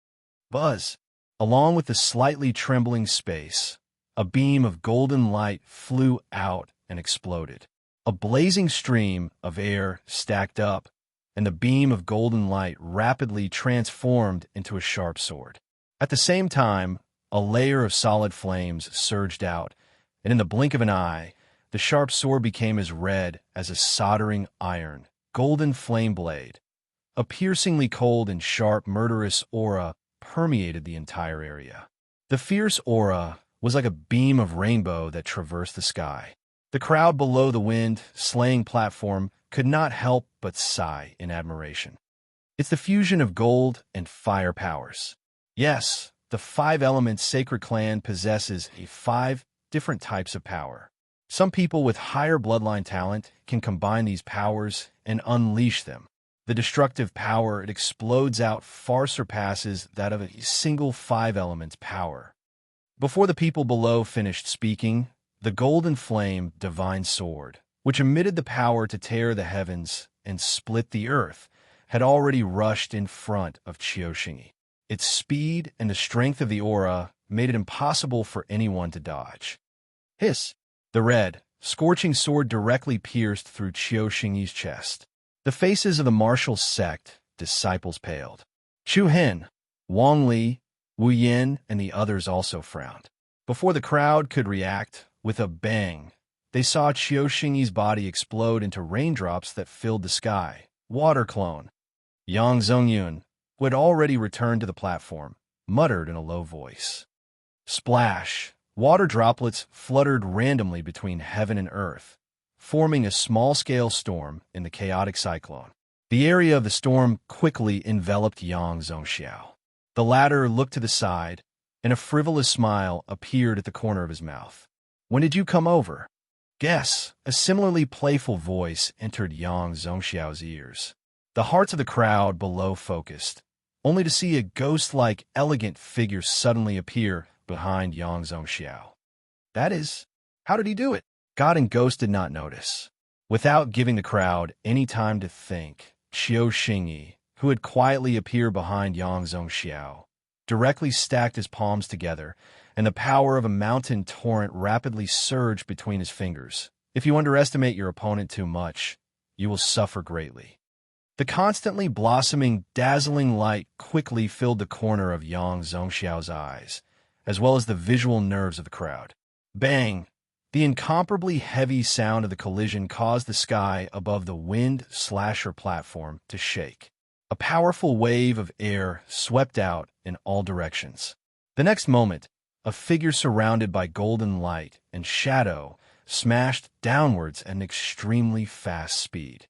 Buzz! Along with the slightly trembling space, a beam of golden light flew out and exploded. A blazing stream of air stacked up, and the beam of golden light rapidly transformed into a sharp sword. At the same time, a layer of solid flames surged out, and in the blink of an eye, the sharp sword became as red as a soldering iron, golden flame blade. A piercingly cold and sharp murderous aura permeated the entire area. The fierce aura was like a beam of rainbow that traversed the sky. The crowd below the wind-slaying platform could not help but sigh in admiration. It's the fusion of gold and fire powers. Yes, the five-element sacred clan possesses 5 different types of power. Some people with higher bloodline talent can combine these powers and unleash them. The destructive power it explodes out far surpasses that of a single five-element power. Before the people below finished speaking, the golden flame divine sword, which emitted the power to tear the heavens and split the earth, had already rushed in front of Qiu Xingyi. Its speed and the strength of the aura made it impossible for anyone to dodge. Hiss! The red, scorching sword directly pierced through Qiu Xingyi's chest. The faces of the martial sect disciples paled. Chu Hen, Wang Li, Wu Yin, and the others also frowned. Before the crowd could react, with a bang, they saw Qiu Xingyi's body explode into raindrops that filled the sky. Water clone. Yang Zongyun, who had already returned to the platform, muttered in a low voice. Splash! Water droplets fluttered randomly between heaven and earth, forming a small-scale storm in the chaotic cyclone. The area of the storm quickly enveloped Yang Zhongxiao. The latter looked to the side, and a frivolous smile appeared at the corner of his mouth. When did you come over? Guess. A similarly playful voice entered Yang Zhongxiao's ears. The hearts of the crowd below focused, only to see a ghost-like, elegant figure suddenly appear behind Yang Zhongxiao. That is, how did he do it? God and Ghost did not notice. Without giving the crowd any time to think, Qiu Xingyi, who had quietly appeared behind Yang Zhongxiao, directly stacked his palms together, and the power of a mountain torrent rapidly surged between his fingers. If you underestimate your opponent too much, you will suffer greatly. The constantly blossoming, dazzling light quickly filled the corner of Yang Zhongxiao's eyes, as well as the visual nerves of the crowd. Bang! The incomparably heavy sound of the collision caused the sky above the wind-slasher platform to shake. A powerful wave of air swept out in all directions. The next moment, a figure surrounded by golden light and shadow smashed downwards at an extremely fast speed.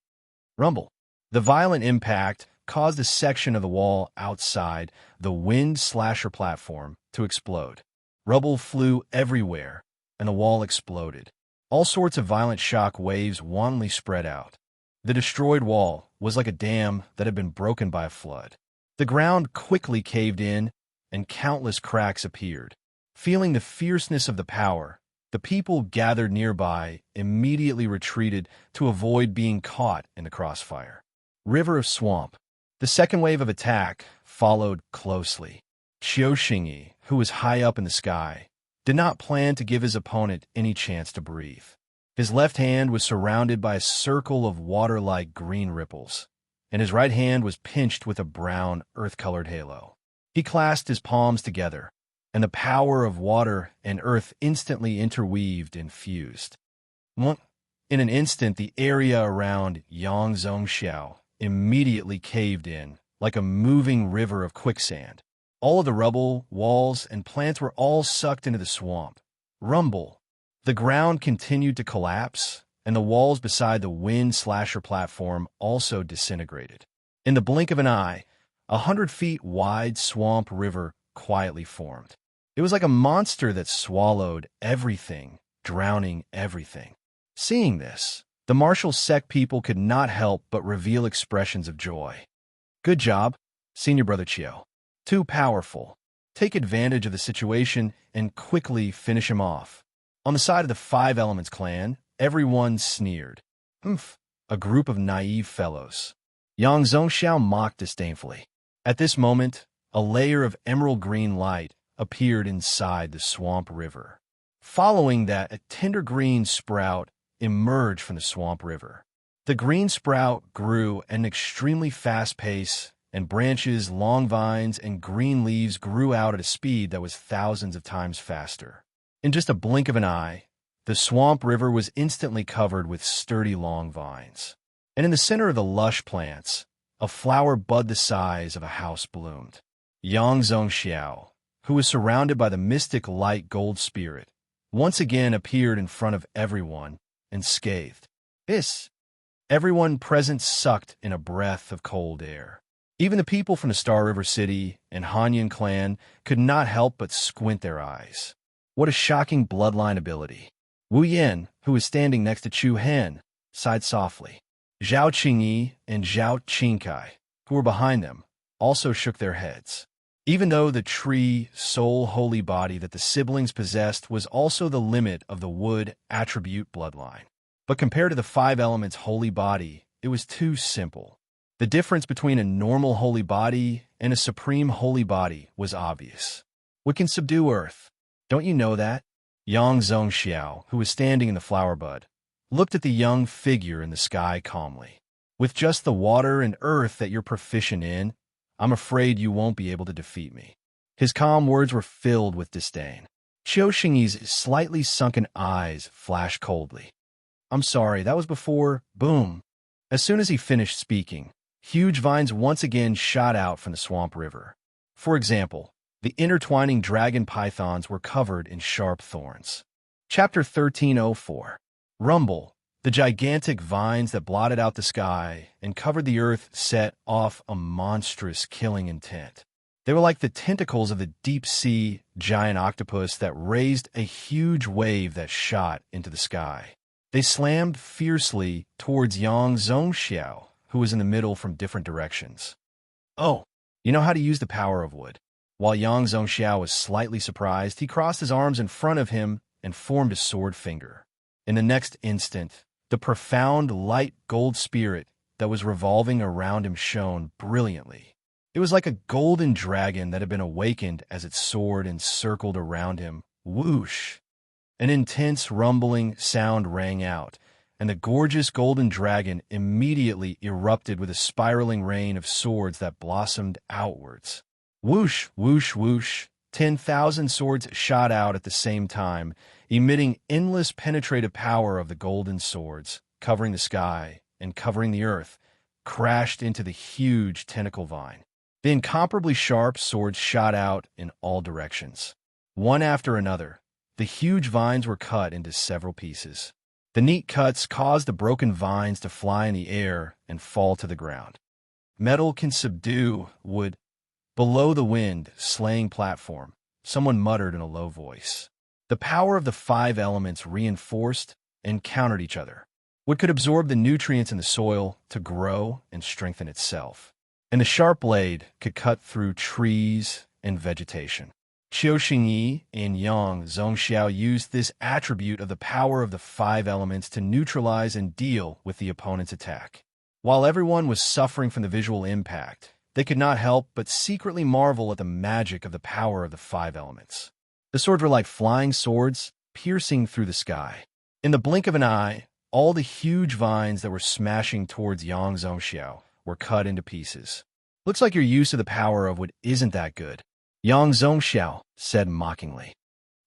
Rumble. The violent impact caused a section of the wall outside the wind-slasher platform to explode. Rubble flew everywhere, and the wall exploded. All sorts of violent shock waves wantonly spread out. The destroyed wall was like a dam that had been broken by a flood. The ground quickly caved in, and countless cracks appeared. Feeling the fierceness of the power, the people gathered nearby immediately retreated to avoid being caught in the crossfire. River of Swamp. The second wave of attack followed closely. Qiu Xingyi, who was high up in the sky, did not plan to give his opponent any chance to breathe. His left hand was surrounded by a circle of water-like green ripples, and his right hand was pinched with a brown, earth-colored halo. He clasped his palms together, and the power of water and earth instantly interweaved and fused. In an instant, the area around Yang Zhongxiao immediately caved in, like a moving river of quicksand. All of the rubble, walls, and plants were all sucked into the swamp. Rumble. The ground continued to collapse, and the walls beside the wind slasher platform also disintegrated. In the blink of an eye, 100 feet wide swamp river quietly formed. It was like a monster that swallowed everything, drowning everything. Seeing this, the martial sect people could not help but reveal expressions of joy. Good job, Senior Brother Chio. Too powerful. Take advantage of the situation and quickly finish him off. On the side of the Five Elements clan, everyone sneered. Humph, a group of naive fellows. Yang Zhongxiao mocked disdainfully. At this moment, a layer of emerald green light appeared inside the swamp river. Following that, a tender green sprout emerged from the swamp river. The green sprout grew at an extremely fast pace, and branches, long vines, and green leaves grew out at a speed that was thousands of times faster. In just a blink of an eye, the swamp river was instantly covered with sturdy long vines. And in the center of the lush plants, a flower bud the size of a house bloomed. Yang Zhongxiao, who was surrounded by the mystic light gold spirit, once again appeared in front of everyone and scathed. Hiss! Everyone present sucked in a breath of cold air. Even the people from the Star River City and Hanyan clan could not help but squint their eyes. What a shocking bloodline ability. Wu Yan, who was standing next to Chu Han, sighed softly. Zhao Qingyi and Zhao Qingkai, who were behind them, also shook their heads. Even though the tree, soul, holy body that the siblings possessed was also the limit of the wood attribute bloodline. But compared to the Five Elements holy body, it was too simple. The difference between a normal holy body and a supreme holy body was obvious. What can subdue earth? Don't you know that? Yang Zhongxiao, who was standing in the flower bud, looked at the young figure in the sky calmly. With just the water and earth that you're proficient in, I'm afraid you won't be able to defeat me. His calm words were filled with disdain. Qiu Xingyi's slightly sunken eyes flashed coldly. I'm sorry, that was before, boom. As soon as he finished speaking, huge vines once again shot out from the swamp river. For example, the intertwining dragon pythons were covered in sharp thorns. Chapter 1304. Rumble. The gigantic vines that blotted out the sky and covered the earth set off a monstrous killing intent. They were like the tentacles of the deep-sea giant octopus that raised a huge wave that shot into the sky. They slammed fiercely towards Yang Zhongxiao, who was in the middle from different directions. Oh, you know how to use the power of wood. While Yang Zhongxiao was slightly surprised, he crossed his arms in front of him and formed a sword finger. In the next instant, the profound light gold spirit that was revolving around him shone brilliantly. It was like a golden dragon that had been awakened as its sword encircled around him. Whoosh! An intense rumbling sound rang out, and the gorgeous golden dragon immediately erupted with a spiraling rain of swords that blossomed outwards. Whoosh, whoosh, whoosh. 10,000 swords shot out at the same time, emitting endless penetrative power of the golden swords, covering the sky and covering the earth, crashed into the huge tentacle vine. The incomparably sharp swords shot out in all directions. One after another, the huge vines were cut into several pieces. The neat cuts caused the broken vines to fly in the air and fall to the ground. Metal can subdue wood. Below the wind, slaying platform, someone muttered in a low voice. The power of the Five Elements reinforced and countered each other. Wood could absorb the nutrients in the soil to grow and strengthen itself. And the sharp blade could cut through trees and vegetation. Qiu Xingyi and Yang Zhongxiao used this attribute of the power of the Five Elements to neutralize and deal with the opponent's attack. While everyone was suffering from the visual impact, they could not help but secretly marvel at the magic of the power of the Five Elements. The swords were like flying swords, piercing through the sky. In the blink of an eye, all the huge vines that were smashing towards Yang Zhongxiao were cut into pieces. Looks like your use of the power of wood isn't that good, Yang Zhongxiao said mockingly.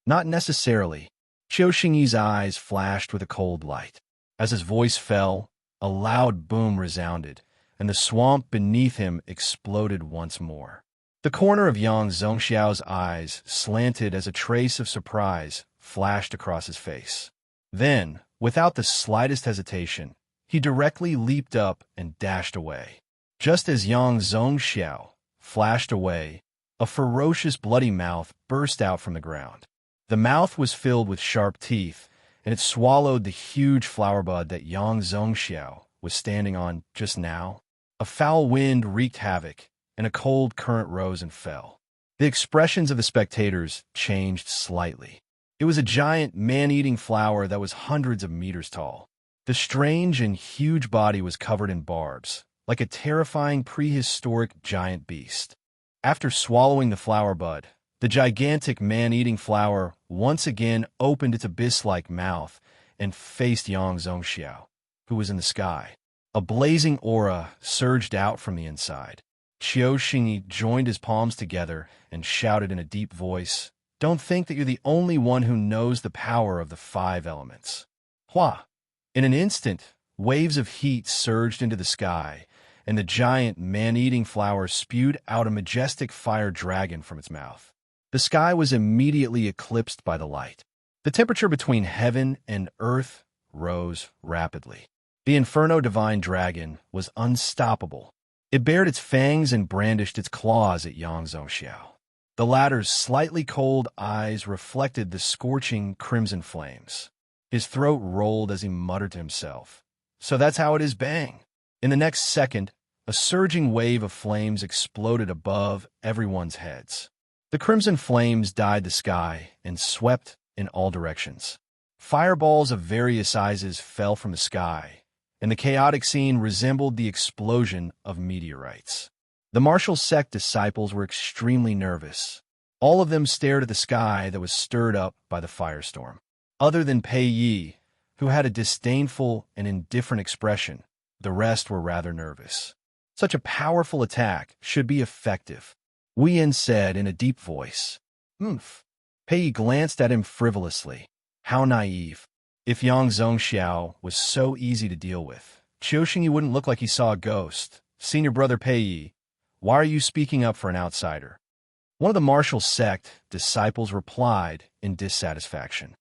Not necessarily. Qiu Xingyi's eyes flashed with a cold light. As his voice fell, a loud boom resounded, and the swamp beneath him exploded once more. The corner of Yang Zhongxiao's eyes slanted as a trace of surprise flashed across his face. Then, without the slightest hesitation, he directly leaped up and dashed away. Just as Yang Zhongxiao flashed away, a ferocious bloody mouth burst out from the ground. The mouth was filled with sharp teeth, and it swallowed the huge flower bud that Yang Zhongxiao was standing on just now. A foul wind wreaked havoc, and a cold current rose and fell. The expressions of the spectators changed slightly. It was a giant man-eating flower that was hundreds of meters tall. The strange and huge body was covered in barbs, like a terrifying prehistoric giant beast. After swallowing the flower bud, the gigantic man-eating flower once again opened its abyss-like mouth and faced Yang Zhongxiao, who was in the sky. A blazing aura surged out from the inside. Qiu Xingyi joined his palms together and shouted in a deep voice, "Don't think that you're the only one who knows the power of the 5 elements." Hua! In an instant, waves of heat surged into the sky, and the giant man-eating flower spewed out a majestic fire dragon from its mouth. The sky was immediately eclipsed by the light. The temperature between heaven and earth rose rapidly. The Inferno Divine Dragon was unstoppable. It bared its fangs and brandished its claws at Yang Zhongxiao. The latter's slightly cold eyes reflected the scorching crimson flames. His throat rolled as he muttered to himself, "So that's how it is, bang!" In the next second, a surging wave of flames exploded above everyone's heads. The crimson flames dyed the sky and swept in all directions. Fireballs of various sizes fell from the sky, and the chaotic scene resembled the explosion of meteorites. The martial sect disciples were extremely nervous. All of them stared at the sky that was stirred up by the firestorm. Other than Pei Yi, who had a disdainful and indifferent expression, the rest were rather nervous. Such a powerful attack should be effective, Wei Yin said in a deep voice. "Oomph." Pei Yi glanced at him frivolously. How naive. If Yang Zhongxiao was so easy to deal with, Qiu Xingyi wouldn't look like he saw a ghost. "Senior brother Pei Yi, why are you speaking up for an outsider?" One of the martial sect disciples replied in dissatisfaction.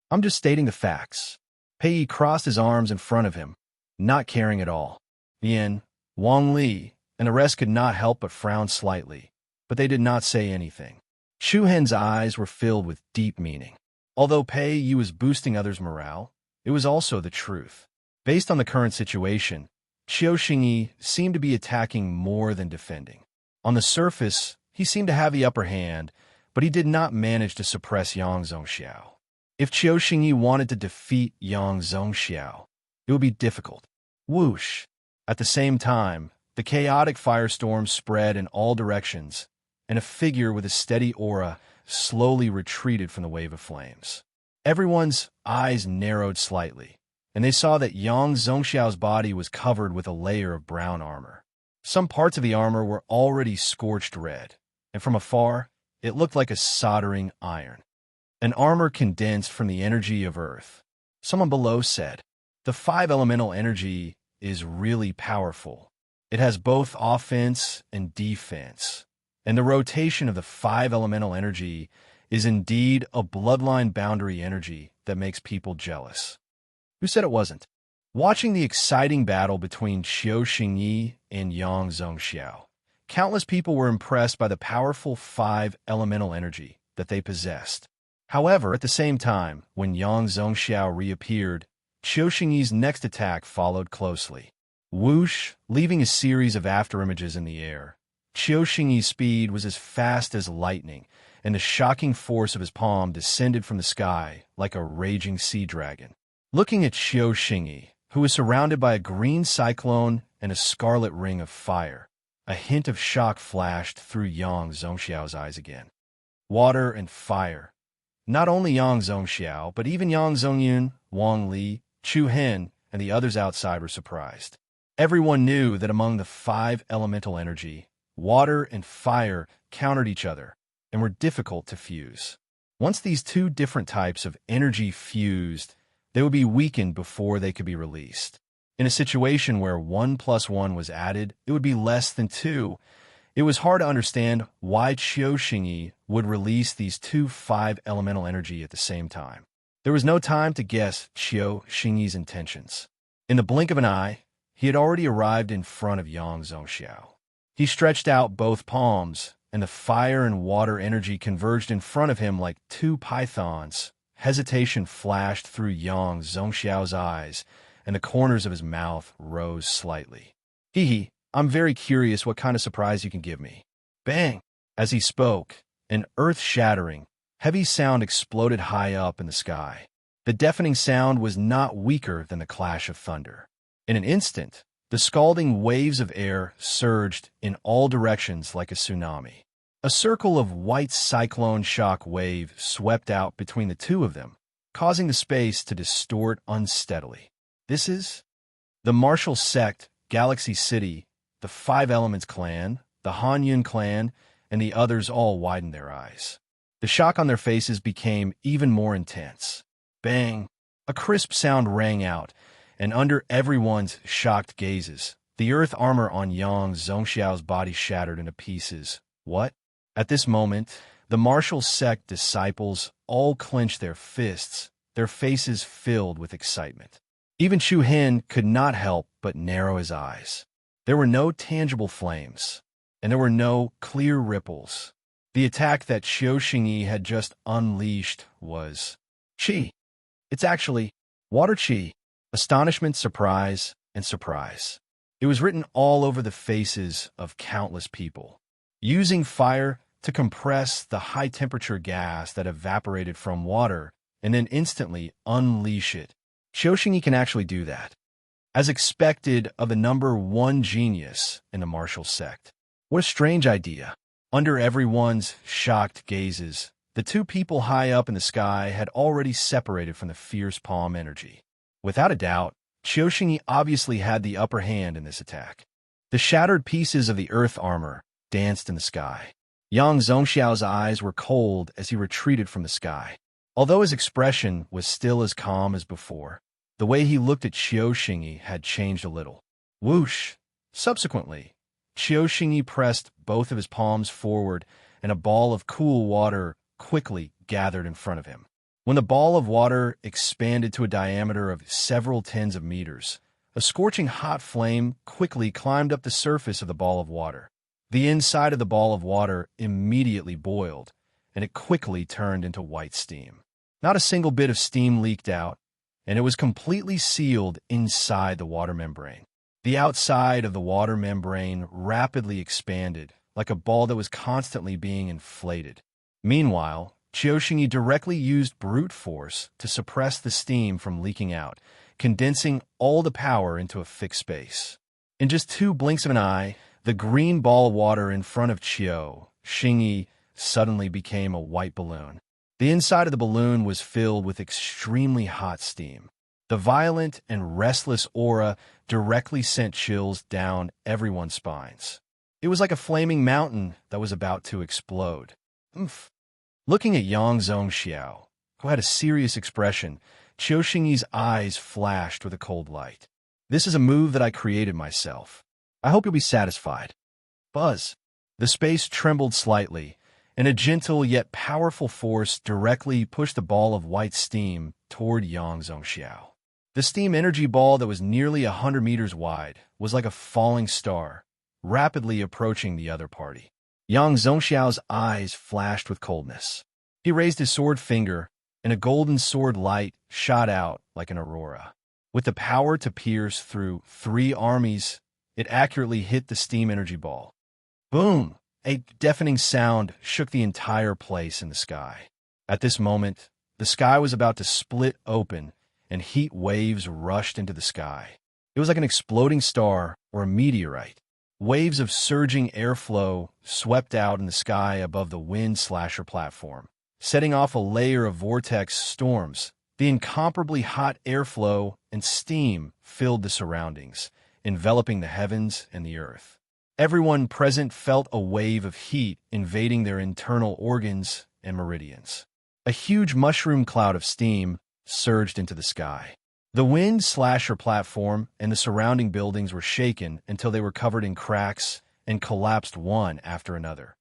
"I'm just stating the facts." Pei Yi crossed his arms in front of him, not caring at all. Yin, Wang Li, and the rest could not help but frown slightly, but they did not say anything. Shu Hen's eyes were filled with deep meaning. Although Pei Yi was boosting others' morale, it was also the truth. Based on the current situation, Qiu Xingyi seemed to be attacking more than defending. On the surface, he seemed to have the upper hand, but he did not manage to suppress Yang Zhongxiao. If Qiu Xingyi wanted to defeat Yang Zhongxiao, it would be difficult. Whoosh! At the same time, the chaotic firestorm spread in all directions, and a figure with a steady aura slowly retreated from the wave of flames. Everyone's eyes narrowed slightly, and they saw that Yang Zhongxiao's body was covered with a layer of brown armor. Some parts of the armor were already scorched red, and from afar, it looked like a soldering iron. An armor condensed from the energy of Earth. Someone below said, "The 5 elemental energy is really powerful. It has both offense and defense. And the rotation of the 5 elemental energy is indeed a bloodline boundary energy that makes people jealous." Who said it wasn't? Watching the exciting battle between Qiu Xingyi and Yang Zhongxiao, countless people were impressed by the powerful 5 elemental energy that they possessed. However, at the same time, when Yang Zhongxiao reappeared, Qiu Xingyi's next attack followed closely. Whoosh, leaving a series of afterimages in the air. Qiu Xingyi's speed was as fast as lightning, and the shocking force of his palm descended from the sky like a raging sea dragon. Looking at Qiu Xingyi, who was surrounded by a green cyclone and a scarlet ring of fire, a hint of shock flashed through Yang Zhongxiao's eyes again. Water and fire. Not only Yang Zhongxiao, but even Yang Zongyun, Wang Li, Chu Hen, and the others outside were surprised. Everyone knew that among the 5 elemental energy, water and fire countered each other and were difficult to fuse. Once these two different types of energy fused, they would be weakened before they could be released. In a situation where 1 plus 1 was added, it would be less than 2. It was hard to understand why Qiu Xingyi would release these two 5 elemental energy at the same time. There was no time to guess Qiu Xingyi's intentions. In the blink of an eye, he had already arrived in front of Yang Zongxiao. He stretched out both palms, and the fire and water energy converged in front of him like two pythons. Hesitation flashed through Yang Zongxiao's eyes, and the corners of his mouth rose slightly. Hee, I'm very curious what kind of surprise you can give me. Bang! As he spoke, an earth-shattering, heavy sound exploded high up in the sky. The deafening sound was not weaker than the clash of thunder. In an instant, the scalding waves of air surged in all directions like a tsunami. A circle of white cyclone shock wave swept out between the two of them, causing the space to distort unsteadily. This is the Martial Sect, Galaxy City, the Five Elements clan, the Hanyun clan, and the others all widened their eyes. The shock on their faces became even more intense. Bang! A crisp sound rang out, and under everyone's shocked gazes, the earth armor on Yang Zongxiao's body shattered into pieces. What? At this moment, the Martial Sect disciples all clenched their fists, their faces filled with excitement. Even Chu Hin could not help but narrow his eyes. There were no tangible flames, and there were no clear ripples. The attack that Qiu Xingyi had just unleashed was Qi. It's actually water Qi. Astonishment, surprise, and surprise. It was written all over the faces of countless people. Using fire to compress the high-temperature gas that evaporated from water and then instantly unleash it. Qiu Xingyi can actually do that, as expected of the number 1 genius in the Martial Sect. What a strange idea. Under everyone's shocked gazes, the two people high up in the sky had already separated from the fierce palm energy. Without a doubt, Qiu Xingyi obviously had the upper hand in this attack. The shattered pieces of the earth armor danced in the sky. Yang Zongxiao's eyes were cold as he retreated from the sky. Although his expression was still as calm as before, the way he looked at Qiu Xingyi had changed a little. Whoosh! Subsequently, Qiu Xingyi pressed both of his palms forward, and a ball of cool water quickly gathered in front of him. When the ball of water expanded to a diameter of several tens of meters, a scorching hot flame quickly climbed up the surface of the ball of water. The inside of the ball of water immediately boiled, and it quickly turned into white steam. Not a single bit of steam leaked out, and it was completely sealed inside the water membrane. The outside of the water membrane rapidly expanded, like a ball that was constantly being inflated. Meanwhile, Qiu Xingyi directly used brute force to suppress the steam from leaking out, condensing all the power into a fixed space. In just 2 blinks of an eye, the green ball of water in front of Qiu Xingyi suddenly became a white balloon. The inside of the balloon was filled with extremely hot steam. The violent and restless aura directly sent chills down everyone's spines. It was like a flaming mountain that was about to explode. Oomph. Looking at Yang Zongxiao, who had a serious expression, Qiu Xingyi's eyes flashed with a cold light. This is a move that I created myself. I hope you'll be satisfied. Buzz. The space trembled slightly, and a gentle yet powerful force directly pushed the ball of white steam toward Yang Zongxiao. The steam energy ball that was nearly 100 meters wide was like a falling star, rapidly approaching the other party. Yang Zongxiao's eyes flashed with coldness. He raised his sword finger, and a golden sword light shot out like an aurora. With the power to pierce through 3 armies, it accurately hit the steam energy ball. Boom! A deafening sound shook the entire place in the sky. At this moment, the sky was about to split open, and heat waves rushed into the sky. It was like an exploding star or a meteorite. Waves of surging airflow swept out in the sky above the wind slasher platform, setting off a layer of vortex storms. The incomparably hot airflow and steam filled the surroundings, enveloping the heavens and the earth. Everyone present felt a wave of heat invading their internal organs and meridians. A huge mushroom cloud of steam surged into the sky. The wind slasher platform and the surrounding buildings were shaken until they were covered in cracks and collapsed one after another.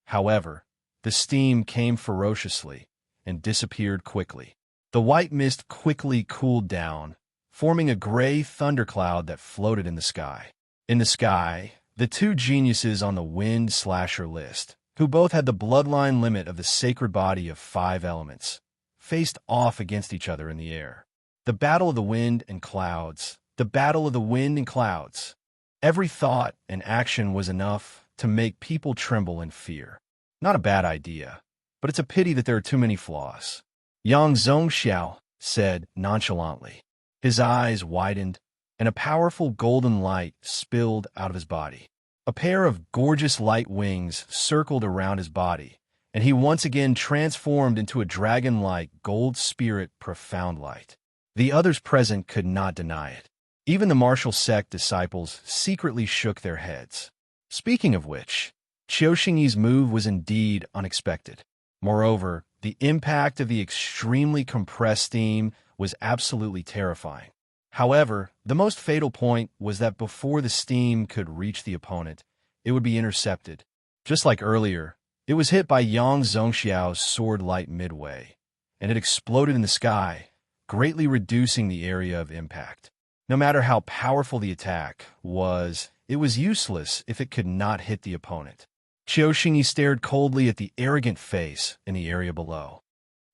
However, the steam came ferociously and disappeared quickly. The white mist quickly cooled down, forming a gray thundercloud that floated in the sky. In the sky, the two geniuses on the wind slasher list, who both had the bloodline limit of the sacred body of 5 elements, faced off against each other in the air. The battle of the wind and clouds. The battle of the wind and clouds. Every thought and action was enough to make people tremble in fear. Not a bad idea, but it's a pity that there are too many flaws. Yang Zhongxiao said nonchalantly. His eyes widened, and a powerful golden light spilled out of his body. A pair of gorgeous light wings circled around his body, and he once again transformed into a dragon-like gold spirit profound light. The others present could not deny it. Even the martial sect disciples secretly shook their heads. Speaking of which, Qiu Xingyi's move was indeed unexpected. Moreover, the impact of the extremely compressed steam was absolutely terrifying. However, the most fatal point was that before the steam could reach the opponent, it would be intercepted. Just like earlier, it was hit by Yang Zhongxiao's sword light midway, and it exploded in the sky, greatly reducing the area of impact. No matter how powerful the attack was, it was useless if it could not hit the opponent. Qiu Xingyi stared coldly at the arrogant face in the area below.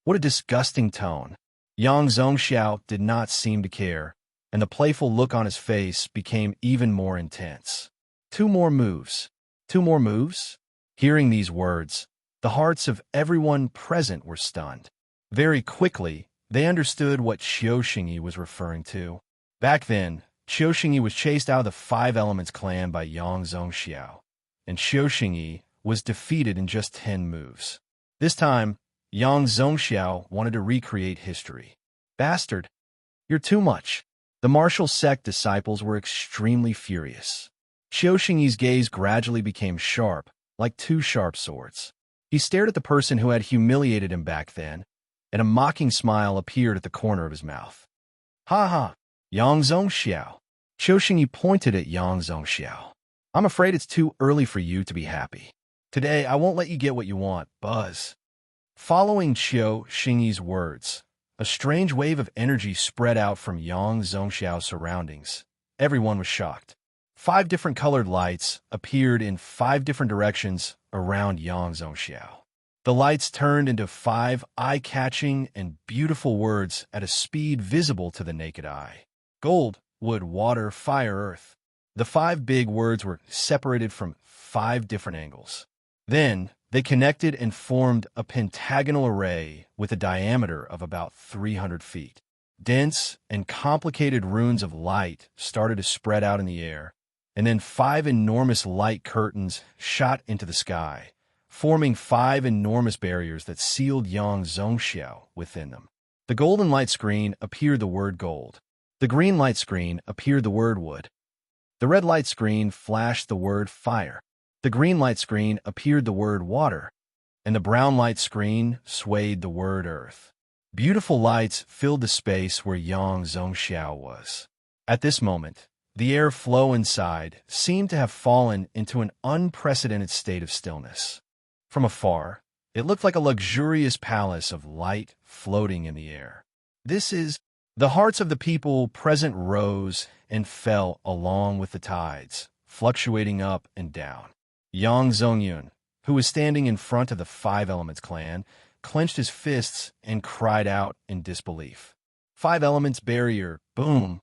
What a disgusting tone. Yang Zhongxiao did not seem to care, and the playful look on his face became even more intense. 2 more moves. 2 more moves? Hearing these words, the hearts of everyone present were stunned. Very quickly, they understood what Qiu Xingyi was referring to. Back then, Qiu Xingyi was chased out of the 5 Elements clan by Yang Zhongxiao, and Qiu Xingyi was defeated in just 10 moves. This time, Yang Zhongxiao wanted to recreate history. Bastard! You're too much. The martial sect disciples were extremely furious. Qiu Xingyi's gaze gradually became sharp, like 2 sharp swords. He stared at the person who had humiliated him back then, and a mocking smile appeared at the corner of his mouth. Ha ha! Yang Zhongxiao. Qiu Xingyi pointed at Yang Zhongxiao. I'm afraid it's too early for you to be happy. Today, I won't let you get what you want, Buzz. Following Qiu Xingyi's words, a strange wave of energy spread out from Yang Zhongxiao's surroundings. Everyone was shocked. 5 different colored lights appeared in 5 different directions around Yang Zhongxiao. The lights turned into 5 eye-catching and beautiful words at a speed visible to the naked eye. Gold, wood, water, fire, earth. The 5 big words were separated from 5 different angles. Then, they connected and formed a pentagonal array with a diameter of about 300 feet. Dense and complicated runes of light started to spread out in the air, and then 5 enormous light curtains shot into the sky, forming 5 enormous barriers that sealed Yang Zhongxiao within them. The golden light screen appeared the word gold. The green light screen appeared the word wood. The red light screen flashed the word fire. The green light screen appeared the word water, and the brown light screen swayed the word earth. Beautiful lights filled the space where Yang Zhongxiao was. At this moment, the air flow inside seemed to have fallen into an unprecedented state of stillness. From afar, it looked like a luxurious palace of light floating in the air. The hearts of the people present rose and fell along with the tides, fluctuating up and down. Yang Zongyun, who was standing in front of the 5 Elements clan, clenched his fists and cried out in disbelief. 5 Elements barrier, boom!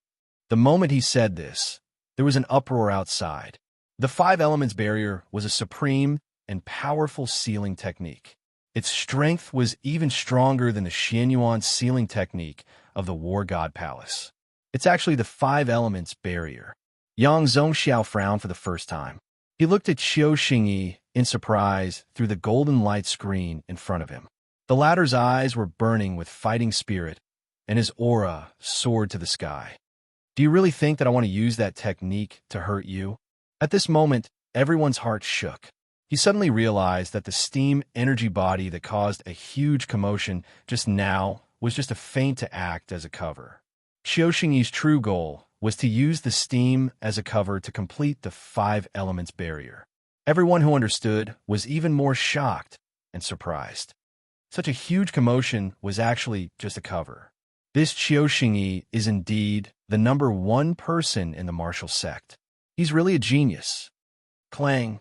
The moment he said this, there was an uproar outside. The 5 Elements barrier was a supreme and powerful sealing technique. Its strength was even stronger than the Xianyuan sealing technique of the War God Palace. It's actually the 5 Elements barrier. Yang Zhongxiao frowned for the first time. He looked at Qiu Xingyi in surprise through the golden light screen in front of him. The latter's eyes were burning with fighting spirit, and his aura soared to the sky. Do you really think that I want to use that technique to hurt you? At this moment, everyone's heart shook. He suddenly realized that the steam energy body that caused a huge commotion just now was just a feint to act as a cover. Qiuxingyi's true goal was to use the steam as a cover to complete the five elements barrier. Everyone who understood was even more shocked and surprised. Such a huge commotion was actually just a cover. This Qiuxingyi is indeed the #1 person in the martial sect. He's really a genius. Clang.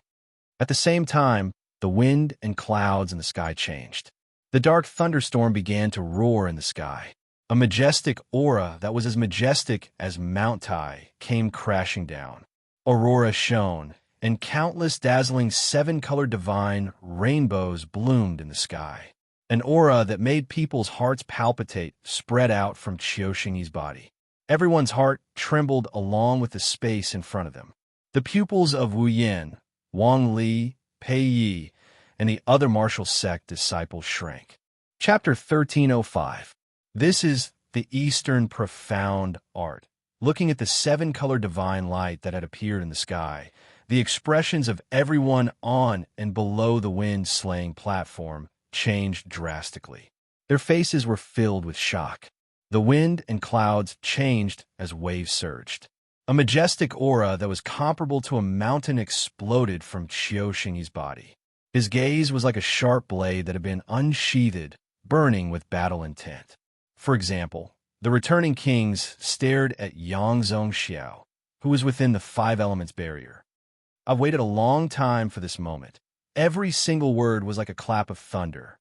At the same time, the wind and clouds in the sky changed. The dark thunderstorm began to roar in the sky. A majestic aura that was as majestic as Mount Tai came crashing down. Aurora shone, and countless dazzling seven-colored divine rainbows bloomed in the sky. An aura that made people's hearts palpitate spread out from Qiuxingyi's body. Everyone's heart trembled along with the space in front of them. The pupils of Wu Yan, Wang Li, Pei Yi, and the other martial sect disciples shrank. Chapter 1305. This is the Eastern profound art. Looking at the seven-colored divine light that had appeared in the sky, the expressions of everyone on and below the wind-slaying platform changed drastically. Their faces were filled with shock. The wind and clouds changed as waves surged. A majestic aura that was comparable to a mountain exploded from Qiuxingyi's body. His gaze was like a sharp blade that had been unsheathed, burning with battle intent. For example, the returning kings stared at Yang Zongxiao, who was within the five elements barrier. I've waited a long time for this moment. Every single word was like a clap of thunder.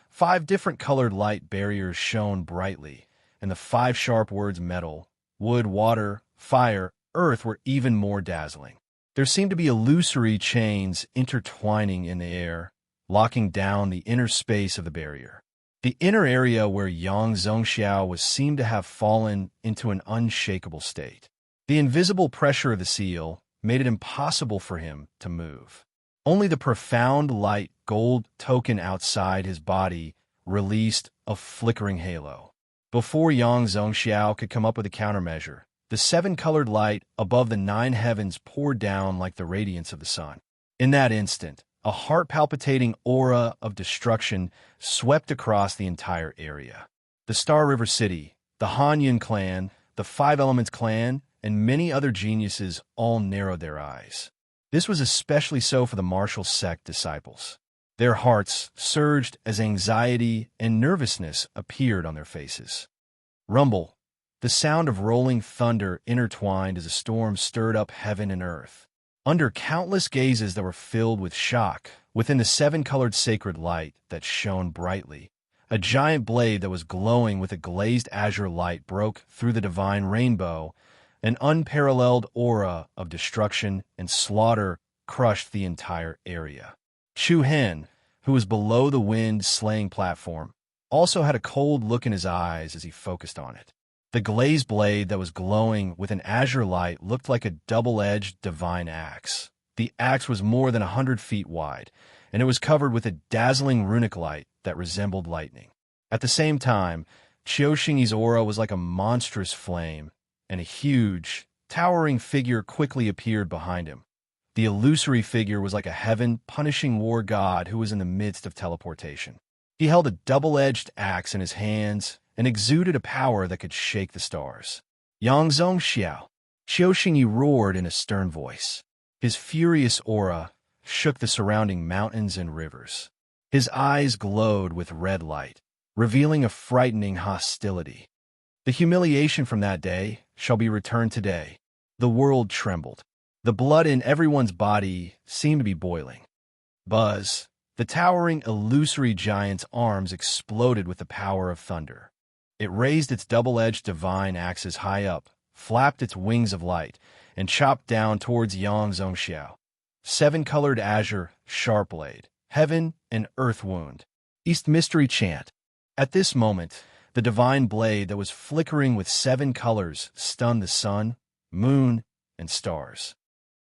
Five different colored light barriers shone brightly, and the five sharp words metal, wood, water, fire, earth were even more dazzling. There seemed to be illusory chains intertwining in the air, locking down the inner space of the barrier. The inner area where Yang Zongxiao was seemed to have fallen into an unshakable state. The invisible pressure of the seal made it impossible for him to move. Only the profound light gold token outside his body released a flickering halo. Before Yang Zongxiao could come up with a countermeasure, the seven-colored light above the nine heavens poured down like the radiance of the sun. In that instant, a heart-palpitating aura of destruction swept across the entire area. The Star River City, the Hanyun clan, the Five Elements clan, and many other geniuses all narrowed their eyes. This was especially so for the martial sect disciples. Their hearts surged as anxiety and nervousness appeared on their faces. Rumble. The sound of rolling thunder intertwined as a storm stirred up heaven and earth. Under countless gazes that were filled with shock, within the seven-colored sacred light that shone brightly, a giant blade that was glowing with a glazed azure light broke through the divine rainbow. An unparalleled aura of destruction and slaughter crushed the entire area. Chu Hen, who was below the wind-slaying platform, also had a cold look in his eyes as he focused on it. The glazed blade that was glowing with an azure light looked like a double-edged divine axe. The axe was more than 100 feet wide, and it was covered with a dazzling runic light that resembled lightning. At the same time, Qiuxingyi's aura was like a monstrous flame, and a huge, towering figure quickly appeared behind him. The illusory figure was like a heaven-punishing war god who was in the midst of teleportation. He held a double-edged axe in his hands and exuded a power that could shake the stars. Yang Zongxiao. Qiuxingyi roared in a stern voice. His furious aura shook the surrounding mountains and rivers. His eyes glowed with red light, revealing a frightening hostility. The humiliation from that day shall be returned today. The world trembled. The blood in everyone's body seemed to be boiling. Buzz. The towering illusory giant's arms exploded with the power of thunder. It raised its double-edged divine axes high up, flapped its wings of light, and chopped down towards Yang Zongxiao. Seven-colored azure, sharp blade, heaven and earth wound, East mystery chant. At this moment, the divine blade that was flickering with seven colors stunned the sun, moon, and stars.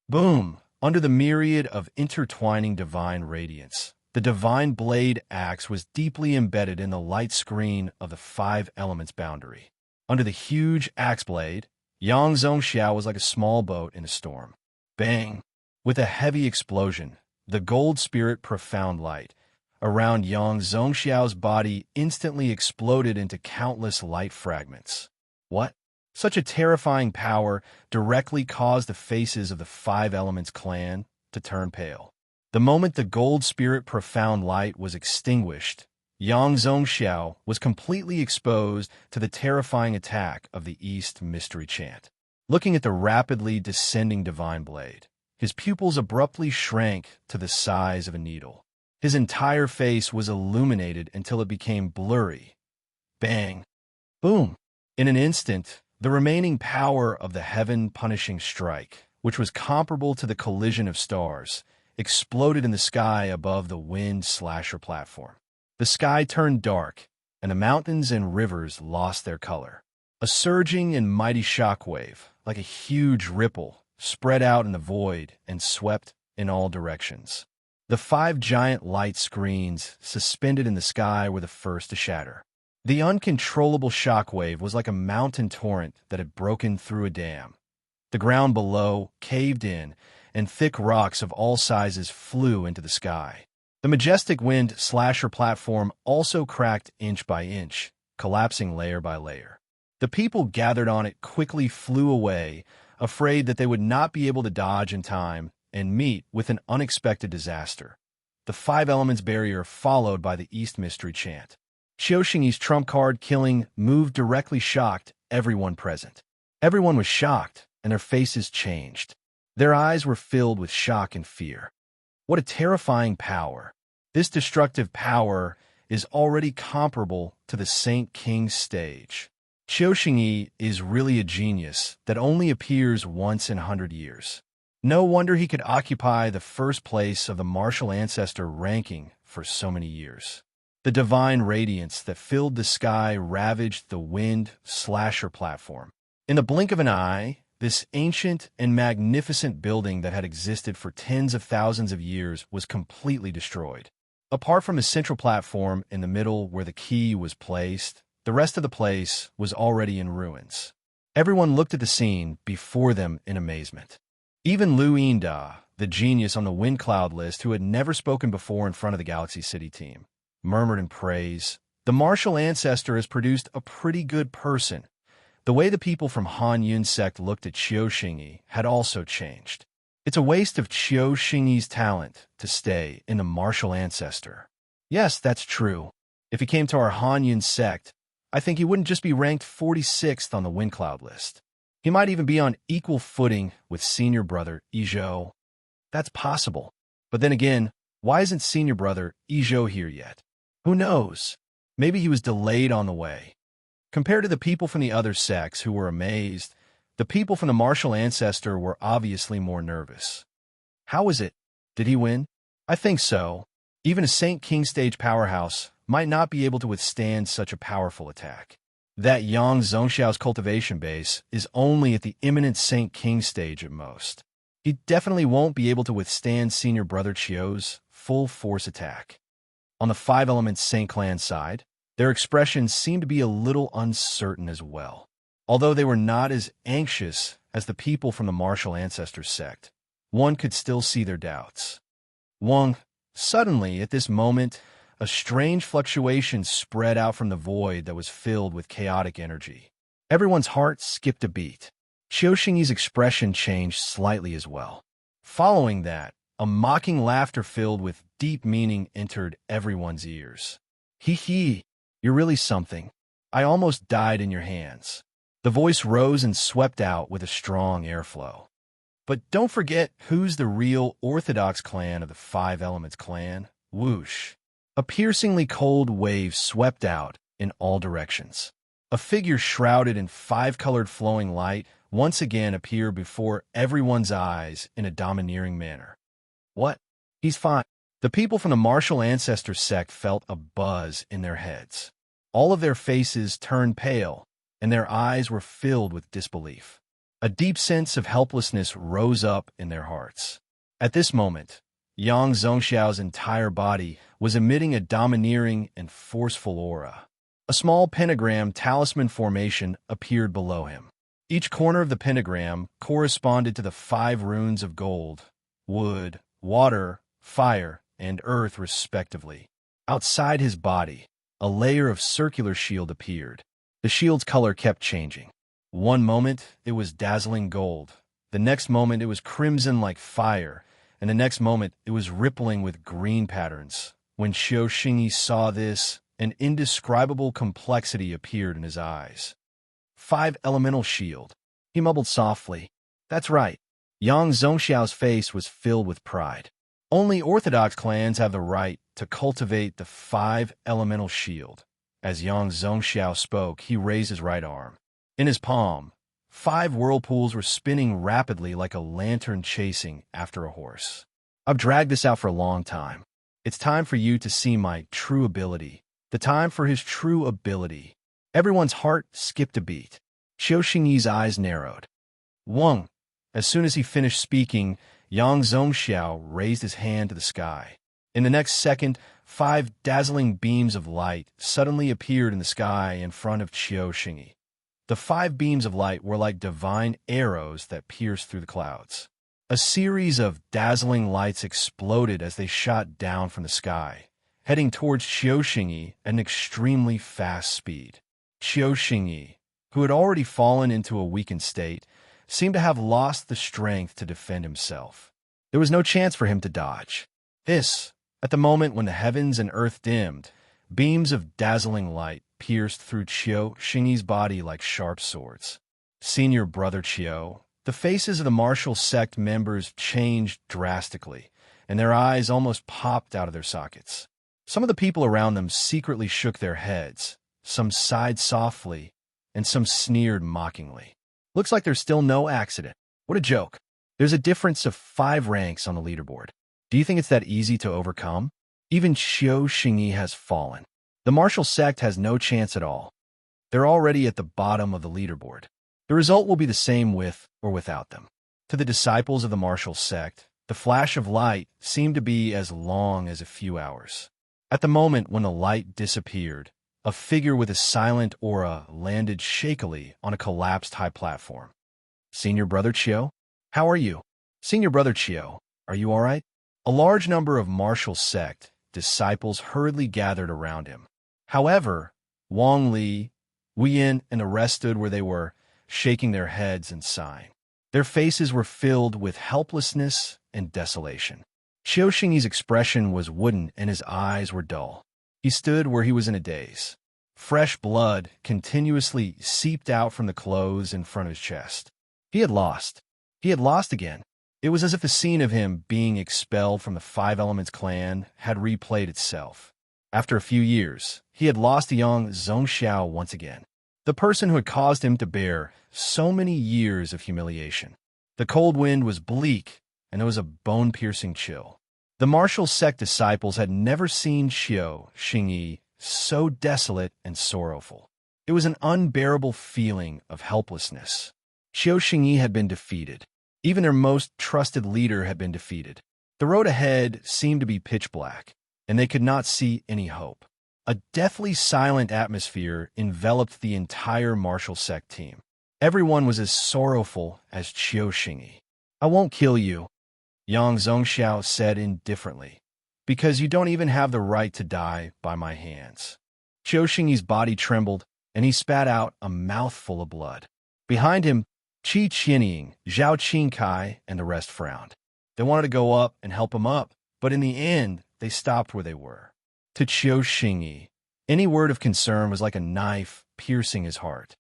Boom! Under the myriad of intertwining divine radiance, the divine blade axe was deeply embedded in the light screen of the five elements boundary. Under the huge axe blade, Yang Zongxiao was like a small boat in a storm. Bang! With a heavy explosion, the gold spirit profound light around Yang Zongxiao's body instantly exploded into countless light fragments. What? Such a terrifying power directly caused the faces of the Five Elements clan to turn pale. The moment the gold spirit profound light was extinguished, Yang Zhongxiao was completely exposed to the terrifying attack of the East Mystery Chant. Looking at the rapidly descending divine blade, his pupils abruptly shrank to the size of a needle. His entire face was illuminated until it became blurry. Bang! Boom! In an instant, the remaining power of the heaven-punishing strike, which was comparable to the collision of stars, exploded in the sky above the wind slasher platform. The sky turned dark, and the mountains and rivers lost their color. A surging and mighty shockwave, like a huge ripple, spread out in the void and swept in all directions. The 5 giant light screens suspended in the sky were the first to shatter. The uncontrollable shockwave was like a mountain torrent that had broken through a dam. The ground below caved in, and thick rocks of all sizes flew into the sky. The majestic wind slasher platform also cracked inch by inch, collapsing layer by layer. The people gathered on it quickly flew away, afraid that they would not be able to dodge in time and meet with an unexpected disaster. The 5 Elements barrier followed by the East Mystery Chant. Qiuxingyi's trump card killing move directly shocked everyone present. Everyone was shocked, and their faces changed. Their eyes were filled with shock and fear. What a terrifying power. This destructive power is already comparable to the Saint King's stage. Qiuxingyi is really a genius that only appears once in 100 years. No wonder he could occupy the first place of the martial ancestor ranking for so many years. The divine radiance that filled the sky ravaged the wind slasher platform. In the blink of an eye, this ancient and magnificent building that had existed for tens of thousands of years was completely destroyed. Apart from the central platform in the middle where the key was placed, the rest of the place was already in ruins. Everyone looked at the scene before them in amazement. Even Lu Yinda, the genius on the wind cloud list who had never spoken before in front of the Galaxy City team, murmured in praise. The martial ancestor has produced a pretty good person. The way the people from Han Yun's sect looked at Qiuxingyi had also changed. It's a waste of Qiuxingyi's talent to stay in the martial ancestor. Yes, that's true. If he came to our Han Yun sect, I think he wouldn't just be ranked 46th on the wind cloud list. He might even be on equal footing with senior brother Izhou. That's possible. But then again, why isn't senior brother Izhou here yet? Who knows? Maybe he was delayed on the way. Compared to the people from the other sects who were amazed, the people from the martial ancestor were obviously more nervous. How was it? Did he win? I think so. Even a Saint King stage powerhouse might not be able to withstand such a powerful attack. That Yang Zhongxiao's cultivation base is only at the imminent Saint King stage at most. He definitely won't be able to withstand senior brother Qiu's full force attack. On the 5 Elements Saint Clan side, their expressions seemed to be a little uncertain as well. Although they were not as anxious as the people from the martial ancestor sect, one could still see their doubts. Suddenly, at this moment, a strange fluctuation spread out from the void that was filled with chaotic energy. Everyone's heart skipped a beat. Qiuxingyi's expression changed slightly as well. Following that, a mocking laughter filled with deep meaning entered everyone's ears. Hee, you're really something. I almost died in your hands. The voice rose and swept out with a strong airflow. But don't forget who's the real orthodox clan of the 5 Elements clan. Whoosh. A piercingly cold wave swept out in all directions. A figure shrouded in 5-colored flowing light once again appeared before everyone's eyes in a domineering manner. What? He's fine. The people from the martial ancestor sect felt a buzz in their heads. All of their faces turned pale, and their eyes were filled with disbelief. A deep sense of helplessness rose up in their hearts. At this moment, Yang Zhongxiao's entire body was emitting a domineering and forceful aura. A small pentagram talisman formation appeared below him. Each corner of the pentagram corresponded to the 5 runes of gold, wood, water, fire, and earth respectively. Outside his body, a layer of circular shield appeared. The shield's color kept changing. One moment, it was dazzling gold. The next moment, it was crimson like fire. And the next moment, it was rippling with green patterns. When Xiao Xingyi saw this, an indescribable complexity appeared in his eyes. 5 elemental shield. He mumbled softly. That's right. Yang Zhongxiao's face was filled with pride. Only Orthodox clans have the right to cultivate the 5 elemental shield. As Yang Zhongxiao spoke, he raised his right arm. In his palm, 5 whirlpools were spinning rapidly like a lantern chasing after a horse. I've dragged this out for a long time. It's time for you to see my true ability. The time for his true ability. Everyone's heart skipped a beat. Xiao Xingyi's eyes narrowed. Wang. As soon as he finished speaking, Yang Zhongxiao raised his hand to the sky. In the next second, 5 dazzling beams of light suddenly appeared in the sky in front of Xiao Xingyi. The 5 beams of light were like divine arrows that pierced through the clouds. A series of dazzling lights exploded as they shot down from the sky, heading towards Xiao Xingyi at an extremely fast speed. Xiao Xingyi, who had already fallen into a weakened state, seemed to have lost the strength to defend himself. There was no chance for him to dodge. At the moment when the heavens and earth dimmed, beams of dazzling light pierced through Xiao Xingyi's body like sharp swords. Senior brother Qiu, the faces of the martial sect members changed drastically, and their eyes almost popped out of their sockets. Some of the people around them secretly shook their heads, some sighed softly, and some sneered mockingly. Looks like there's still no accident. What a joke. There's a difference of 5 ranks on the leaderboard. Do you think it's that easy to overcome? Even Xiao Xingyi has fallen. The martial sect has no chance at all. They're already at the bottom of the leaderboard. The result will be the same with or without them. To the disciples of the martial sect, the flash of light seemed to be as long as a few hours. At the moment when the light disappeared, a figure with a silent aura landed shakily on a collapsed high platform. Senior Brother Qiu, how are you? Senior Brother Qiu, are you all right? A large number of martial sect disciples hurriedly gathered around him. However, Wang Li, Wei Yin, and the rest stood where they were, shaking their heads and sighing. Their faces were filled with helplessness and desolation. Xiao Xingyi's expression was wooden and his eyes were dull. He stood where he was in a daze. Fresh blood continuously seeped out from the clothes in front of his chest. He had lost. He had lost again. It was as if the scene of him being expelled from the 5 Elements clan had replayed itself. After a few years, he had lost to Yang Zhongxiao once again, the person who had caused him to bear so many years of humiliation. The cold wind was bleak, and there was a bone-piercing chill. The martial sect disciples had never seen Xiao Xingyi so desolate and sorrowful. It was an unbearable feeling of helplessness. Xiao Xingyi had been defeated. Even their most trusted leader had been defeated. The road ahead seemed to be pitch black, and they could not see any hope. A deathly silent atmosphere enveloped the entire martial sect team. Everyone was as sorrowful as Xiao Xingyi. I won't kill you, Yang Zhongxiao said indifferently, because you don't even have the right to die by my hands. Xiao Xingyi's body trembled, and he spat out a mouthful of blood. Behind him, Qi Qinying, Zhao Qingkai, and the rest frowned. They wanted to go up and help him up, but in the end, they stopped where they were. To Xiao Xingyi, any word of concern was like a knife piercing his heart.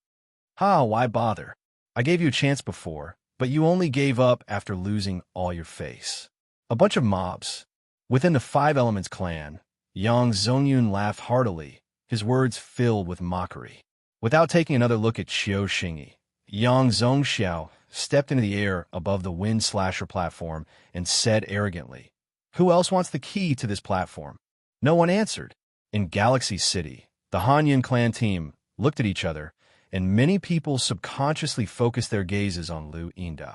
Why bother? I gave you a chance before, but you only gave up after losing all your face. A bunch of mobs. Within the 5 Elements clan, Yang Zongyun laughed heartily, his words filled with mockery. Without taking another look at Xiao Xingyi, Yang Zhongxiao stepped into the air above the wind slasher platform and said arrogantly, "Who else wants the key to this platform?" No one answered. In Galaxy City, the Hanyan clan team looked at each other, and many people subconsciously focused their gazes on Lu Yinda.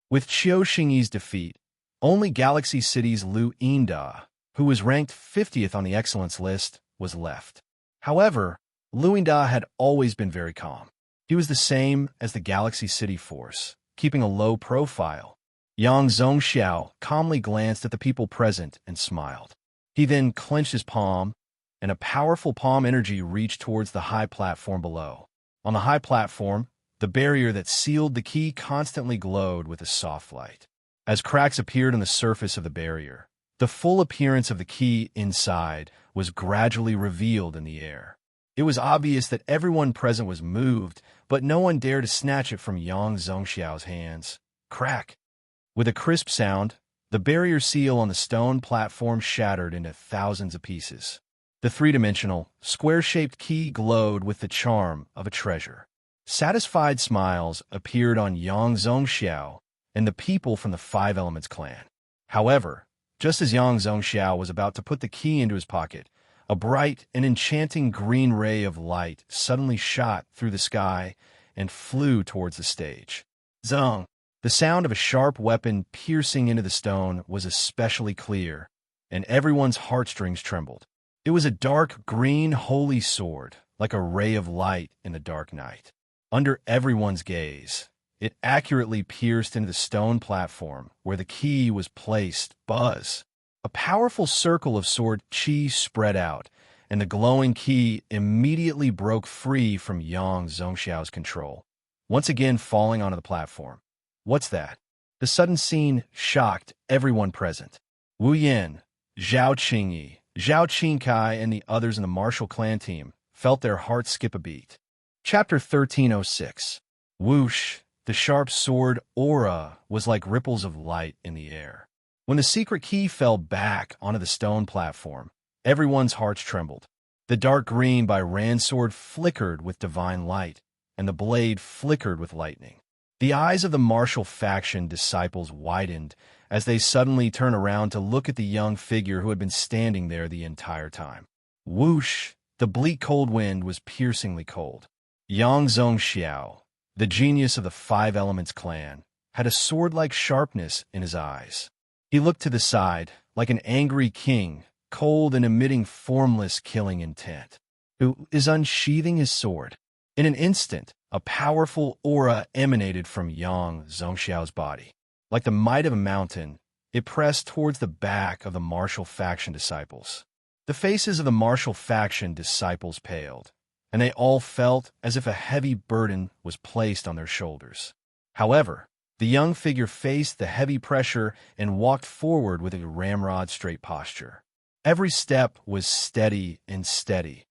With Xiao Xingyi's defeat, only Galaxy City's Lu Yinda, who was ranked 50th on the excellence list, was left. However, Lu Yinda had always been very calm. He was the same as the Galaxy City force, keeping a low profile. Yang Zhongxiao calmly glanced at the people present and smiled. He then clenched his palm, and a powerful palm energy reached towards the high platform below. On the high platform, The barrier that sealed the key constantly glowed with a soft light. As cracks appeared on the surface of the barrier, the full appearance of the key inside was gradually revealed in the air. It was obvious that everyone present was moved, but no one dared to snatch it from Yang Zhongxiao's hands. Crack! With a crisp sound, the barrier seal on the stone platform shattered into thousands of pieces. The three-dimensional, square-shaped key glowed with the charm of a treasure. Satisfied smiles appeared on Yang Zhongxiao and the people from the Five Elements clan. However, just as Yang Zhongxiao was about to put the key into his pocket, a bright and enchanting green ray of light suddenly shot through the sky and flew towards the stage. Zong! The sound of a sharp weapon piercing into the stone was especially clear, and everyone's heartstrings trembled. It was a dark green holy sword, like a ray of light in the dark night. Under everyone's gaze, it accurately pierced into the stone platform where the key was placed. Buzz! A powerful circle of sword chi spread out, and the glowing key immediately broke free from Yang Zhongxiao's control, once again falling onto the platform. What's that? The sudden scene shocked everyone present. Wu Yan, Zhao Qingyi, Zhao Qingkai, and the others in the martial clan team felt their hearts skip a beat. Chapter 1306. Whoosh! The sharp sword aura was like ripples of light in the air. When the secret key fell back onto the stone platform, everyone's hearts trembled. The dark green by Rand's sword flickered with divine light, and the blade flickered with lightning. The eyes of the martial faction disciples widened as they suddenly turned around to look at the young figure who had been standing there the entire time. Whoosh! The bleak cold wind was piercingly cold. Yang Zhongxiao, the genius of the Five Elements clan, had a sword-like sharpness in his eyes. He looked to the side, like an angry king, cold and emitting formless killing intent, who is unsheathing his sword. In an instant, a powerful aura emanated from Yang Zhongxiao's body. Like the might of a mountain, it pressed towards the back of the martial faction disciples. The faces of the martial faction disciples paled, and they all felt as if a heavy burden was placed on their shoulders. However, the young figure faced the heavy pressure and walked forward with a ramrod-straight posture. Every step was steady and steady.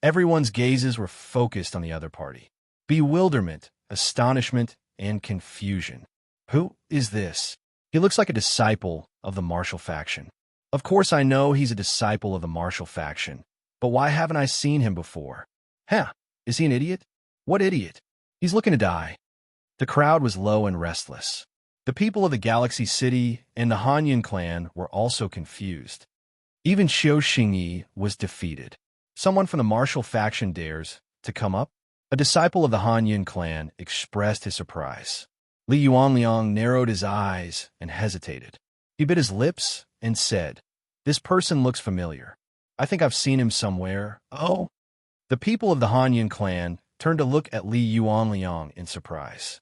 Everyone's gazes were focused on the other party. Bewilderment, astonishment, and confusion. Who is this? He looks like a disciple of the martial faction. Of course I know he's a disciple of the martial faction, but why haven't I seen him before? Huh, is he an idiot? What idiot? He's looking to die. The crowd was low and restless. The people of the Galaxy City and the Hanyan clan were also confused. Even Xiao Xingyi was defeated. Someone from the martial faction dares to come up? A disciple of the Hanyan clan expressed his surprise. Li Yuanliang narrowed his eyes and hesitated. He bit his lips and said, "This person looks familiar. I think I've seen him somewhere." Oh! The people of the Hanyan clan turned to look at Li Yuanliang in surprise.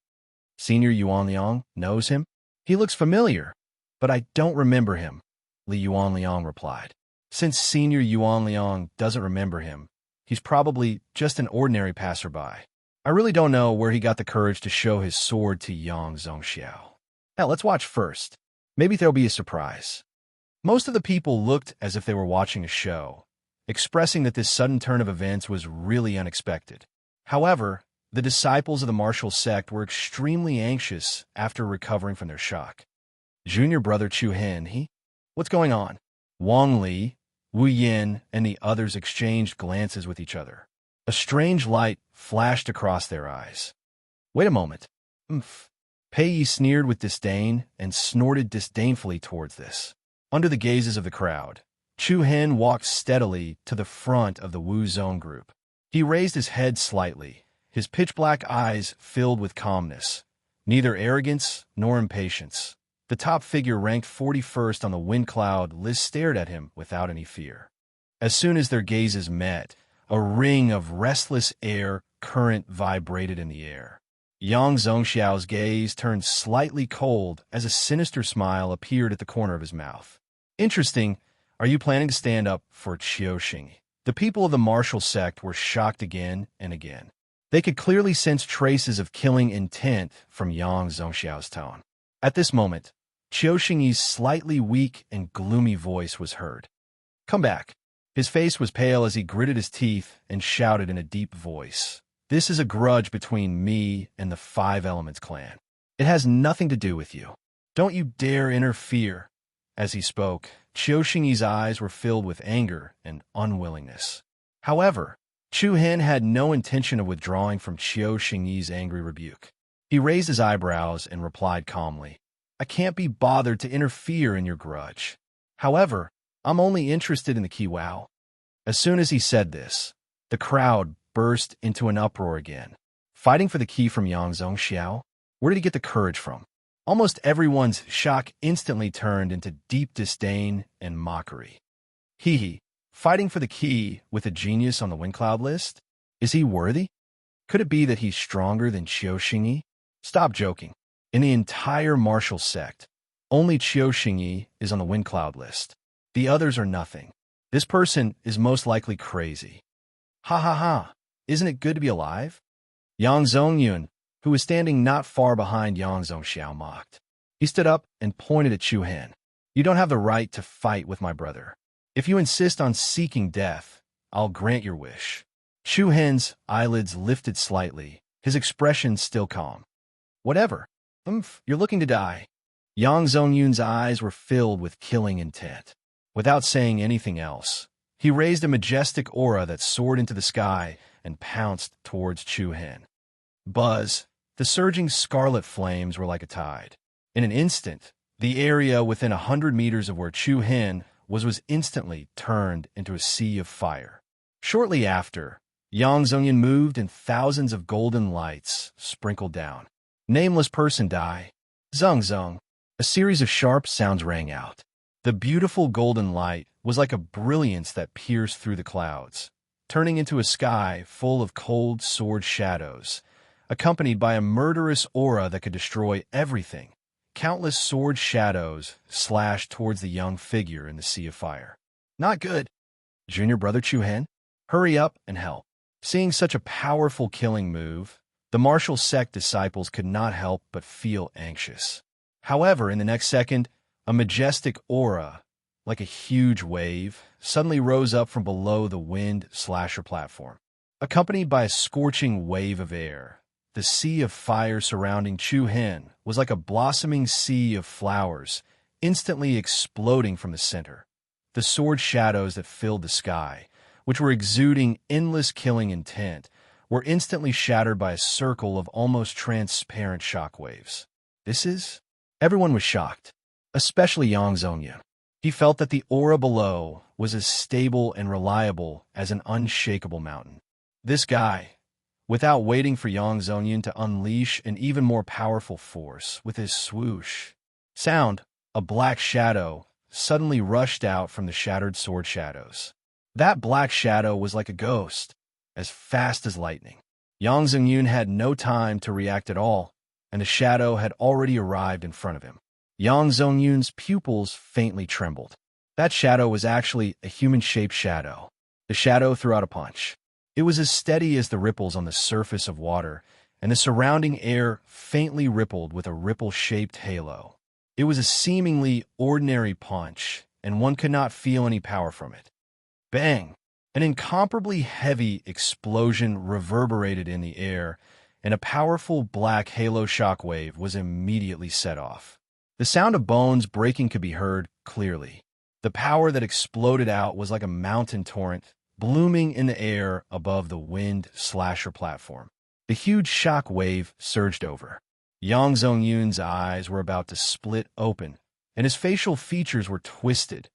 Senior Yuanliang knows him? He looks familiar, but I don't remember him, Li Yuanliang replied. Since Senior Yuanliang doesn't remember him, he's probably just an ordinary passerby. I really don't know where he got the courage to show his sword to Yang Zhongxiao. Now, let's watch first. Maybe there'll be a surprise. Most of the people looked as if they were watching a show, expressing that this sudden turn of events was really unexpected. However, the disciples of the martial sect were extremely anxious after recovering from their shock. Junior brother Chu Hen, what's going on? Wang Li, Wu Yin, and the others exchanged glances with each other. A strange light flashed across their eyes. Wait a moment. Umph. Pei Yi sneered with disdain and snorted disdainfully towards this. Under the gazes of the crowd, Chu Hen walked steadily to the front of the Wu Zone group. He raised his head slightly, his pitch-black eyes filled with calmness, neither arrogance nor impatience. The top figure ranked 41st on the wind cloud list stared at him without any fear. As soon as their gazes met, a ring of restless air current vibrated in the air. Yang Zhongxiao's gaze turned slightly cold as a sinister smile appeared at the corner of his mouth. Interesting. Are you planning to stand up for Qiu Xing? The people of the martial sect were shocked again and again. They could clearly sense traces of killing intent from Yang Zhongxiao's tone. At this moment, Qiu Xingyi's slightly weak and gloomy voice was heard. "Come back." His face was pale as he gritted his teeth and shouted in a deep voice, "This is a grudge between me and the Five Elements clan. It has nothing to do with you. Don't you dare interfere." As he spoke, Qiu Xingyi's eyes were filled with anger and unwillingness. However, Chu Hen had no intention of withdrawing from Qiu Xingyi's angry rebuke. He raised his eyebrows and replied calmly, "I can't be bothered to interfere in your grudge. However, I'm only interested in the key wow." As soon as he said this, the crowd burst into an uproar again. Fighting for the key from Yang Zhongxiao? Where did he get the courage from? Almost everyone's shock instantly turned into deep disdain and mockery. Hee. Fighting for the key with a genius on the wind cloud list? Is he worthy? Could it be that he's stronger than Qiu Xingyi? Stop joking. In the entire martial sect, only Qiu Xingyi is on the wind cloud list. The others are nothing. This person is most likely crazy. Ha ha ha. Isn't it good to be alive? Yang Zongyun, who was standing not far behind Yang Zhongxiao, mocked. He stood up and pointed at Chu Hen. "You don't have the right to fight with my brother. If you insist on seeking death, I'll grant your wish." Chu Hen's eyelids lifted slightly, his expression still calm. "Whatever. You're looking to die." Yang Zongyun's eyes were filled with killing intent. Without saying anything else, he raised a majestic aura that soared into the sky and pounced towards Chu Hen. Buzz! The surging scarlet flames were like a tide. In an instant, the area within 100 meters of where Chu Hen was instantly turned into a sea of fire. Shortly after, Yang Zongyun moved and thousands of golden lights sprinkled down. "Nameless person die. Zung zung." A series of sharp sounds rang out. The beautiful golden light was like a brilliance that pierced through the clouds, turning into a sky full of cold sword shadows, accompanied by a murderous aura that could destroy everything. Countless sword shadows slashed towards the young figure in the sea of fire. "Not good. Junior brother Chu Hen, hurry up and help." Seeing such a powerful killing move, the martial sect disciples could not help but feel anxious. However, in the next second, a majestic aura, like a huge wave, suddenly rose up from below the wind slasher platform. Accompanied by a scorching wave of air, the sea of fire surrounding Chu Hen was like a blossoming sea of flowers, instantly exploding from the center. The sword shadows that filled the sky, which were exuding endless killing intent, were instantly shattered by a circle of almost transparent shockwaves. Everyone was shocked, especially Yang Zongyun. He felt that the aura below was as stable and reliable as an unshakable mountain. This guy, without waiting for Yang Zongyun to unleash an even more powerful force with his swoosh sound, a black shadow suddenly rushed out from the shattered sword shadows. That black shadow was like a ghost, as fast as lightning. Yang Zongyun had no time to react at all, and the shadow had already arrived in front of him. Yang Zongyun's pupils faintly trembled. That shadow was actually a human-shaped shadow. The shadow threw out a punch. It was as steady as the ripples on the surface of water, and the surrounding air faintly rippled with a ripple-shaped halo. It was a seemingly ordinary punch, and one could not feel any power from it. Bang! An incomparably heavy explosion reverberated in the air, and a powerful black halo shockwave was immediately set off. The sound of bones breaking could be heard clearly. The power that exploded out was like a mountain torrent, blooming in the air above the wind slasher platform. The huge shock wave surged over. Yang Zongyun's eyes were about to split open, and his facial features were twisted.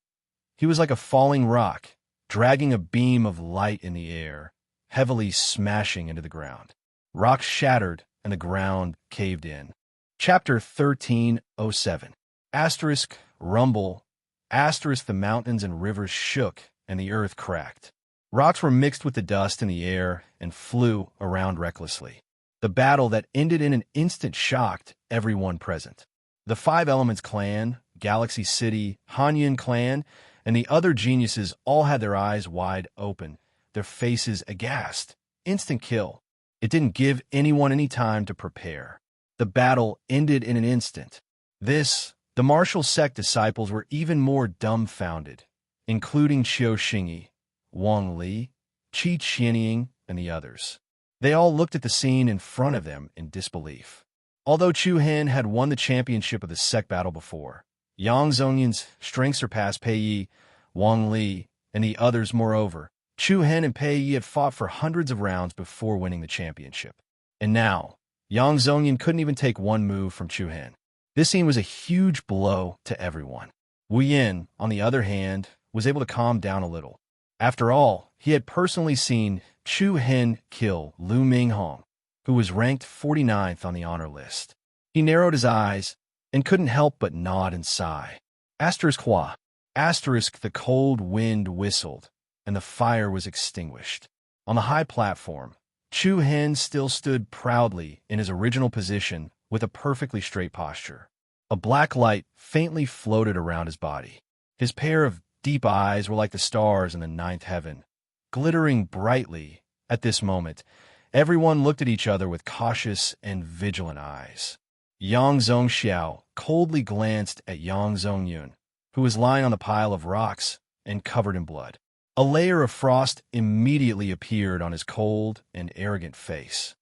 He was like a falling rock, dragging a beam of light in the air, heavily smashing into the ground. Rocks shattered, and the ground caved in. Chapter 1307. Asterisk, rumble. Asterisk, the mountains and rivers shook, and the earth cracked. Rocks were mixed with the dust in the air and flew around recklessly. The battle that ended in an instant shocked everyone present. The Five Elements clan, Galaxy City, Hanyan clan, and the other geniuses all had their eyes wide open, their faces aghast. Instant kill. It didn't give anyone any time to prepare. The battle ended in an instant. The martial sect disciples were even more dumbfounded, including Qiu Xingyi, Wang Li, Qi Qianying, and the others. They all looked at the scene in front of them in disbelief. Although Chu Hen had won the championship of the sect battle before, Yang Zhongyan's strength surpassed Pei Yi, Wang Li, and the others. Moreover, Chu Hen and Pei Yi had fought for hundreds of rounds before winning the championship. And now, Yang Zhongyan couldn't even take one move from Chu Hen. This scene was a huge blow to everyone. Wu Yin, on the other hand, was able to calm down a little. After all, he had personally seen Chu Hen kill Lu Minghong, who was ranked 49th on the honor list. He narrowed his eyes and couldn't help but nod and sigh. Asterisk Hua. Asterisk the cold wind whistled, and the fire was extinguished. On the high platform, Chu Hen still stood proudly in his original position with a perfectly straight posture. A black light faintly floated around his body. His pair of deep eyes were like the stars in the ninth heaven, glittering brightly. At this moment, everyone looked at each other with cautious and vigilant eyes. Yang Zhongxiao coldly glanced at Yang Zhongyun, who was lying on the pile of rocks and covered in blood. A layer of frost immediately appeared on his cold and arrogant face.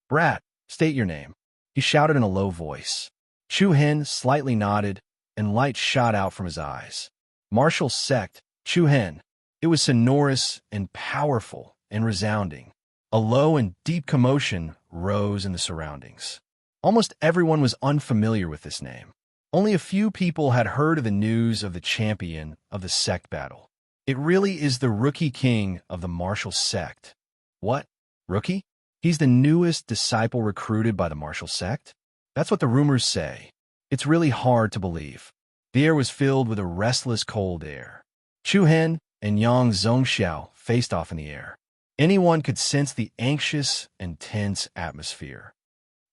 "Brat, state your name," he shouted in a low voice. Chu Hen slightly nodded, and light shot out from his eyes. "Martial sect, Chu Hen." It was sonorous and powerful and resounding. A low and deep commotion rose in the surroundings. Almost everyone was unfamiliar with this name. Only a few people had heard of the news of the champion of the sect battle. It really is the rookie king of the martial sect. What? Rookie? He's the newest disciple recruited by the martial sect? That's what the rumors say. It's really hard to believe. The air was filled with a restless cold air. Chu Hen and Yang Zhongxiao faced off in the air. Anyone could sense the anxious and tense atmosphere.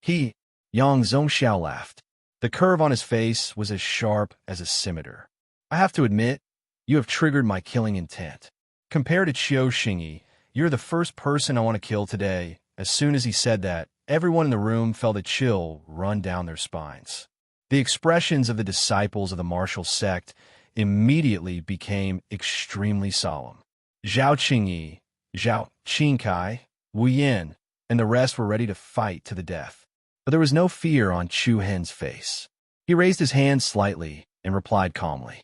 Yang Zhongxiao laughed. The curve on his face was as sharp as a scimitar. "I have to admit, you have triggered my killing intent. Compared to Qiu Xingyi, you're the first person I want to kill today." As soon as he said that, everyone in the room felt a chill run down their spines. The expressions of the disciples of the martial sect immediately became extremely solemn. Zhao Qingyi, Zhao Qingkai, Wu Yin, and the rest were ready to fight to the death. But there was no fear on Chu Hen's face. He raised his hand slightly and replied calmly,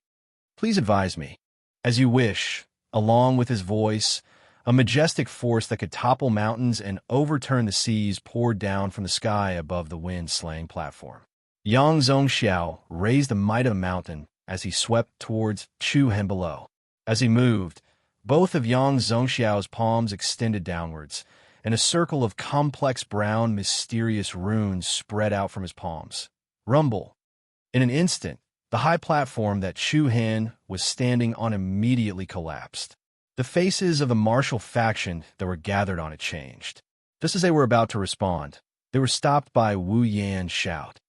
"Please advise me." "As you wish." Along with his voice, a majestic force that could topple mountains and overturn the seas poured down from the sky above the wind-slaying platform. Yang Zhongxiao raised the might of the mountain as he swept towards Chu Hen below. As he moved, both of Yang Zhongxiao's palms extended downwards, and a circle of complex brown, mysterious runes spread out from his palms. Rumble. In an instant, the high platform that Chu Hen was standing on immediately collapsed. The faces of the martial faction that were gathered on it changed. Just as they were about to respond, they were stopped by Wu Yan's shout.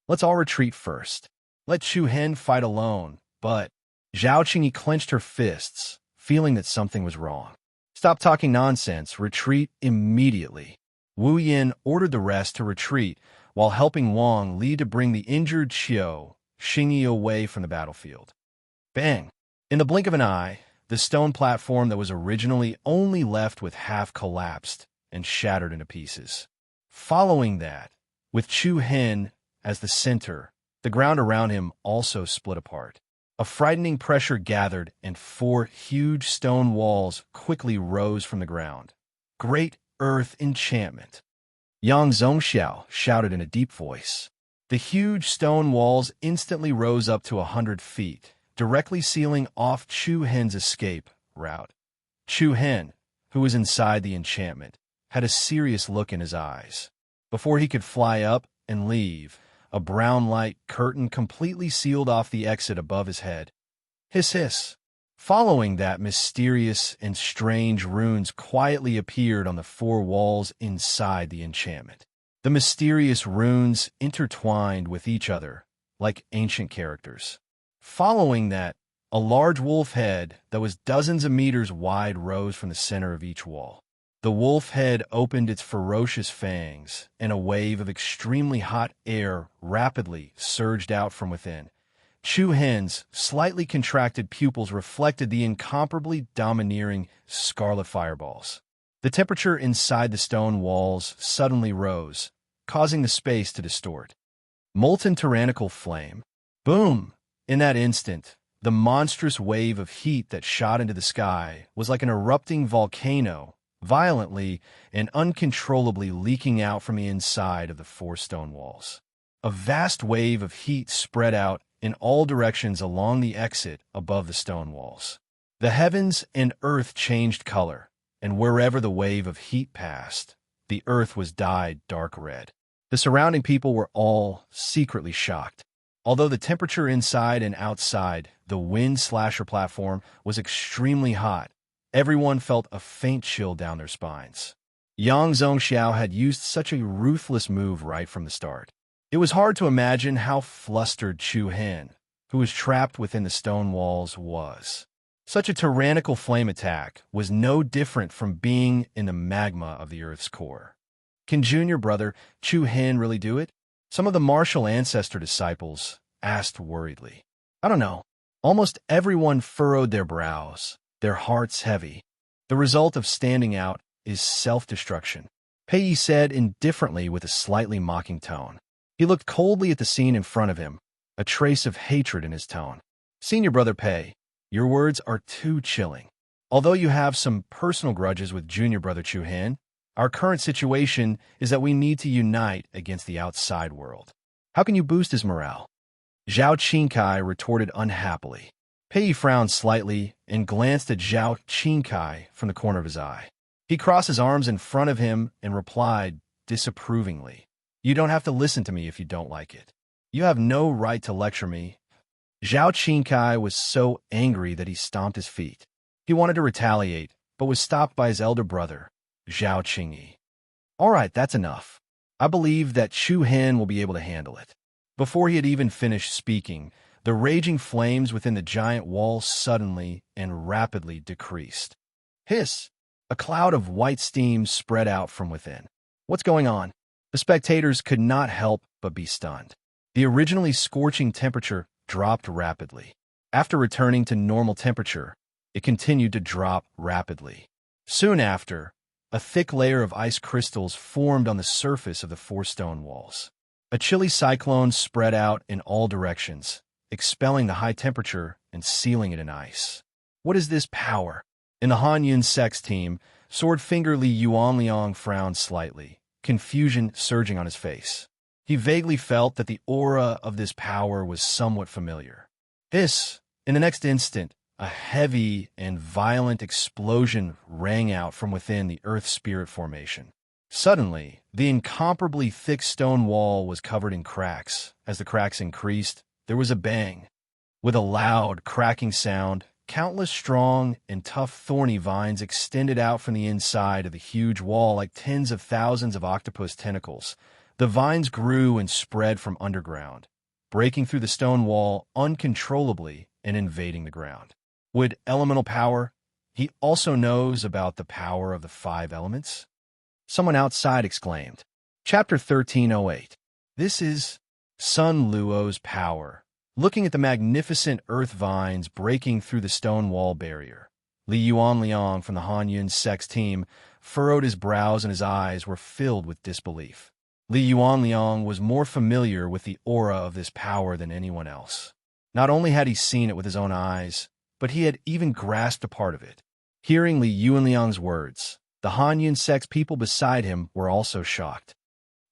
"Let's all retreat first. Let Chu Hen fight alone." But Zhao Qingyi clenched her fists, feeling that something was wrong. "Stop talking nonsense. Retreat immediately." Wu Yin ordered the rest to retreat while helping Wang Li to bring the injured Qiu Xingyi away from the battlefield. Bang! In the blink of an eye, the stone platform that was originally only left with half collapsed and shattered into pieces. Following that, with Chu Hen as the center, the ground around him also split apart. A frightening pressure gathered, and 4 huge stone walls quickly rose from the ground. "Great earth enchantment!" Yang Zhongxiao shouted in a deep voice. The huge stone walls instantly rose up to 100 feet, directly sealing off Chu Hen's escape route. Chu Hen, who was inside the enchantment, had a serious look in his eyes. Before he could fly up and leave, a brown light curtain completely sealed off the exit above his head. Hiss hiss. Following that, mysterious and strange runes quietly appeared on the 4 walls inside the enchantment. The mysterious runes intertwined with each other like ancient characters. Following that, a large wolf head that was dozens of meters wide rose from the center of each wall. The wolf head opened its ferocious fangs, and a wave of extremely hot air rapidly surged out from within. Chu Hen's slightly contracted pupils reflected the incomparably domineering scarlet fireballs. The temperature inside the stone walls suddenly rose, causing the space to distort. Molten tyrannical flame. Boom! In that instant, the monstrous wave of heat that shot into the sky was like an erupting volcano, violently and uncontrollably leaking out from the inside of the four stone walls. A vast wave of heat spread out in all directions along the exit above the stone walls. The heavens and earth changed color, and wherever the wave of heat passed, the earth was dyed dark red. The surrounding people were all secretly shocked. Although the temperature inside and outside the wind slasher platform was extremely hot, everyone felt a faint chill down their spines. Yang Zhongxiao had used such a ruthless move right from the start. It was hard to imagine how flustered Chu Hen, who was trapped within the stone walls, was. Such a tyrannical flame attack was no different from being in the magma of the Earth's core. Can junior brother Chu Hen really do it? Some of the martial ancestor disciples asked worriedly. I don't know. Almost everyone furrowed their brows, their hearts heavy. The result of standing out is self-destruction, Pei Yi said indifferently with a slightly mocking tone. He looked coldly at the scene in front of him, a trace of hatred in his tone. Senior brother Pei, your words are too chilling. Although you have some personal grudges with junior brother Chu Hen, our current situation is that we need to unite against the outside world. How can you boost his morale? Zhao Qingkai retorted unhappily. Pei Yi frowned slightly and glanced at Zhao Qingkai from the corner of his eye. He crossed his arms in front of him and replied disapprovingly. You don't have to listen to me if you don't like it. You have no right to lecture me. Zhao Qingkai was so angry that he stomped his feet. He wanted to retaliate, but was stopped by his elder brother, Zhao Qingyi. All right, that's enough. I believe that Chu Hen will be able to handle it. Before he had even finished speaking, the raging flames within the giant wall suddenly and rapidly decreased. Hiss! A cloud of white steam spread out from within. What's going on? The spectators could not help but be stunned. The originally scorching temperature dropped rapidly. After returning to normal temperature, it continued to drop rapidly. Soon after, a thick layer of ice crystals formed on the surface of the four stone walls. A chilly cyclone spread out in all directions, expelling the high temperature and sealing it in ice. What is this power? In the Han Yun Sex team, sword finger Li Yuanliang frowned slightly, confusion surging on his face. He vaguely felt that the aura of this power was somewhat familiar. In the next instant, a heavy and violent explosion rang out from within the Earth Spirit formation. Suddenly, the incomparably thick stone wall was covered in cracks. As the cracks increased, there was a bang. With a loud, cracking sound, countless strong and tough thorny vines extended out from the inside of the huge wall like tens of thousands of octopus tentacles. The vines grew and spread from underground, breaking through the stone wall uncontrollably and invading the ground. Would elemental power? He also knows about the power of the 5 elements? Someone outside exclaimed. Chapter 1308. This is Sun Luo's power. Looking at the magnificent earth vines breaking through the stone wall barrier, Li Yuanliang from the Han Yun Sex team furrowed his brows and his eyes were filled with disbelief. Li Yuanliang was more familiar with the aura of this power than anyone else. Not only had he seen it with his own eyes, but he had even grasped a part of it. Hearing Li Yuanliang's words, the Han Yun Sex people beside him were also shocked.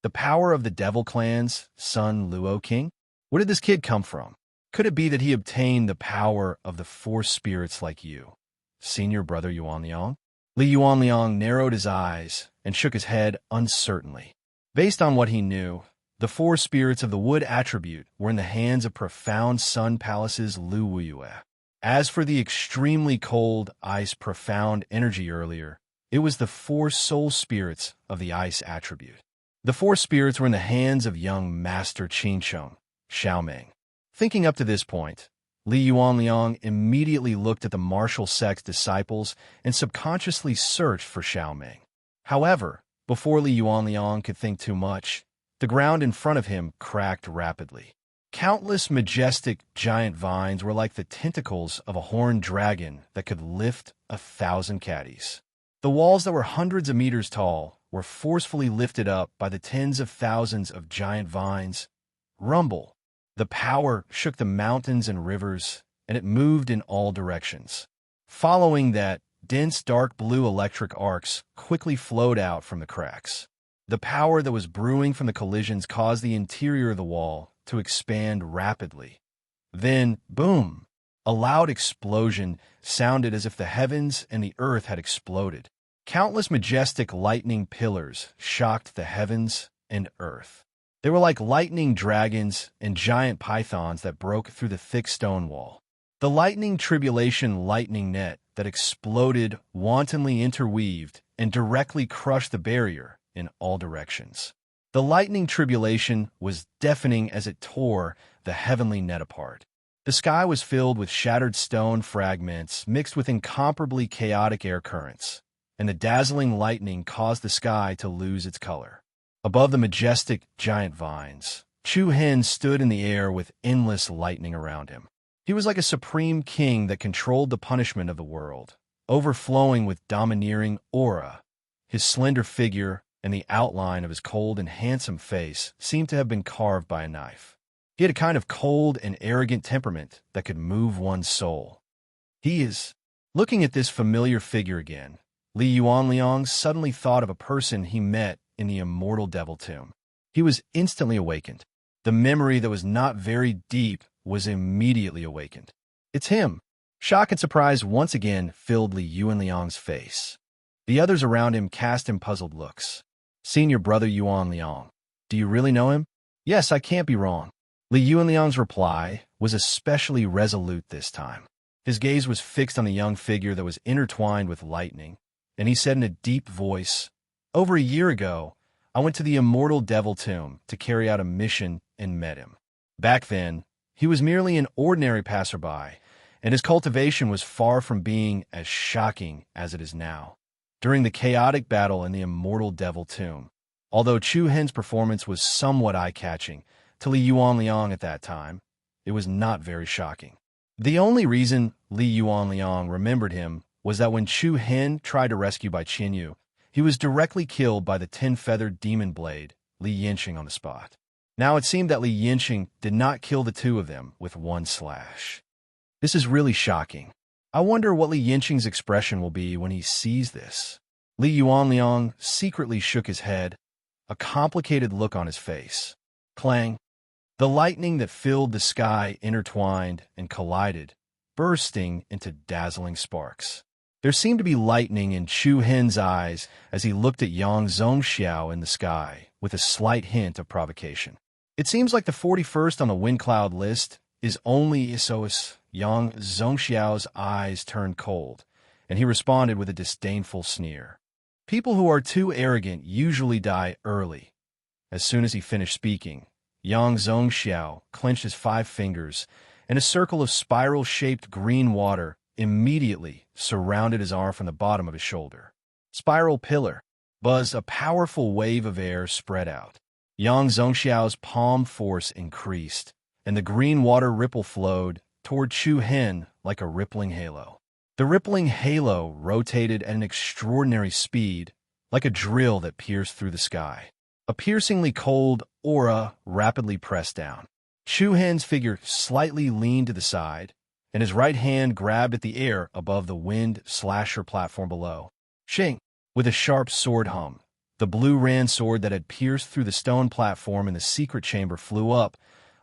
The power of the devil clan's Sun Luo King? Where did this kid come from? Could it be that he obtained the power of the 4 spirits like you, senior brother Yuanliang? Li Yuanliang narrowed his eyes and shook his head uncertainly. Based on what he knew, the 4 spirits of the wood attribute were in the hands of profound Sun Palace's Lu Wuyue. As for the extremely cold ice profound energy earlier, it was the 4 soul spirits of the ice attribute. The 4 spirits were in the hands of young Master Qingsheng, Xiaoming. Thinking up to this point, Li Yuanliang immediately looked at the martial sex disciples and subconsciously searched for Xiaoming. However, before Li Yuanliang could think too much, the ground in front of him cracked rapidly. Countless majestic giant vines were like the tentacles of a horned dragon that could lift 1,000 caddies. The walls that were hundreds of meters tall were forcefully lifted up by the tens of thousands of giant vines. Rumble. The power shook the mountains and rivers, and it moved in all directions. Following that, dense dark blue electric arcs quickly flowed out from the cracks. The power that was brewing from the collisions caused the interior of the wall to expand rapidly. Then, boom! A loud explosion sounded as if the heavens and the earth had exploded. Countless majestic lightning pillars shocked the heavens and earth. They were like lightning dragons and giant pythons that broke through the thick stone wall. The lightning tribulation lightning net that exploded wantonly interweaved and directly crushed the barrier in all directions. The lightning tribulation was deafening as it tore the heavenly net apart. The sky was filled with shattered stone fragments mixed with incomparably chaotic air currents, and the dazzling lightning caused the sky to lose its color. Above the majestic giant vines, Chu Hen stood in the air with endless lightning around him. He was like a supreme king that controlled the punishment of the world, overflowing with domineering aura. His slender figure and the outline of his cold and handsome face seemed to have been carved by a knife. He had a kind of cold and arrogant temperament that could move one's soul. Looking at this familiar figure again, Li Yuanliang suddenly thought of a person he met in the immortal devil tomb. He was instantly awakened. The memory that was not very deep was immediately awakened. It's him. Shock and surprise once again filled Li Yuanliang's face. The others around him cast him puzzled looks. Senior brother Yuanliang, do you really know him? Yes, I can't be wrong. Li Yuanliang's reply was especially resolute this time. His gaze was fixed on the young figure that was intertwined with lightning, and he said in a deep voice, "Over a year ago, I went to the immortal devil tomb to carry out a mission and met him. Back then, he was merely an ordinary passerby, and his cultivation was far from being as shocking as it is now. During the chaotic battle in the immortal devil tomb, although Chu Hen's performance was somewhat eye-catching, to Li Yuanliang at that time, it was not very shocking. The only reason Li Yuanliang remembered him was that when Chu Hen tried to rescue by Qinyu, he was directly killed by the 10-feathered demon blade, Li Yinqing, on the spot. Now it seemed that Li Yinqing did not kill the two of them with one slash. This is really shocking. I wonder what Li Yinqing's expression will be when he sees this." Li Yuanliang secretly shook his head, a complicated look on his face. Clang! The lightning that filled the sky intertwined and collided, bursting into dazzling sparks. There seemed to be lightning in Chu Hen's eyes as he looked at Yang Zhongxiao in the sky, with a slight hint of provocation. It seems like the 41st on the wind cloud list is only Isos. Yang Zhongxiao's eyes turned cold, and he responded with a disdainful sneer. People who are too arrogant usually die early. As soon as he finished speaking, Yang Zhongxiao clenched his 5 fingers, and a circle of spiral-shaped green water immediately surrounded his arm from the bottom of his shoulder. Spiral pillar. Buzz, a powerful wave of air spread out. Yang Zhongxiao's palm force increased, and the green water ripple flowed toward Chu Hen like a rippling halo. The rippling halo rotated at an extraordinary speed, like a drill that pierced through the sky. A piercingly cold aura rapidly pressed down. Chu Hen's figure slightly leaned to the side, and his right hand grabbed at the air above the wind slasher platform below. Shing! With a sharp sword hum, the blue ran sword that had pierced through the stone platform in the secret chamber flew up,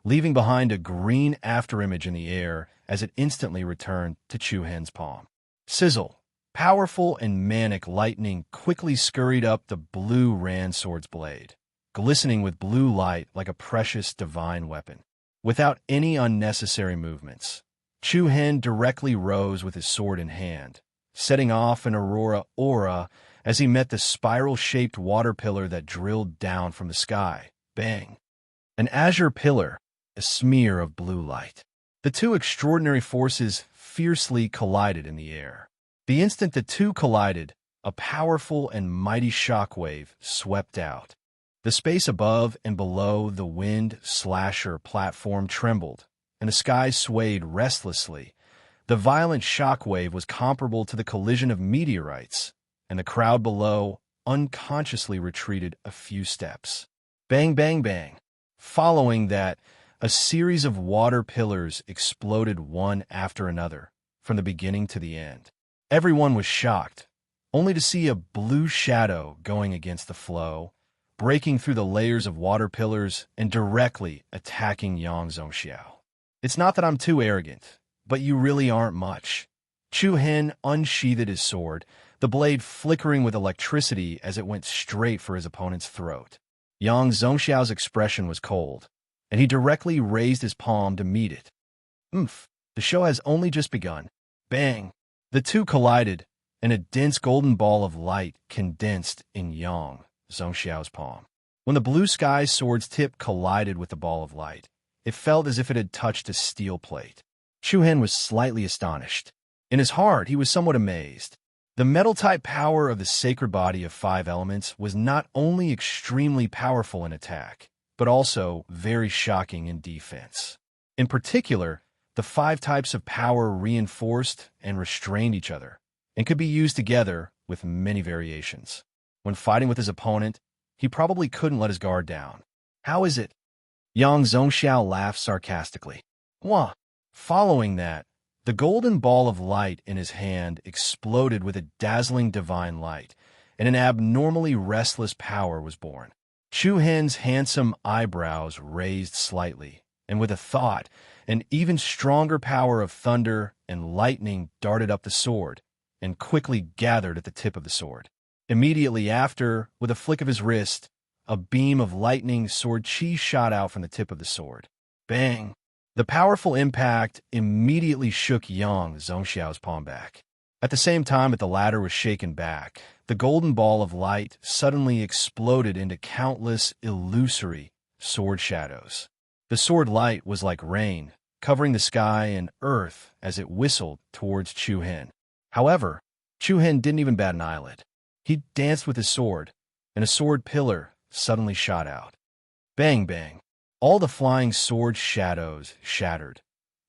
leaving behind a green afterimage in the air as it instantly returned to Chu Hen's palm. Sizzle! Powerful and manic lightning quickly scurried up the blue ran sword's blade, glistening with blue light like a precious divine weapon. Without any unnecessary movements, Chu Hen directly rose with his sword in hand, setting off an aurora as he met the spiral-shaped water pillar that drilled down from the sky. Bang! An azure pillar, a smear of blue light. The two extraordinary forces fiercely collided in the air. The instant the two collided, a powerful and mighty shockwave swept out. The space above and below the wind slasher platform trembled, and the sky swayed restlessly. The violent shockwave was comparable to the collision of meteorites, and the crowd below unconsciously retreated a few steps. Bang, bang, bang. Following that, a series of water pillars exploded one after another, from the beginning to the end. Everyone was shocked, only to see a blue shadow going against the flow, breaking through the layers of water pillars and directly attacking Yang Zhongxiao. It's not that I'm too arrogant, but you really aren't much. Chu Hen unsheathed his sword, the blade flickering with electricity as it went straight for his opponent's throat. Yang Zhongxiao's expression was cold, and he directly raised his palm to meet it. Oomph, the show has only just begun. Bang! The two collided, and a dense golden ball of light condensed in Yang Zhongxiao's palm. When the blue sky sword's tip collided with the ball of light, it felt as if it had touched a steel plate. Chu Hen was slightly astonished. In his heart, he was somewhat amazed. The metal-type power of the sacred body of 5 elements was not only extremely powerful in attack, but also very shocking in defense. In particular, the 5 types of power reinforced and restrained each other, and could be used together with many variations. When fighting with his opponent, he probably couldn't let his guard down. How is it? Yang Zhongxiao laughed sarcastically. Wah! Following that, the golden ball of light in his hand exploded with a dazzling divine light, and an abnormally restless power was born. Chu Hen's handsome eyebrows raised slightly, and with a thought, an even stronger power of thunder and lightning darted up the sword, and quickly gathered at the tip of the sword. Immediately after, with a flick of his wrist, a beam of lightning sword chi shot out from the tip of the sword. Bang! The powerful impact immediately shook Yang Zhongxiao's palm back. At the same time that the latter was shaken back, the golden ball of light suddenly exploded into countless illusory sword shadows. The sword light was like rain, covering the sky and earth as it whistled towards Chu Hen. However, Chu Hen didn't even bat an eyelid. He danced with his sword, and a sword pillar suddenly shot out. Bang, bang. All the flying sword shadows shattered.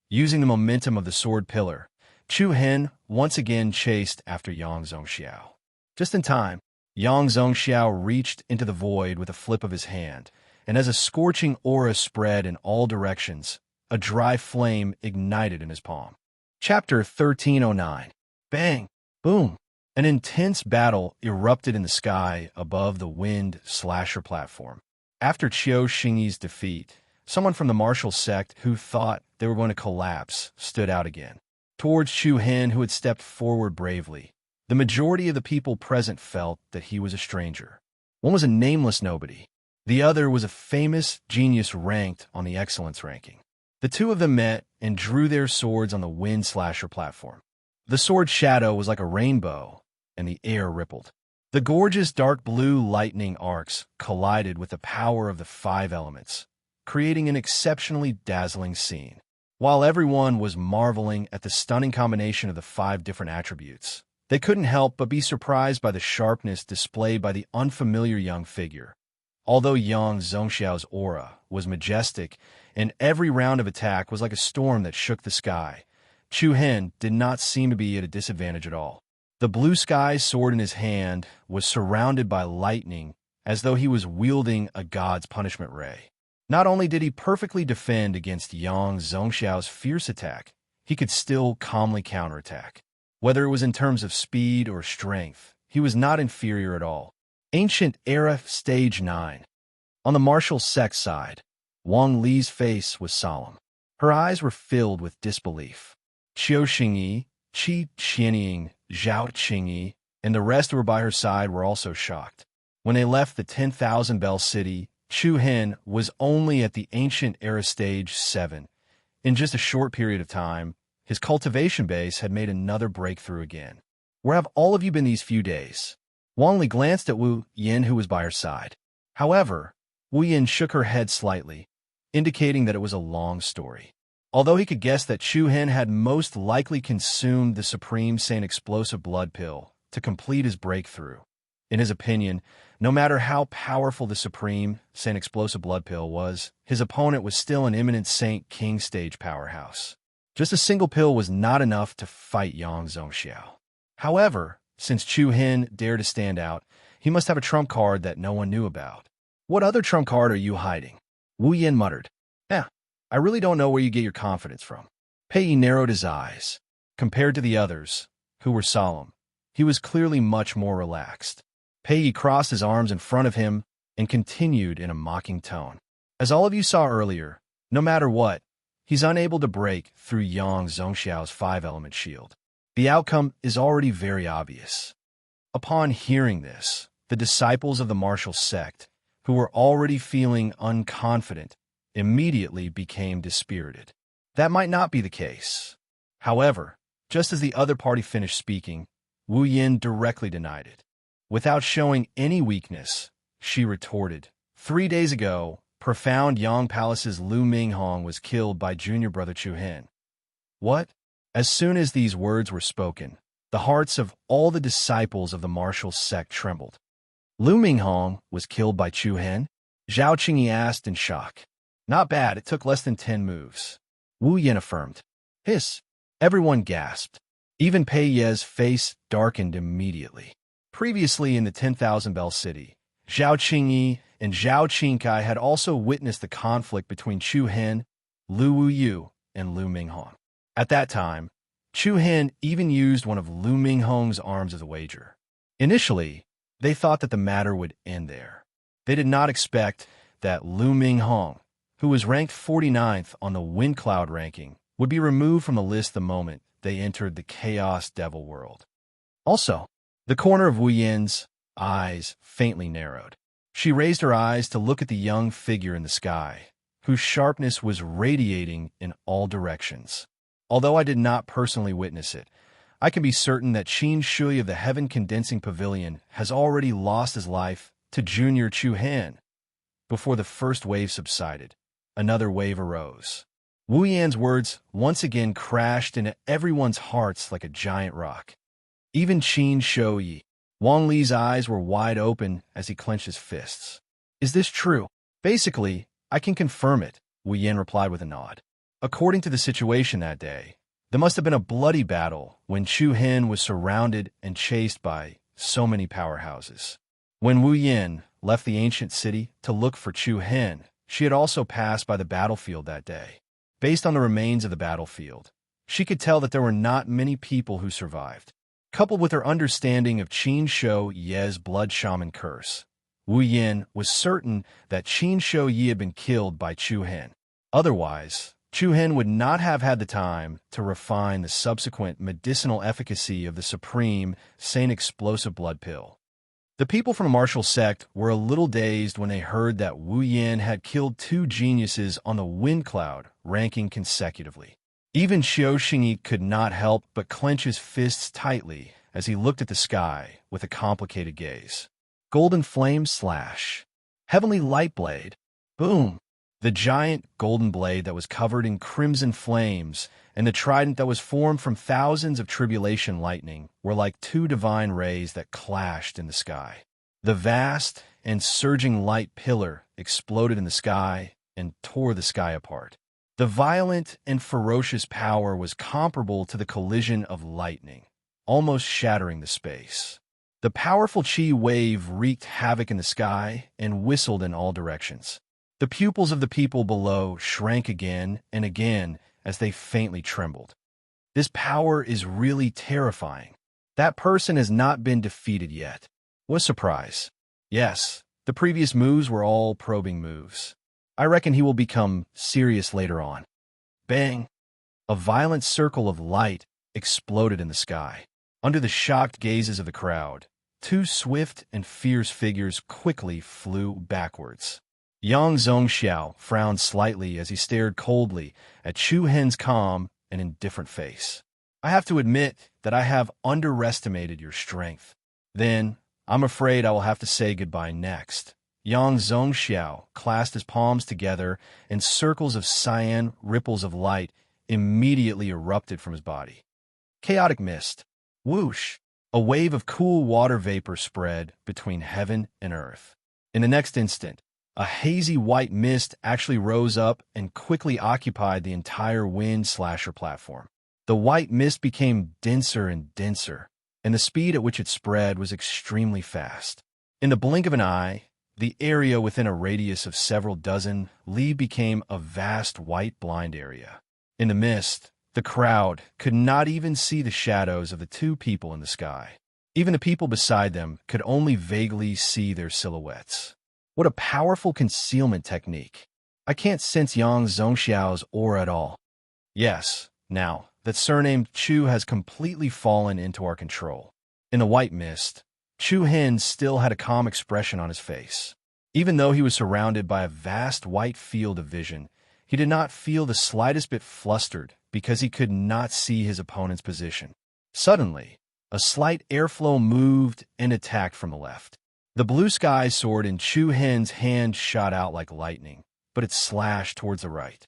Using the momentum of the sword pillar, Chu Hen once again chased after Yang Zhongxiao. Just in time, Yang Zhongxiao reached into the void with a flip of his hand, and as a scorching aura spread in all directions, a dry flame ignited in his palm. Chapter 1309. Bang! Boom! An intense battle erupted in the sky above the wind slasher platform. After Qiu Xingyi's defeat, someone from the martial sect who thought they were going to collapse stood out again. Towards Chu Hen, who had stepped forward bravely, the majority of the people present felt that he was a stranger. One was a nameless nobody. The other was a famous genius ranked on the excellence ranking. The two of them met and drew their swords on the wind slasher platform. The sword shadow was like a rainbow, and the air rippled. The gorgeous dark blue lightning arcs collided with the power of the 5 elements, creating an exceptionally dazzling scene. While everyone was marveling at the stunning combination of the 5 different attributes, they couldn't help but be surprised by the sharpness displayed by the unfamiliar young figure. Although Yang Zhongxiao's aura was majestic and every round of attack was like a storm that shook the sky, Chu Hen did not seem to be at a disadvantage at all. The blue sky sword in his hand was surrounded by lightning as though he was wielding a god's punishment ray. Not only did he perfectly defend against Yang Zhongxiao's fierce attack, he could still calmly counterattack. Whether it was in terms of speed or strength, he was not inferior at all. Ancient Era Stage 9. On the martial sect side, Wang Li's face was solemn. Her eyes were filled with disbelief. Qiu Xingyi, Qi Qianying, Zhao Qingyi, and the rest who were by her side were also shocked. When they left the 10,000 Bell City, Chu Hen was only at the Ancient Era Stage 7. In just a short period of time, his cultivation base had made another breakthrough again. Where have all of you been these few days? Wang Li glanced at Wu Yin, who was by her side. However, Wu Yin shook her head slightly, indicating that it was a long story. Although he could guess that Chu Hen had most likely consumed the Supreme Saint Explosive Blood Pill to complete his breakthrough. In his opinion, no matter how powerful the supreme Saint Explosive Blood Pill was, his opponent was still an imminent Saint King stage powerhouse. Just a single pill was not enough to fight Yang Zongxiao. However, since Chu Hin dared to stand out, he must have a trump card that no one knew about. What other trump card are you hiding? Wu Yin muttered. I really don't know where you get your confidence from. Pei narrowed his eyes. Compared to the others, who were solemn, he was clearly much more relaxed. Pei crossed his arms in front of him and continued in a mocking tone. As all of you saw earlier, no matter what, he's unable to break through Yang Zongxiao's 5-element shield. The outcome is already very obvious. Upon hearing this, the disciples of the martial sect, who were already feeling unconfident, immediately became dispirited. That might not be the case. However, just as the other party finished speaking, Wu Yin directly denied it. Without showing any weakness, she retorted, 3 days ago, profound Yang Palace's Lu Minghong was killed by junior brother Chu Hin. What? As soon as these words were spoken, the hearts of all the disciples of the martial sect trembled. Lu Minghong was killed by Chu Hin? Zhao Qingyi asked in shock. Not bad, it took less than 10 moves. Wu Yin affirmed. Hiss. Everyone gasped. Even Pei Ye's face darkened immediately. Previously in the 10,000 Bell City, Zhao Qingyi and Zhao Qingkai had also witnessed the conflict between Chu Hin, Lu Wuyu, and Lu Minghong. At that time, Chu Hin even used one of Lu Minghong's arms as a wager. Initially, they thought that the matter would end there. They did not expect that Lu Minghong, who was ranked 49th on the Wind Cloud ranking, would be removed from the list the moment they entered the Chaos Devil world. Also, the corner of Wu Yin's eyes faintly narrowed. She raised her eyes to look at the young figure in the sky, whose sharpness was radiating in all directions. Although I did not personally witness it, I can be certain that Qin Shui of the Heaven Condensing Pavilion has already lost his life to Junior Chu Hin. Before the first wave subsided, another wave arose. Wu Yan's words once again crashed into everyone's hearts like a giant rock. Even Qin Shui. Wang Li's eyes were wide open as he clenched his fists. Is this true? Basically, I can confirm it, Wu Yan replied with a nod. According to the situation that day, there must have been a bloody battle when Chu Hin was surrounded and chased by so many powerhouses. When Wu Yan left the ancient city to look for Chu Hin, she had also passed by the battlefield that day. Based on the remains of the battlefield, she could tell that there were not many people who survived. Coupled with her understanding of Qin Shou Ye's blood shaman curse, Wu Yin was certain that Qin Shou Yi had been killed by Chu Hin. Otherwise, Chu Hin would not have had the time to refine the subsequent medicinal efficacy of the supreme Saint Explosive Blood Pill. The people from the martial sect were a little dazed when they heard that Wu Yin had killed 2 geniuses on the Wind Cloud, ranking consecutively. Even Xiao Xingyi could not help but clench his fists tightly as he looked at the sky with a complicated gaze. Golden flame slash. Heavenly light blade. Boom. The giant golden blade that was covered in crimson flames and the trident that was formed from thousands of tribulation lightning were like 2 divine rays that clashed in the sky. The vast and surging light pillar exploded in the sky and tore the sky apart. The violent and ferocious power was comparable to the collision of lightning, almost shattering the space. The powerful chi wave wreaked havoc in the sky and whistled in all directions. The pupils of the people below shrank again and again as they faintly trembled. This power is really terrifying. That person has not been defeated yet. What a surprise. Yes, the previous moves were all probing moves. I reckon he will become serious later on. Bang! A violent circle of light exploded in the sky. Under the shocked gazes of the crowd, 2 swift and fierce figures quickly flew backwards. Yang Zongxiao frowned slightly as he stared coldly at Chu Hin's calm and indifferent face. I have to admit that I have underestimated your strength. Then, I'm afraid I will have to say goodbye next. Yang Zongxiao clasped his palms together, and circles of cyan ripples of light immediately erupted from his body. Chaotic mist. Whoosh! A wave of cool water vapor spread between heaven and earth. In the next instant, a hazy white mist actually rose up and quickly occupied the entire wind slasher platform. The white mist became denser and denser, and the speed at which it spread was extremely fast. In the blink of an eye, the area within a radius of several dozen li became a vast white blind area. In the mist, the crowd could not even see the shadows of the two people in the sky. Even the people beside them could only vaguely see their silhouettes. What a powerful concealment technique. I can't sense Yang Zhongxiao's aura at all. Yes, now that surnamed Chu has completely fallen into our control. In the white mist, Chu Hen still had a calm expression on his face. Even though he was surrounded by a vast white field of vision, he did not feel the slightest bit flustered because he could not see his opponent's position. Suddenly, a slight airflow moved and attacked from the left. The blue sky sword in Chu Hen's hand shot out like lightning, but it slashed towards the right.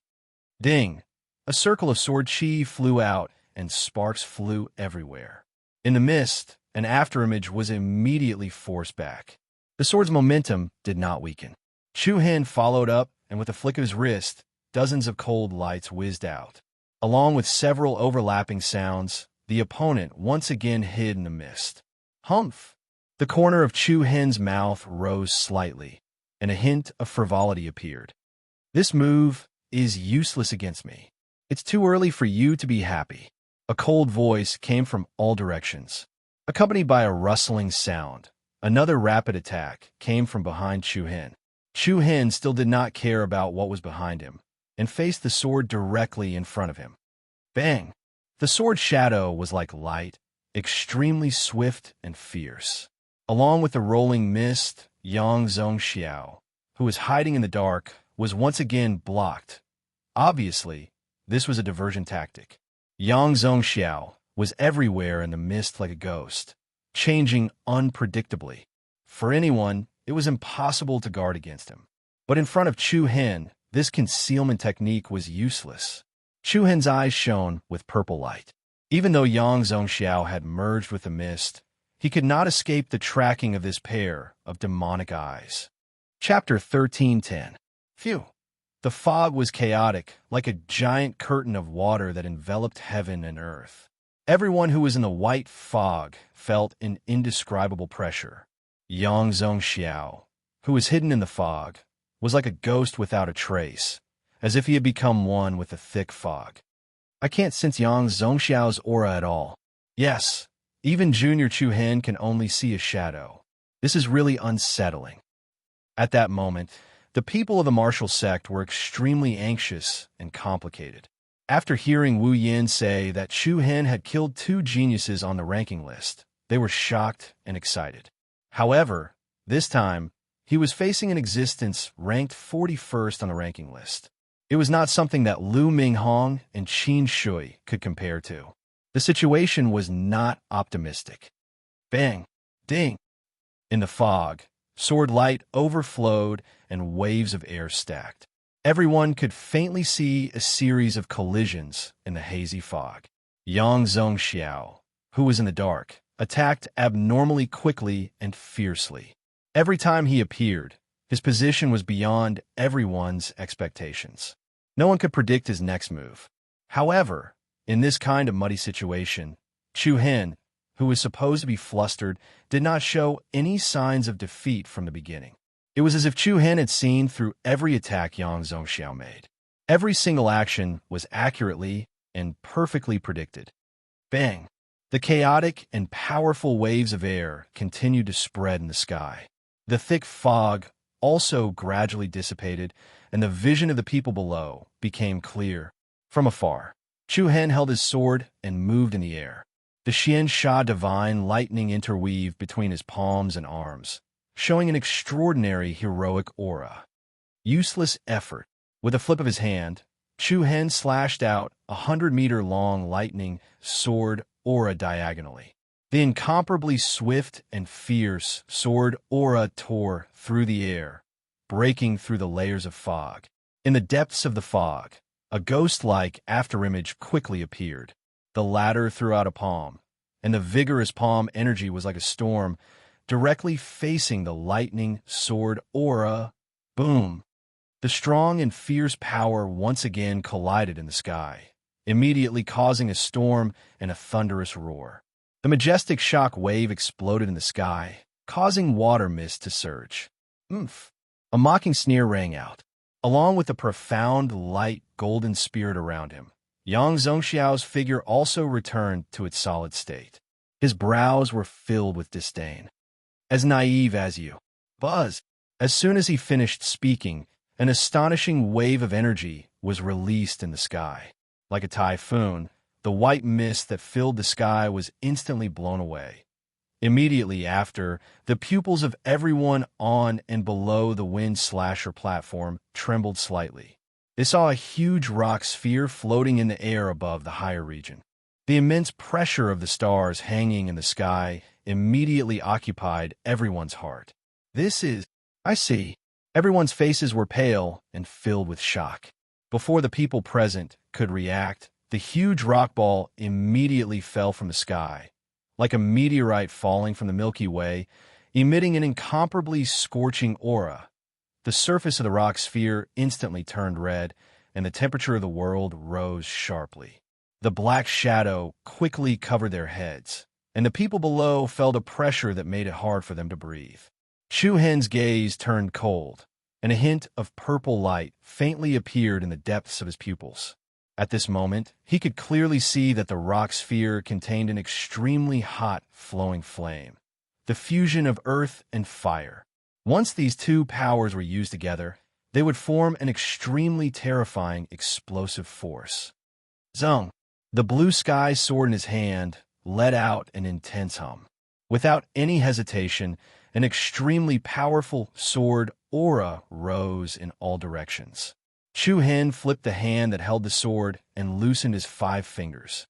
Ding! A circle of sword chi flew out, and sparks flew everywhere. In the mist, an afterimage was immediately forced back. The sword's momentum did not weaken. Chu Hen followed up, and with a flick of his wrist, dozens of cold lights whizzed out. Along with several overlapping sounds, the opponent once again hid in the mist. Humph! The corner of Chu Hen's mouth rose slightly, and a hint of frivolity appeared. This move is useless against me. It's too early for you to be happy. A cold voice came from all directions. Accompanied by a rustling sound, another rapid attack came from behind Chu Hen. Chu Hen still did not care about what was behind him, and faced the sword directly in front of him. Bang! The sword's shadow was like light, extremely swift and fierce. Along with the rolling mist, Yang Zhongxiao, who was hiding in the dark, was once again blocked. Obviously, this was a diversion tactic. Yang Zhongxiao was everywhere in the mist like a ghost, changing unpredictably. For anyone, it was impossible to guard against him. But in front of Chu Hen, this concealment technique was useless. Chu Hen's eyes shone with purple light. Even though Yang Zhongxiao had merged with the mist, he could not escape the tracking of this pair of demonic eyes. Chapter 1310. Phew! The fog was chaotic, like a giant curtain of water that enveloped heaven and earth. Everyone who was in the white fog felt an indescribable pressure. Yang Zhongxiao, who was hidden in the fog, was like a ghost without a trace, as if he had become one with the thick fog. I can't sense Yang Zhongxiao's aura at all. Yes, even Junior Chu Hen can only see a shadow. This is really unsettling. At that moment, the people of the martial sect were extremely anxious and complicated. After hearing Wu Yin say that Chu Hen had killed 2 geniuses on the ranking list, they were shocked and excited. However, this time, he was facing an existence ranked 41st on the ranking list. It was not something that Lu Minghong and Qin Shui could compare to. The situation was not optimistic. Bang! Ding! In the fog, sword light overflowed and waves of air stacked. Everyone could faintly see a series of collisions in the hazy fog. Yang Zhongxiao, who was in the dark, attacked abnormally quickly and fiercely. Every time he appeared, his position was beyond everyone's expectations. No one could predict his next move. However, in this kind of muddy situation, Chu Hen, who was supposed to be flustered, did not show any signs of defeat from the beginning. It was as if Chu Hen had seen through every attack Yang Zhongxiao made. Every single action was accurately and perfectly predicted. Bang! The chaotic and powerful waves of air continued to spread in the sky. The thick fog also gradually dissipated, and the vision of the people below became clear. From afar, Chu Hen held his sword and moved in the air. The Xian Sha divine lightning interweaved between his palms and arms, showing an extraordinary heroic aura. Useless effort. With a flip of his hand, Chu Hen slashed out 100-meter-long lightning sword aura diagonally. The incomparably swift and fierce sword aura tore through the air, breaking through the layers of fog. In the depths of the fog, a ghost-like afterimage quickly appeared. The latter threw out a palm, and the vigorous palm energy was like a storm, directly facing the lightning sword aura. Boom! The strong and fierce power once again collided in the sky, immediately causing a storm and a thunderous roar. The majestic shock wave exploded in the sky, causing water mist to surge. Oomph! A mocking sneer rang out, along with the profound, light, golden spirit around him. Yang Zhongxiao's figure also returned to its solid state. His brows were filled with disdain. As naive as you. Buzz! As soon as he finished speaking, an astonishing wave of energy was released in the sky. Like a typhoon, the white mist that filled the sky was instantly blown away. Immediately after, the pupils of everyone on and below the wind slasher platform trembled slightly. They saw a huge rock sphere floating in the air above the higher region. The immense pressure of the stars hanging in the sky immediately occupied everyone's heart. I see. Everyone's faces were pale and filled with shock. Before the people present could react, the huge rock ball immediately fell from the sky, like a meteorite falling from the Milky Way, emitting an incomparably scorching aura. The surface of the rock sphere instantly turned red, and the temperature of the world rose sharply. The black shadow quickly covered their heads, and the people below felt a pressure that made it hard for them to breathe. Chu Hen's gaze turned cold, and a hint of purple light faintly appeared in the depths of his pupils. At this moment, he could clearly see that the rock sphere contained an extremely hot, flowing flame, the fusion of earth and fire. Once these two powers were used together, they would form an extremely terrifying, explosive force. Zhong, the blue sky sword in his hand, let out an intense hum. Without any hesitation, an extremely powerful sword aura rose in all directions. Chu Hen flipped the hand that held the sword and loosened his 5 fingers.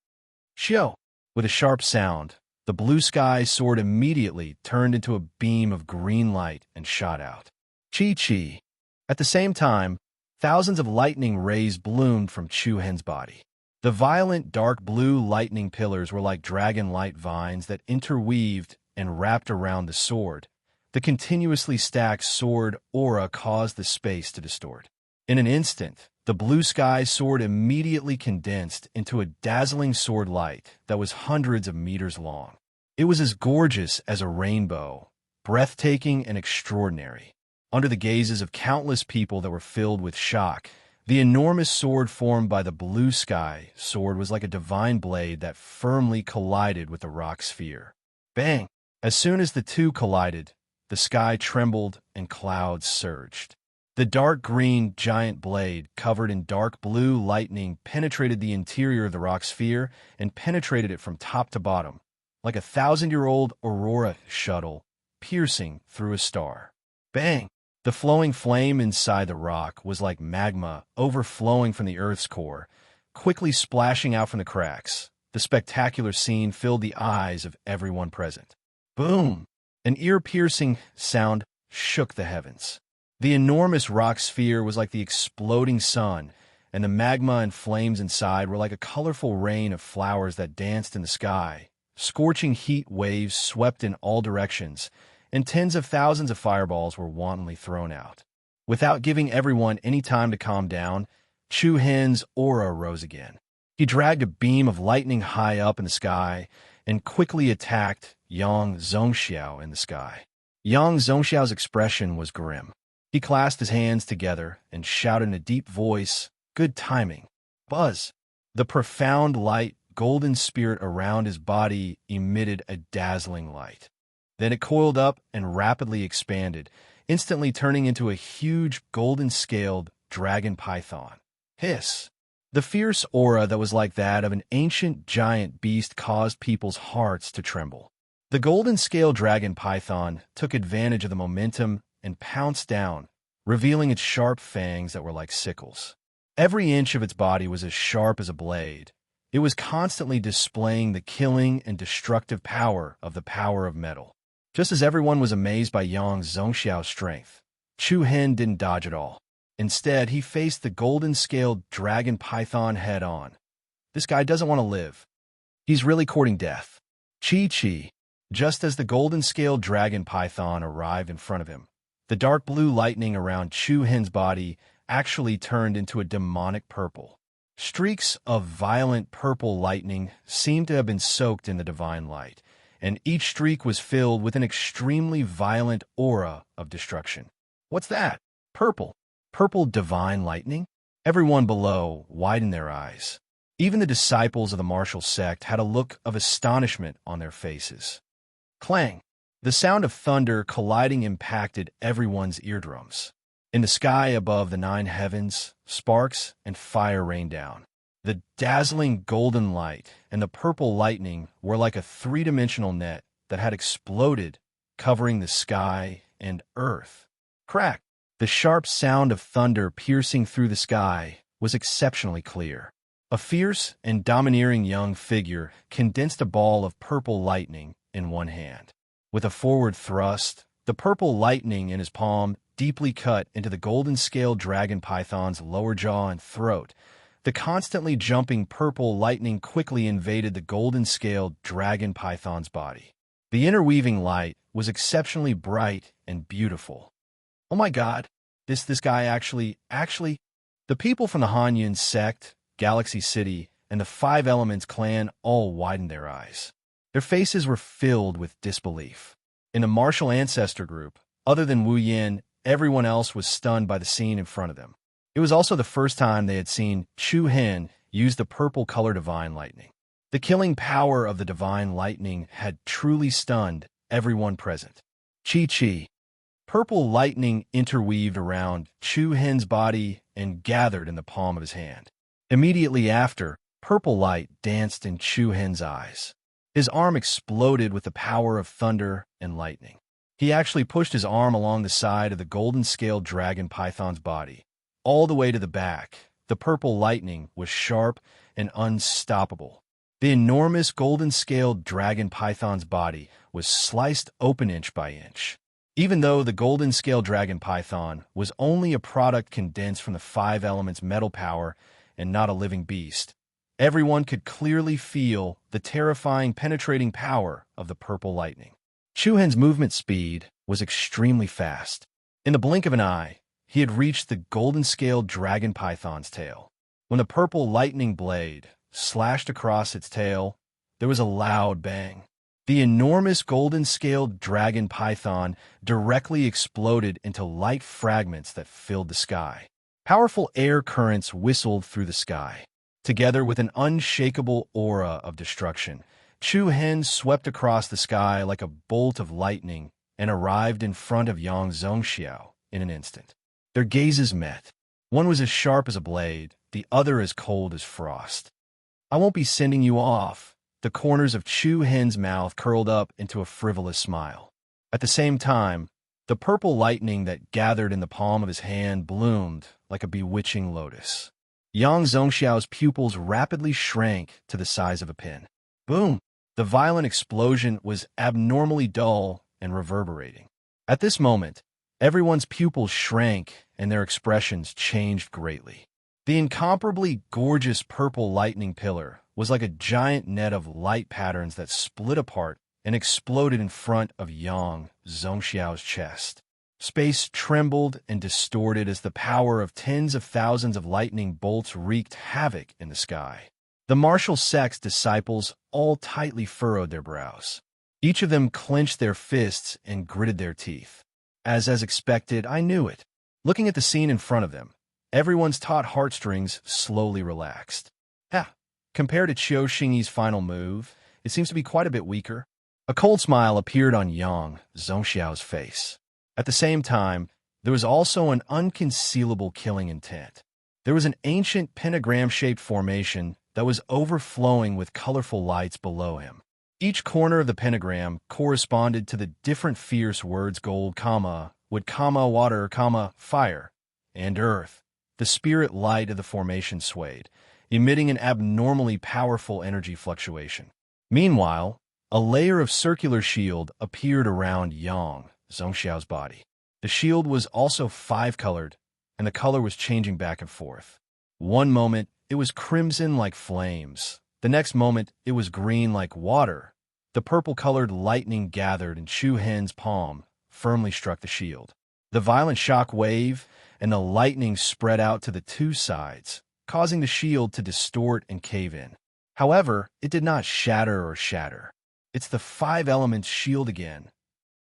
Xiao! With a sharp sound, the blue sky sword immediately turned into a beam of green light and shot out. Chi-chi! At the same time, thousands of lightning rays bloomed from Chu Hen's body. The violent dark blue lightning pillars were like dragon light vines that interweaved and wrapped around the sword. The continuously stacked sword aura caused the space to distort. In an instant, the blue sky sword immediately condensed into a dazzling sword light that was hundreds of meters long. It was as gorgeous as a rainbow, breathtaking and extraordinary. Under the gazes of countless people that were filled with shock, the enormous sword formed by the blue sky sword was like a divine blade that firmly collided with the rock sphere. Bang! As soon as the two collided, the sky trembled and clouds surged. The dark green giant blade, covered in dark blue lightning, penetrated the interior of the rock sphere and penetrated it from top to bottom, like a 1,000-year-old aurora shuttle piercing through a star. Bang! The flowing flame inside the rock was like magma overflowing from the Earth's core, quickly splashing out from the cracks. The spectacular scene filled the eyes of everyone present. Boom! An ear-piercing sound shook the heavens. The enormous rock sphere was like the exploding sun, and the magma and flames inside were like a colorful rain of flowers that danced in the sky. Scorching heat waves swept in all directions, and tens of thousands of fireballs were wantonly thrown out. Without giving everyone any time to calm down, Chu Hen's aura rose again. He dragged a beam of lightning high up in the sky and quickly attacked Yang Zhongxiao in the sky. Yang Zhongxiao's expression was grim. He clasped his hands together and shouted in a deep voice, "Good timing." Buzz! The profound light, golden spirit around his body emitted a dazzling light. Then it coiled up and rapidly expanded, instantly turning into a huge golden-scaled dragon python. Hiss! The fierce aura that was like that of an ancient giant beast caused people's hearts to tremble. The golden-scaled dragon python took advantage of the momentum and pounced down, revealing its sharp fangs that were like sickles. Every inch of its body was as sharp as a blade. It was constantly displaying the killing and destructive power of metal. Just as everyone was amazed by Yang Zhongxiao's strength, Chu Hen didn't dodge at all. Instead, he faced the golden-scaled dragon python head-on. This guy doesn't want to live. He's really courting death. Chi. Just as the golden-scaled dragon python arrived in front of him, the dark blue lightning around Chu Hen's body actually turned into a demonic purple. Streaks of violent purple lightning seemed to have been soaked in the divine light, and each streak was filled with an extremely violent aura of destruction. What's that? Purple. Purple divine lightning? Everyone below widened their eyes. Even the disciples of the martial sect had a look of astonishment on their faces. Clang! The sound of thunder colliding impacted everyone's eardrums. In the sky above the 9 heavens, sparks and fire rained down. The dazzling golden light and the purple lightning were like a three-dimensional net that had exploded, covering the sky and earth. Crack! The sharp sound of thunder piercing through the sky was exceptionally clear. A fierce and domineering young figure condensed a ball of purple lightning in one hand. With a forward thrust, the purple lightning in his palm deeply cut into the golden-scaled dragon python's lower jaw and throat. The constantly jumping purple lightning quickly invaded the golden-scaled dragon python's body. The interweaving light was exceptionally bright and beautiful. Oh my God, this guy actually... The people from the Hanyan sect, Galaxy City, and the Five Elements clan all widened their eyes. Their faces were filled with disbelief. In the martial ancestor group, other than Wu Yin, everyone else was stunned by the scene in front of them. It was also the first time they had seen Chu Hen use the purple-colored divine lightning. The killing power of the divine lightning had truly stunned everyone present. Chi. Purple lightning interweaved around Chu Hen's body and gathered in the palm of his hand. Immediately after, purple light danced in Chu Hen's eyes. His arm exploded with the power of thunder and lightning. He actually pushed his arm along the side of the golden-scaled dragon python's body. All the way to the back, the purple lightning was sharp and unstoppable. The enormous golden-scaled dragon python's body was sliced open inch by inch. Even though the golden-scaled dragon python was only a product condensed from the 5 elements metal power and not a living beast, everyone could clearly feel the terrifying penetrating power of the purple lightning. Chu Hen's movement speed was extremely fast. In the blink of an eye, he had reached the golden-scaled dragon python's tail. When the purple lightning blade slashed across its tail, there was a loud bang. The enormous golden-scaled dragon python directly exploded into light fragments that filled the sky. Powerful air currents whistled through the sky. Together with an unshakable aura of destruction, Chu Hen swept across the sky like a bolt of lightning and arrived in front of Yang Zhongxiao in an instant. Their gazes met. One was as sharp as a blade, the other as cold as frost. "I won't be sending you off." The corners of Chu Hen's mouth curled up into a frivolous smile. At the same time, the purple lightning that gathered in the palm of his hand bloomed like a bewitching lotus. Yang Zhongxiao's pupils rapidly shrank to the size of a pin. Boom! The violent explosion was abnormally dull and reverberating. At this moment, everyone's pupils shrank and their expressions changed greatly. The incomparably gorgeous purple lightning pillar was like a giant net of light patterns that split apart and exploded in front of Yang Zhongxiao's chest. Space trembled and distorted as the power of tens of thousands of lightning bolts wreaked havoc in the sky. The martial sect's disciples all tightly furrowed their brows. Each of them clenched their fists and gritted their teeth. As expected, I knew it. Looking at the scene in front of them, everyone's taut heartstrings slowly relaxed. Compared to Qiu Xingyi's final move, it seems to be quite a bit weaker. A cold smile appeared on Yang Zhongxiao's face. At the same time, there was also an unconcealable killing intent. There was an ancient pentagram-shaped formation that was overflowing with colorful lights below him. Each corner of the pentagram corresponded to the different fierce words gold, wood, water, fire, and earth. The spirit light of the formation swayed, emitting an abnormally powerful energy fluctuation. Meanwhile, a layer of circular shield appeared around Yang Zhongxiao's body. The shield was also 5-colored, and the color was changing back and forth. One moment, it was crimson like flames. The next moment, it was green like water. The purple-colored lightning gathered and Chu Hen's palm firmly struck the shield. The violent shock wave and the lightning spread out to the two sides, causing the shield to distort and cave in. However, it did not shatter. It's the five elements shield again.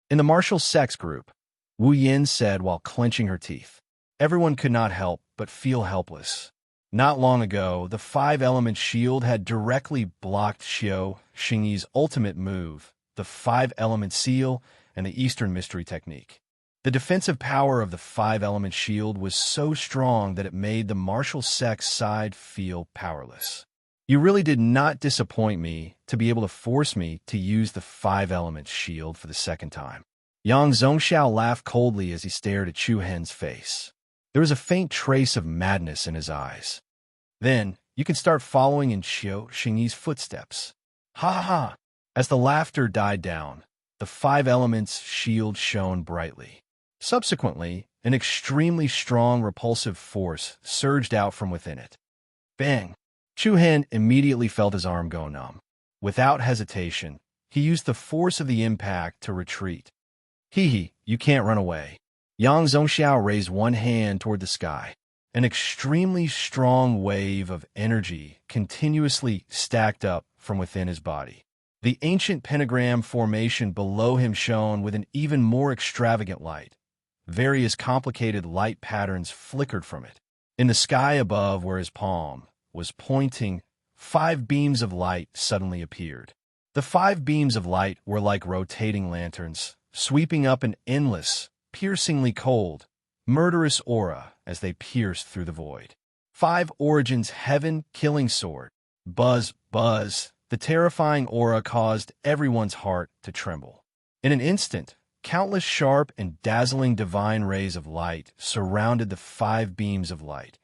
In the martial sex group, Wu Yin said while clenching her teeth. Everyone could not help but feel helpless. Not long ago, the five-element shield had directly blocked Xiao Xingyi's ultimate move, the five-element seal and the Eastern mystery technique. The defensive power of the five-element shield was so strong that it made the martial sex side feel powerless. You really did not disappoint me to be able to force me to use the five-element shield for the second time. Yang Zhongxiao laughed coldly as he stared at Chu Hen's face. There was a faint trace of madness in his eyes. Then, you can start following in Xiao Xingyi's footsteps. Ha ha ha! As the laughter died down, the five elements shield shone brightly. Subsequently, an extremely strong repulsive force surged out from within it. Bang! Chu Hen immediately felt his arm go numb. Without hesitation, he used the force of the impact to retreat. Hee, you can't run away. Yang Zhongxiao raised one hand toward the sky. An extremely strong wave of energy continuously stacked up from within his body. The ancient pentagram formation below him shone with an even more extravagant light. Various complicated light patterns flickered from it. In the sky above where his palm was pointing, 5 beams of light suddenly appeared. The 5 beams of light were like rotating lanterns, sweeping up an endless, piercingly cold, murderous aura as they pierced through the void. 5 Origins Heaven Killing Sword. Buzz, buzz. The terrifying aura caused everyone's heart to tremble. In an instant, countless sharp and dazzling divine rays of light surrounded the 5 beams of light.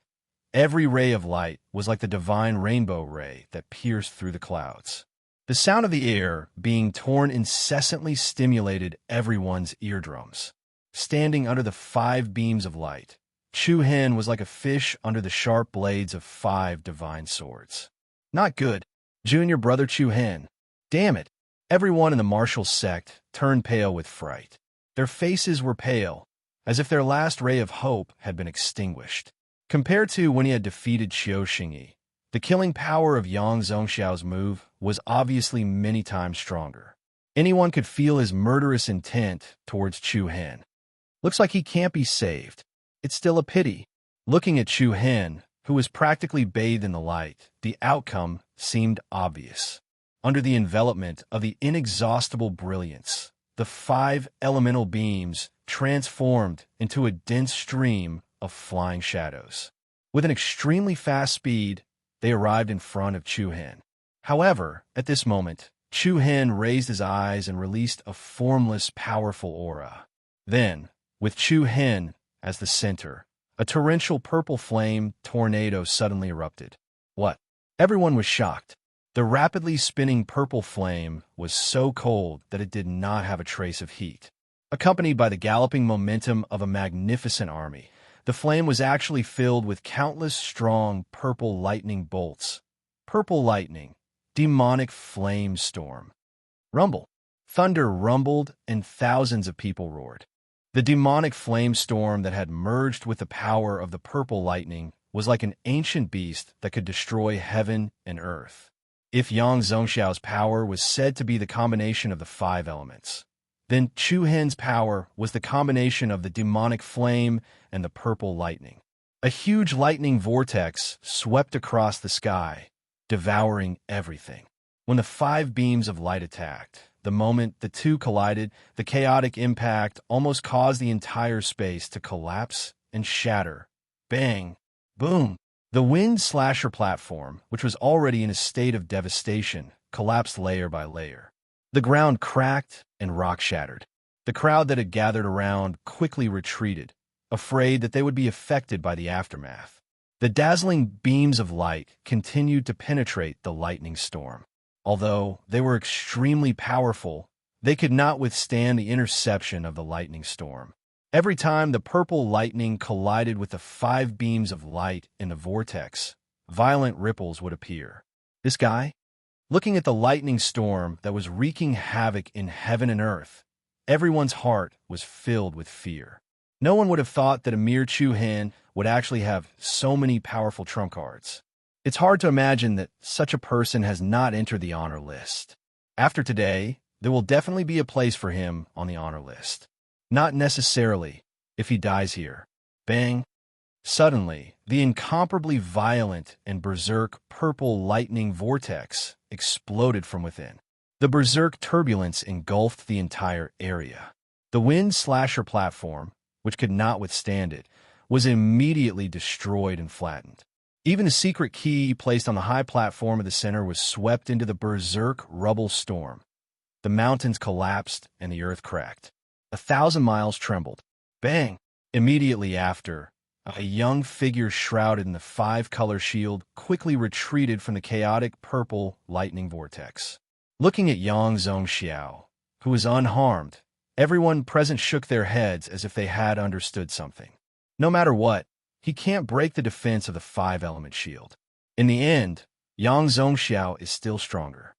Every ray of light was like the divine rainbow ray that pierced through the clouds. The sound of the air being torn incessantly stimulated everyone's eardrums. Standing under the 5 beams of light, Chu Hen was like a fish under the sharp blades of 5 divine swords. Not good. Junior brother Chu Hen. Damn it. Everyone in the martial sect turned pale with fright. Their faces were pale, as if their last ray of hope had been extinguished. Compared to when he had defeated Xiao Xingyi, the killing power of Yang Zhongxiao's move was obviously many times stronger. Anyone could feel his murderous intent towards Chu Hen. Looks like he can't be saved. It's still a pity. Looking at Chu Hen, who was practically bathed in the light, the outcome seemed obvious. Under the envelopment of the inexhaustible brilliance, the 5 elemental beams transformed into a dense stream of flying shadows. With an extremely fast speed, they arrived in front of Chu Hen. However, at this moment, Chu Hen raised his eyes and released a formless, powerful aura. Then, with Chu Hen as the center, a torrential purple flame tornado suddenly erupted. What? Everyone was shocked. The rapidly spinning purple flame was so cold that it did not have a trace of heat. Accompanied by the galloping momentum of a magnificent army, the flame was actually filled with countless strong purple lightning bolts. Purple lightning, demonic flame storm. Rumble. Thunder rumbled and thousands of people roared. The demonic flame storm that had merged with the power of the purple lightning was like an ancient beast that could destroy heaven and earth. If Yang Zhongxiao's power was said to be the combination of the 5 elements, then Chu Hen's power was the combination of the demonic flame and the purple lightning. A huge lightning vortex swept across the sky, devouring everything. When the 5 beams of light attacked, the moment the two collided, the chaotic impact almost caused the entire space to collapse and shatter. Bang! Boom! The wind slasher platform, which was already in a state of devastation, collapsed layer by layer. The ground cracked and rock shattered. The crowd that had gathered around quickly retreated, afraid that they would be affected by the aftermath. The dazzling beams of light continued to penetrate the lightning storm. Although they were extremely powerful, they could not withstand the interception of the lightning storm. Every time the purple lightning collided with the 5 beams of light in the vortex, violent ripples would appear. This guy? Looking at the lightning storm that was wreaking havoc in heaven and earth, everyone's heart was filled with fear. No one would have thought that a mere Chu Hen would actually have so many powerful trump cards. It's hard to imagine that such a person has not entered the honor list. After today, there will definitely be a place for him on the honor list. Not necessarily if he dies here. Bang! Suddenly, the incomparably violent and berserk purple lightning vortex exploded from within. The berserk turbulence engulfed the entire area. The wind slasher platform, which could not withstand it, was immediately destroyed and flattened. Even the secret key placed on the high platform of the center was swept into the berserk rubble storm. The mountains collapsed and the earth cracked. 1,000 miles trembled. Bang! Immediately after, a young figure shrouded in the 5-color shield quickly retreated from the chaotic purple lightning vortex. Looking at Yang Zhongxiao, who was unharmed, everyone present shook their heads as if they had understood something. No matter what, he can't break the defense of the 5-element shield. In the end, Yang Zhongxiao is still stronger.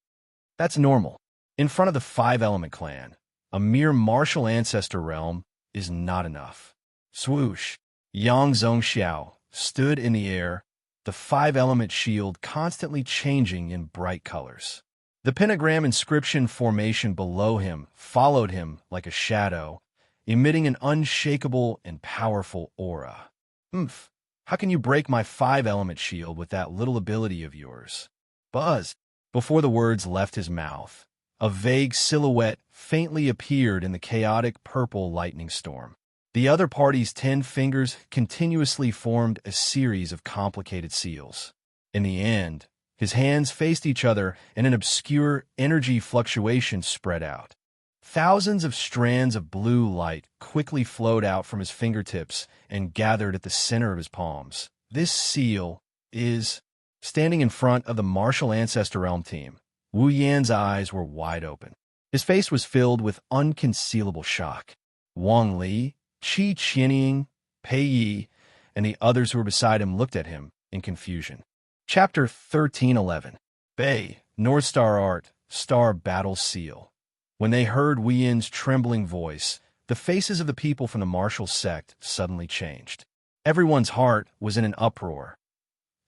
That's normal. In front of the 5-element clan, a mere martial ancestor realm is not enough. Swoosh! Yang Zhongxiao stood in the air, the 5-element shield constantly changing in bright colors. The pentagram inscription formation below him followed him like a shadow, emitting an unshakable and powerful aura. How can you break my 5-element shield with that little ability of yours? Buzz! Before the words left his mouth, a vague silhouette faintly appeared in the chaotic purple lightning storm. The other party's 10 fingers continuously formed a series of complicated seals. In the end, his hands faced each other and an obscure energy fluctuation spread out. Thousands of strands of blue light quickly flowed out from his fingertips and gathered at the center of his palms. This seal is... Standing in front of the martial ancestor realm team, Wu Yan's eyes were wide open. His face was filled with unconcealable shock. Wang Li, Qi Qianying, Pei Yi, and the others who were beside him looked at him in confusion. Chapter 1311. Bei, North Star Art, Star Battle Seal. When they heard Wu Yan's trembling voice, the faces of the people from the martial sect suddenly changed. Everyone's heart was in an uproar.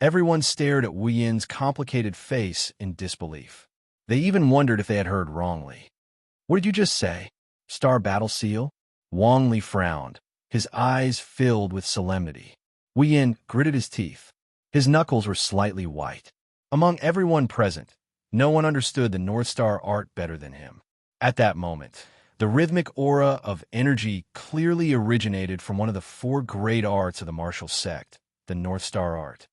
Everyone stared at Wu Yan's complicated face in disbelief. They even wondered if they had heard wrongly. What did you just say? Star Battle Seal? Wang Li frowned, his eyes filled with solemnity. Wu Yan gritted his teeth. His knuckles were slightly white. Among everyone present, no one understood the North Star Art better than him. At that moment, the rhythmic aura of energy clearly originated from one of the 4 great arts of the martial sect, the North Star Art.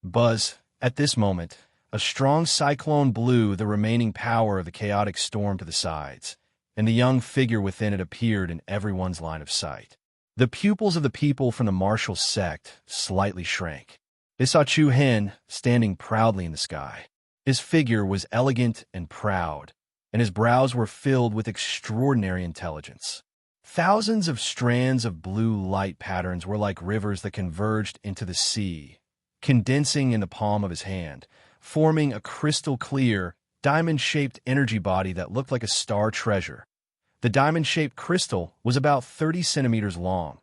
Buzz, at this moment, a strong cyclone blew the remaining power of the chaotic storm to the sides, and the young figure within it appeared in everyone's line of sight. The pupils of the people from the martial sect slightly shrank. They saw Chu Hen standing proudly in the sky. His figure was elegant and proud, and his brows were filled with extraordinary intelligence. Thousands of strands of blue light patterns were like rivers that converged into the sea, condensing in the palm of his hand, forming a crystal-clear, diamond-shaped energy body that looked like a star treasure. The diamond-shaped crystal was about 30 centimeters long,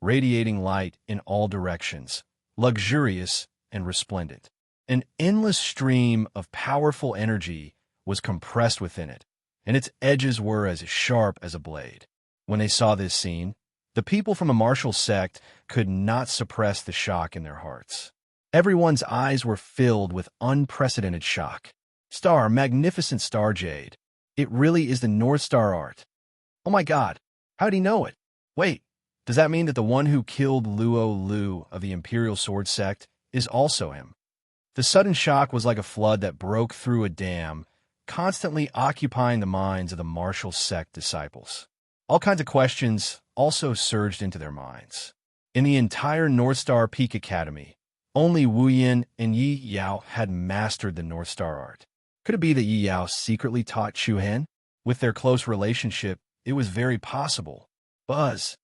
radiating light in all directions, luxurious and resplendent. An endless stream of powerful energy was compressed within it, and its edges were as sharp as a blade. When they saw this scene, the people from the martial sect could not suppress the shock in their hearts. Everyone's eyes were filled with unprecedented shock. Magnificent Star Jade. It really is the North Star Art. Oh my God, how'd he know it? Wait, does that mean that the one who killed Luo Lu of the Imperial Sword Sect is also him? The sudden shock was like a flood that broke through a dam, constantly occupying the minds of the martial sect disciples. All kinds of questions also surged into their minds. In the entire North Star Peak Academy, only Wu Yan and Yi Yao had mastered the North Star Art. Could it be that Yi Yao secretly taught Chu Hen? With their close relationship, it was very possible. Buzz!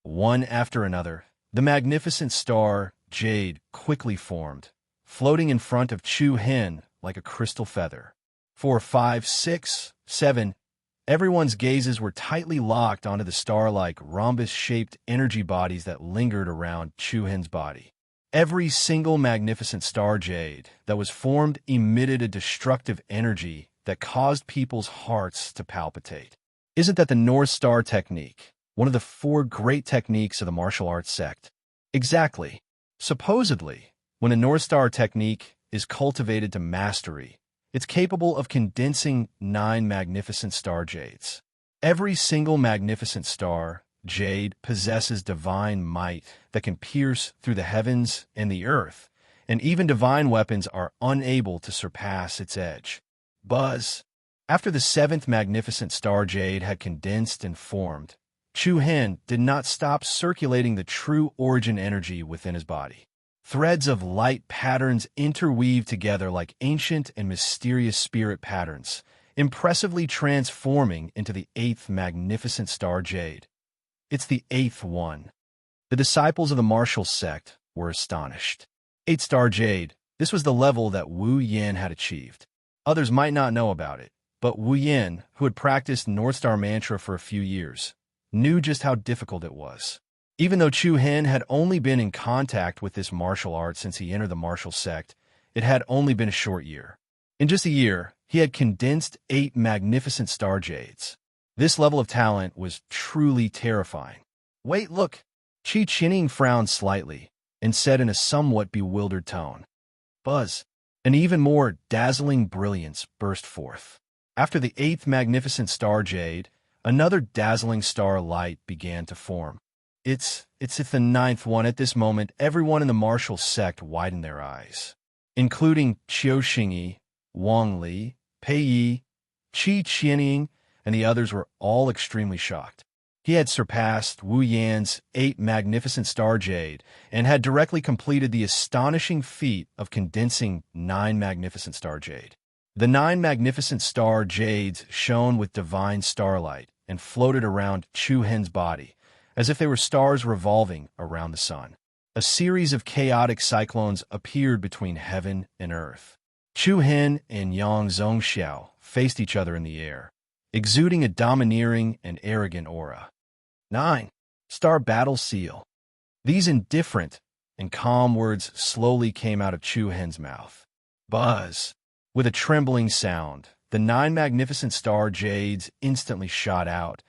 One after another, the magnificent star, Jade, quickly formed, floating in front of Chu Hen like a crystal feather. 4, 5, 6, 7. Everyone's gazes were tightly locked onto the star-like, rhombus-shaped energy bodies that lingered around Chu-Hen's body. Every single magnificent star jade that was formed emitted a destructive energy that caused people's hearts to palpitate. Isn't that the North Star technique, one of the 4 great techniques of the martial arts sect? Exactly. Supposedly, when a North Star technique is cultivated to mastery, it's capable of condensing 9 magnificent star jades. Every single magnificent star jade possesses divine might that can pierce through the heavens and the earth, and even divine weapons are unable to surpass its edge. Buzz. After the 7th magnificent star jade had condensed and formed, Chu-Hen did not stop circulating the true origin energy within his body. Threads of light patterns interweave together like ancient and mysterious spirit patterns, impressively transforming into the 8th magnificent star jade. It's the 8th one. The disciples of the martial sect were astonished. 8-star jade, this was the level that Wu Yin had achieved. Others might not know about it, but Wu Yin, who had practiced North Star Mantra for a few years, knew just how difficult it was. Even though Chu-Hen had only been in contact with this martial art since he entered the martial sect, it had only been a short year. In just a year, he had condensed 8 magnificent star jades. This level of talent was truly terrifying. Wait, look! Qi Qining frowned slightly and said in a somewhat bewildered tone. Buzz! An even more dazzling brilliance burst forth. After the 8th magnificent star jade, another dazzling star light began to form. It's the 9th one. At this moment, everyone in the martial sect widened their eyes, including Qiu Xingyi, Wang Li, Pei Yi, Qi Qining, and the others were all extremely shocked. He had surpassed Wu Yan's 8 magnificent star jade and had directly completed the astonishing feat of condensing 9 magnificent star jade. The 9 magnificent star jades shone with divine starlight and floated around Chu-Hen's body, as if they were stars revolving around the sun. A series of chaotic cyclones appeared between heaven and earth. Chu-Hen and Yang Zhongxiao faced each other in the air, exuding a domineering and arrogant aura. 9. Star Battle Seal. These indifferent and calm words slowly came out of Chu-Hen's mouth. Buzz. With a trembling sound, the 9 magnificent star jades instantly shot out.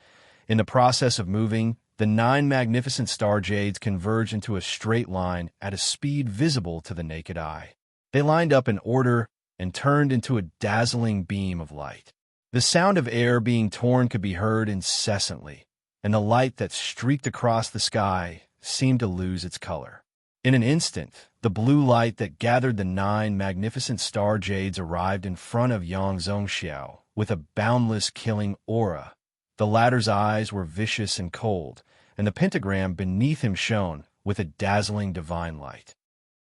In the process of moving, the 9 magnificent star jades converged into a straight line at a speed visible to the naked eye. They lined up in order and turned into a dazzling beam of light. The sound of air being torn could be heard incessantly, and the light that streaked across the sky seemed to lose its color. In an instant, the blue light that gathered the 9 magnificent star jades arrived in front of Yang Zhongxiao with a boundless killing aura. The latter's eyes were vicious and cold, and the pentagram beneath him shone with a dazzling divine light.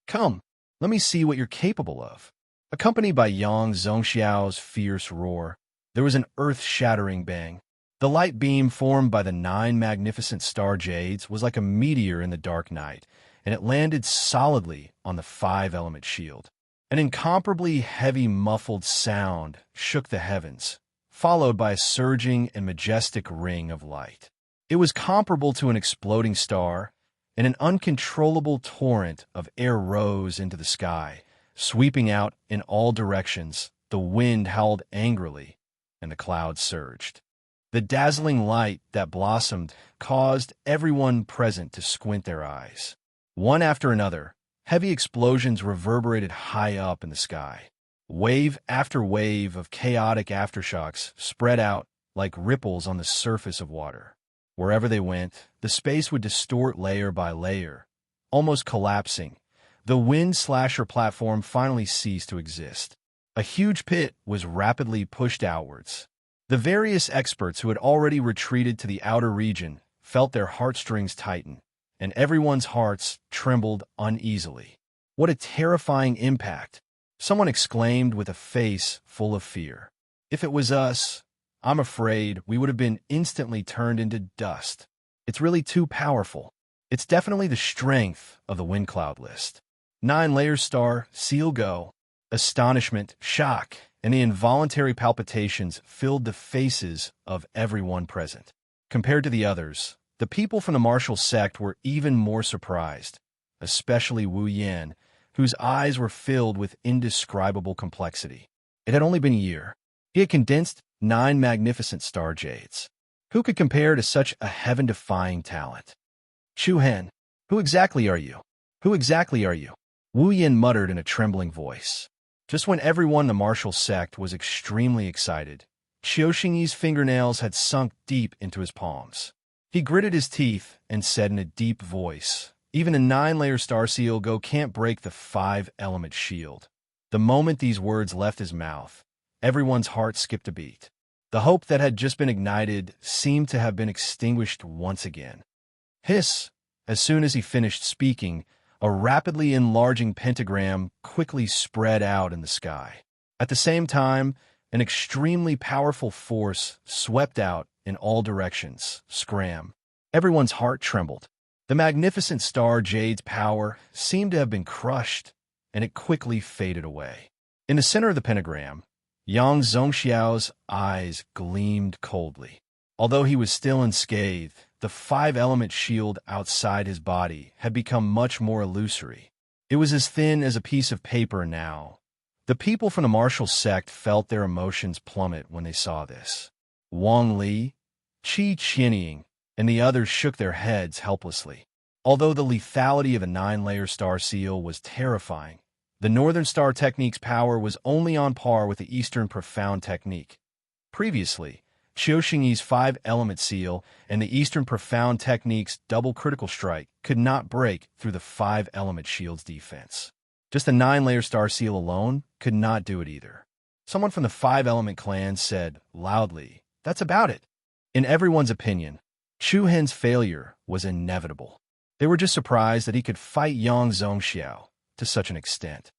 Come, let me see what you're capable of. Accompanied by Yang Zhongxiao's fierce roar, there was an earth-shattering bang. The light beam formed by the 9 magnificent star jades was like a meteor in the dark night, and it landed solidly on the 5-element shield. An incomparably heavy muffled sound shook the heavens, followed by a surging and majestic ring of light. It was comparable to an exploding star, and an uncontrollable torrent of air rose into the sky, sweeping out in all directions. The wind howled angrily, and the clouds surged. The dazzling light that blossomed caused everyone present to squint their eyes. One after another, heavy explosions reverberated high up in the sky. Wave after wave of chaotic aftershocks spread out like ripples on the surface of water. Wherever they went, the space would distort layer by layer, almost collapsing. The wind slasher platform finally ceased to exist. A huge pit was rapidly pushed outwards. The various experts who had already retreated to the outer region felt their heartstrings tighten, and everyone's hearts trembled uneasily. What a terrifying impact! Someone exclaimed with a face full of fear. If it was us, I'm afraid we would have been instantly turned into dust. It's really too powerful. It's definitely the strength of the wind cloud list. 9 layers star, seal go. Astonishment, shock, and the involuntary palpitations filled the faces of everyone present. Compared to the others, the people from the martial sect were even more surprised, especially Wu Yan, whose eyes were filled with indescribable complexity. It had only been a year. He had condensed 9 magnificent star jades. Who could compare to such a heaven-defying talent? Chu Hen, who exactly are you? Who exactly are you? Wu Yin muttered in a trembling voice. Just when everyone in the martial sect was extremely excited, Qiu Xingyi's fingernails had sunk deep into his palms. He gritted his teeth and said in a deep voice, "Even a 9-layer starseal go can't break the 5-element shield." The moment these words left his mouth, everyone's heart skipped a beat. The hope that had just been ignited seemed to have been extinguished once again. Hiss! As soon as he finished speaking, a rapidly enlarging pentagram quickly spread out in the sky. At the same time, an extremely powerful force swept out in all directions. Scram! Everyone's heart trembled. The magnificent star jade's power seemed to have been crushed, and it quickly faded away. In the center of the pentagram, Yang Zhongxiao's eyes gleamed coldly. Although he was still unscathed, the 5-element shield outside his body had become much more illusory. It was as thin as a piece of paper now. The people from the martial sect felt their emotions plummet when they saw this. Wang Li, Qi Qianying, and the others shook their heads helplessly. Although the lethality of a 9-layer star seal was terrifying, the Northern Star Technique's power was only on par with the Eastern Profound Technique. Previously, Qiu Xingyi's 5-element seal and the Eastern Profound Technique's double critical strike could not break through the 5-element shield's defense. Just the 9-layer star seal alone could not do it either. Someone from the 5-element clan said loudly, "That's about it." In everyone's opinion, Chu Hen's failure was inevitable. They were just surprised that he could fight Yang Zhongxiao to such an extent.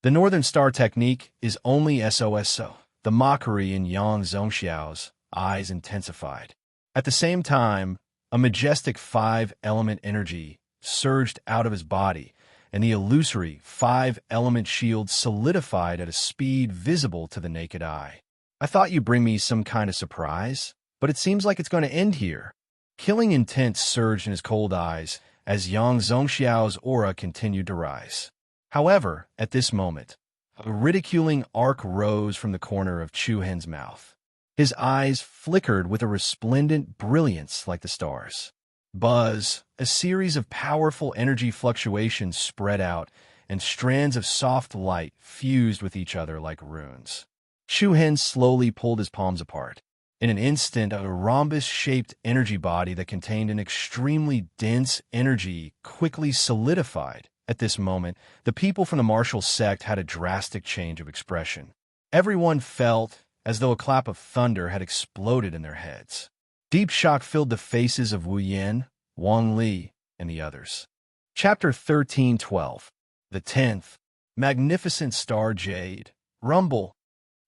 The Northern Star Technique is only SOSO. The mockery in Yang Zhongxiao's eyes intensified. At the same time, a majestic 5-element energy surged out of his body, and the illusory 5-element shield solidified at a speed visible to the naked eye. "I thought you'd bring me some kind of surprise, but it seems like it's going to end here." Killing intent surged in his cold eyes as Yang Zhongxiao's aura continued to rise. However, at this moment, a ridiculing arc rose from the corner of Chu Hen's mouth. His eyes flickered with a resplendent brilliance like the stars. Buzz! A series of powerful energy fluctuations spread out, and strands of soft light fused with each other like runes. Chu Hen slowly pulled his palms apart. In an instant, a rhombus-shaped energy body that contained an extremely dense energy quickly solidified. At this moment, the people from the martial sect had a drastic change of expression. Everyone felt as though a clap of thunder had exploded in their heads. Deep shock filled the faces of Wu Yan, Wang Li, and the others. Chapter 13:12. The 10th. Magnificent Star Jade. Rumble.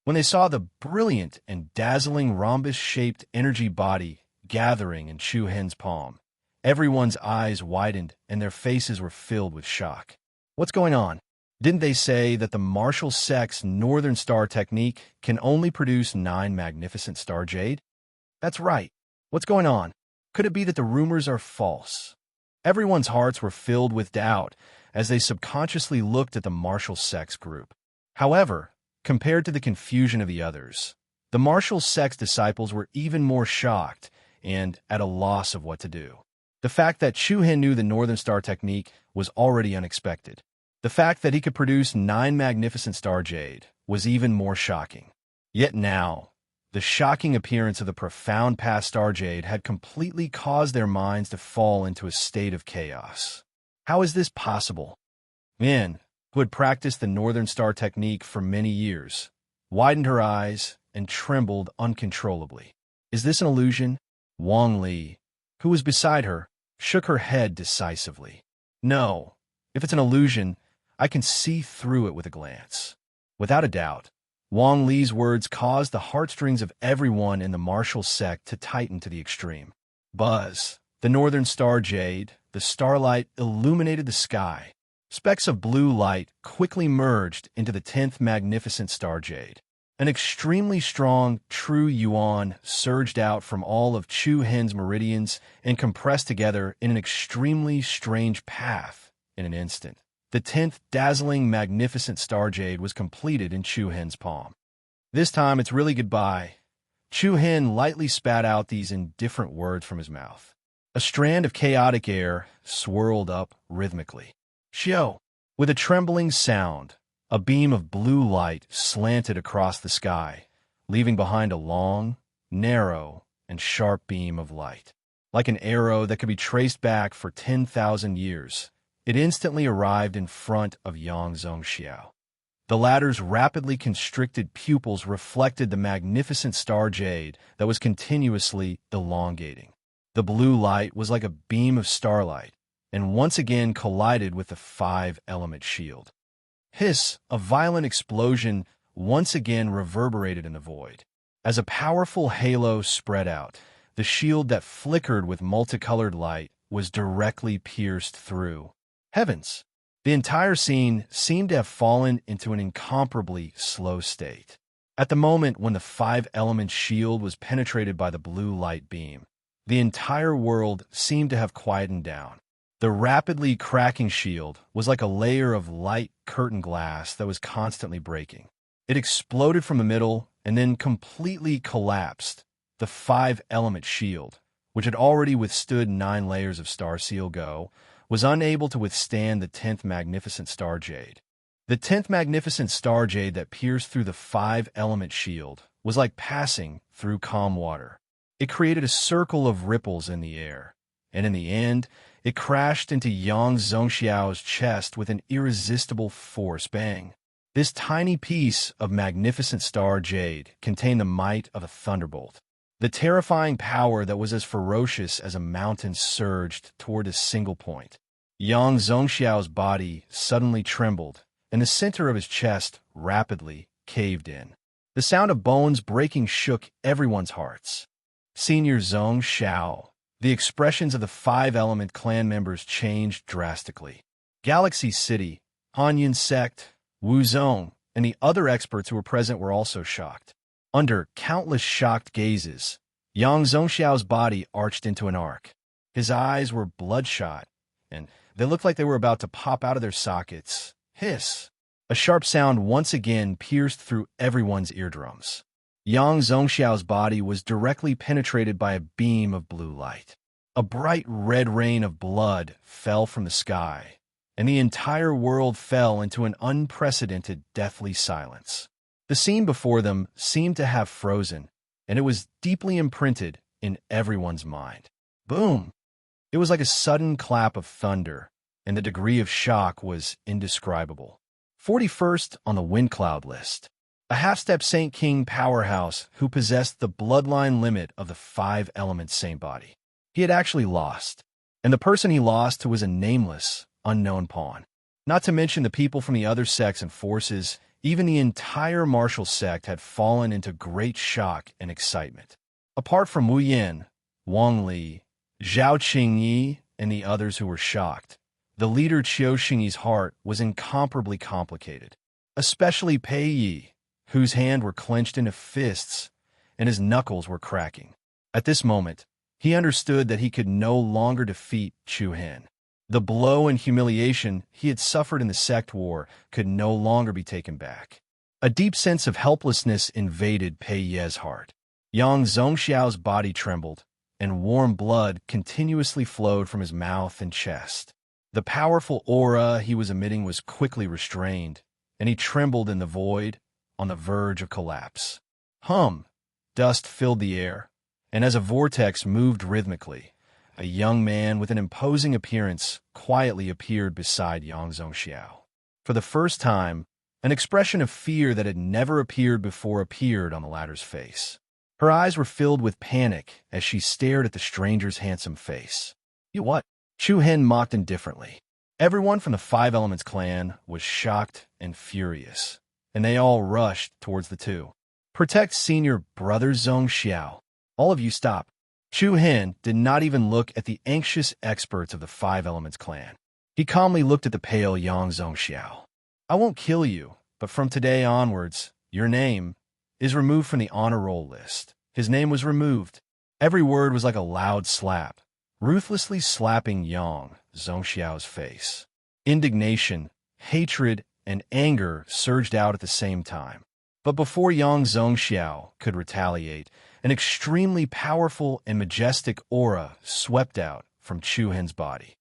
When they saw the brilliant and dazzling rhombus-shaped energy body gathering in Chu Hen's palm, everyone's eyes widened and their faces were filled with shock. What's going on? Didn't they say that the martial sect's Northern Star Technique can only produce 9 magnificent star jade? That's right. What's going on? Could it be that the rumors are false? Everyone's hearts were filled with doubt as they subconsciously looked at the martial sect's group. However, compared to the confusion of the others, the martial sect's disciples were even more shocked and at a loss of what to do. The fact that Chu Hen knew the Northern Star Technique was already unexpected. The fact that he could produce 9 magnificent star jade was even more shocking. Yet now, the shocking appearance of the profound past star jade had completely caused their minds to fall into a state of chaos. How is this possible? Min, who had practiced the Northern Star Technique for many years, widened her eyes and trembled uncontrollably. Is this an illusion? Wang Li, who was beside her, shook her head decisively. No, if it's an illusion, I can see through it with a glance. Without a doubt, Wang Li's words caused the heartstrings of everyone in the martial sect to tighten to the extreme. Buzz! The Northern Star Jade, the starlight illuminated the sky. Specks of blue light quickly merged into the 10th magnificent star jade. An extremely strong, true yuan surged out from all of Chu Hen's meridians and compressed together in an extremely strange path in an instant. The 10th dazzling, magnificent star jade was completed in Chu Hen's palm. This time it's really goodbye. Chu Hen lightly spat out these indifferent words from his mouth. A strand of chaotic air swirled up rhythmically. Xiao! With a trembling sound, a beam of blue light slanted across the sky, leaving behind a long, narrow, and sharp beam of light. Like an arrow that could be traced back for 10,000 years, it instantly arrived in front of Yang Zhongxiao. The latter's rapidly constricted pupils reflected the magnificent star jade that was continuously elongating. The blue light was like a beam of starlight, and once again collided with the 5-element shield. Hiss, a violent explosion once again reverberated in the void. As a powerful halo spread out, the shield that flickered with multicolored light was directly pierced through. Heavens! The entire scene seemed to have fallen into an incomparably slow state. At the moment when the 5-element shield was penetrated by the blue light beam, the entire world seemed to have quietened down. The rapidly cracking shield was like a layer of light curtain glass that was constantly breaking. It exploded from the middle and then completely collapsed. The 5-element shield, which had already withstood 9 layers of starseal go, was unable to withstand the 10th magnificent star jade. The 10th magnificent star jade that pierced through the 5-element shield was like passing through calm water. It created a circle of ripples in the air, and in the end, it crashed into Yang Zhongxiao's chest with an irresistible force bang. This tiny piece of magnificent star jade contained the might of a thunderbolt. The terrifying power that was as ferocious as a mountain surged toward a single point. Yang Zhongxiao's body suddenly trembled, and the center of his chest rapidly caved in. The sound of bones breaking shook everyone's hearts. Senior Zhongxiao. The expressions of the 5-element clan members changed drastically. Galaxy City, Hanyan Sect, Wuzong, and the other experts who were present were also shocked. Under countless shocked gazes, Yang Zhongxiao's body arched into an arc. His eyes were bloodshot, and they looked like they were about to pop out of their sockets. Hiss! A sharp sound once again pierced through everyone's eardrums. Yang Zhongxiao's body was directly penetrated by a beam of blue light. A bright red rain of blood fell from the sky, and the entire world fell into an unprecedented deathly silence. The scene before them seemed to have frozen, and it was deeply imprinted in everyone's mind. Boom! It was like a sudden clap of thunder, and the degree of shock was indescribable. 41st on the wind cloud list. A half-step Saint King powerhouse who possessed the bloodline limit of the 5-element Saint body. He had actually lost, and the person he lost to was a nameless, unknown pawn. Not to mention the people from the other sects and forces. Even the entire martial sect had fallen into great shock and excitement. Apart from Wu Yin, Wang Li, Zhao Qingyi, and the others who were shocked, the leader Qiu Xingyi's heart was incomparably complicated, especially Pei Yi, whose hands were clenched into fists and his knuckles were cracking. At this moment, he understood that he could no longer defeat Chu Hen. The blow and humiliation he had suffered in the sect war could no longer be taken back. A deep sense of helplessness invaded Pei Ye's heart. Yang Zhongxiao's body trembled, and warm blood continuously flowed from his mouth and chest. The powerful aura he was emitting was quickly restrained, and he trembled in the void, on the verge of collapse. Dust filled the air, and as a vortex moved rhythmically, a young man with an imposing appearance quietly appeared beside Yang Zhongxiao. For the first time, an expression of fear that had never appeared before appeared on the latter's face. Her eyes were filled with panic as she stared at the stranger's handsome face. "You what?" Chu Hen mocked indifferently. Everyone from the 5-Elements clan was shocked and furious, and they all rushed towards the two. "Protect senior brother Zhongxiao. All of you stop." Chu Hen did not even look at the anxious experts of the 5-Elements clan. He calmly looked at the pale Yang Zhongxiao. "I won't kill you, but from today onwards, your name is removed from the honor roll list. His name was removed. Every word was like a loud slap, ruthlessly slapping Yang Zhongxiao's face. Indignation, hatred, and anger surged out at the same time. But before Yang Zhongxiao could retaliate, an extremely powerful and majestic aura swept out from Chu Hen's body.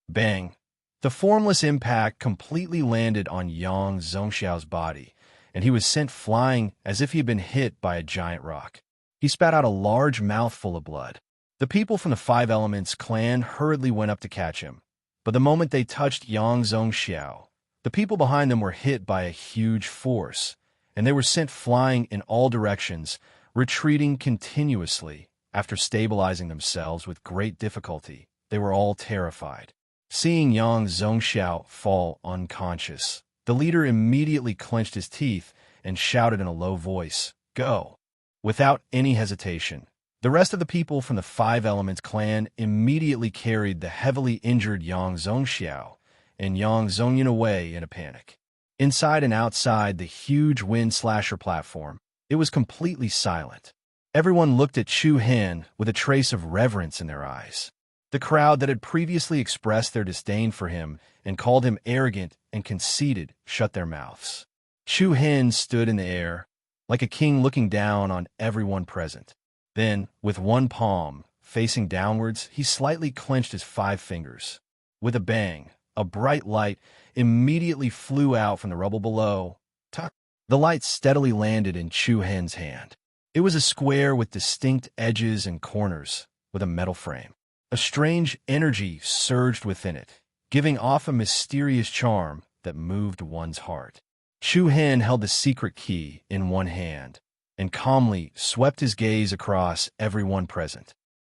Bang! The formless impact completely landed on Yang Zhongxiao's body, and he was sent flying as if he had been hit by a giant rock. He spat out a large mouthful of blood. The people from the Five Elements clan hurriedly went up to catch him, but the moment they touched Yang Zhongxiao, the people behind them were hit by a huge force, and they were sent flying in all directions, retreating continuously. After stabilizing themselves with great difficulty, they were all terrified. Seeing Yang Zhongxiao fall unconscious, the leader immediately clenched his teeth and shouted in a low voice, "Go!" Without any hesitation, the rest of the people from the Five Elements clan immediately carried the heavily injured Yang Zhongxiao and Yang Zhongyan away in a panic. Inside and outside the huge wind slasher platform, it was completely silent. Everyone looked at Chu Hen with a trace of reverence in their eyes. The crowd that had previously expressed their disdain for him and called him arrogant and conceited shut their mouths. Chu Hen stood in the air, like a king looking down on everyone present. Then, with one palm facing downwards, he slightly clenched his 5 fingers. With a bang, a bright light immediately flew out from the rubble below. Tuck! The light steadily landed in Chu Hen's hand. It was a square with distinct edges and corners, with a metal frame. A strange energy surged within it, giving off a mysterious charm that moved one's heart. Chu Hen held the secret key in one hand and calmly swept his gaze across everyone present.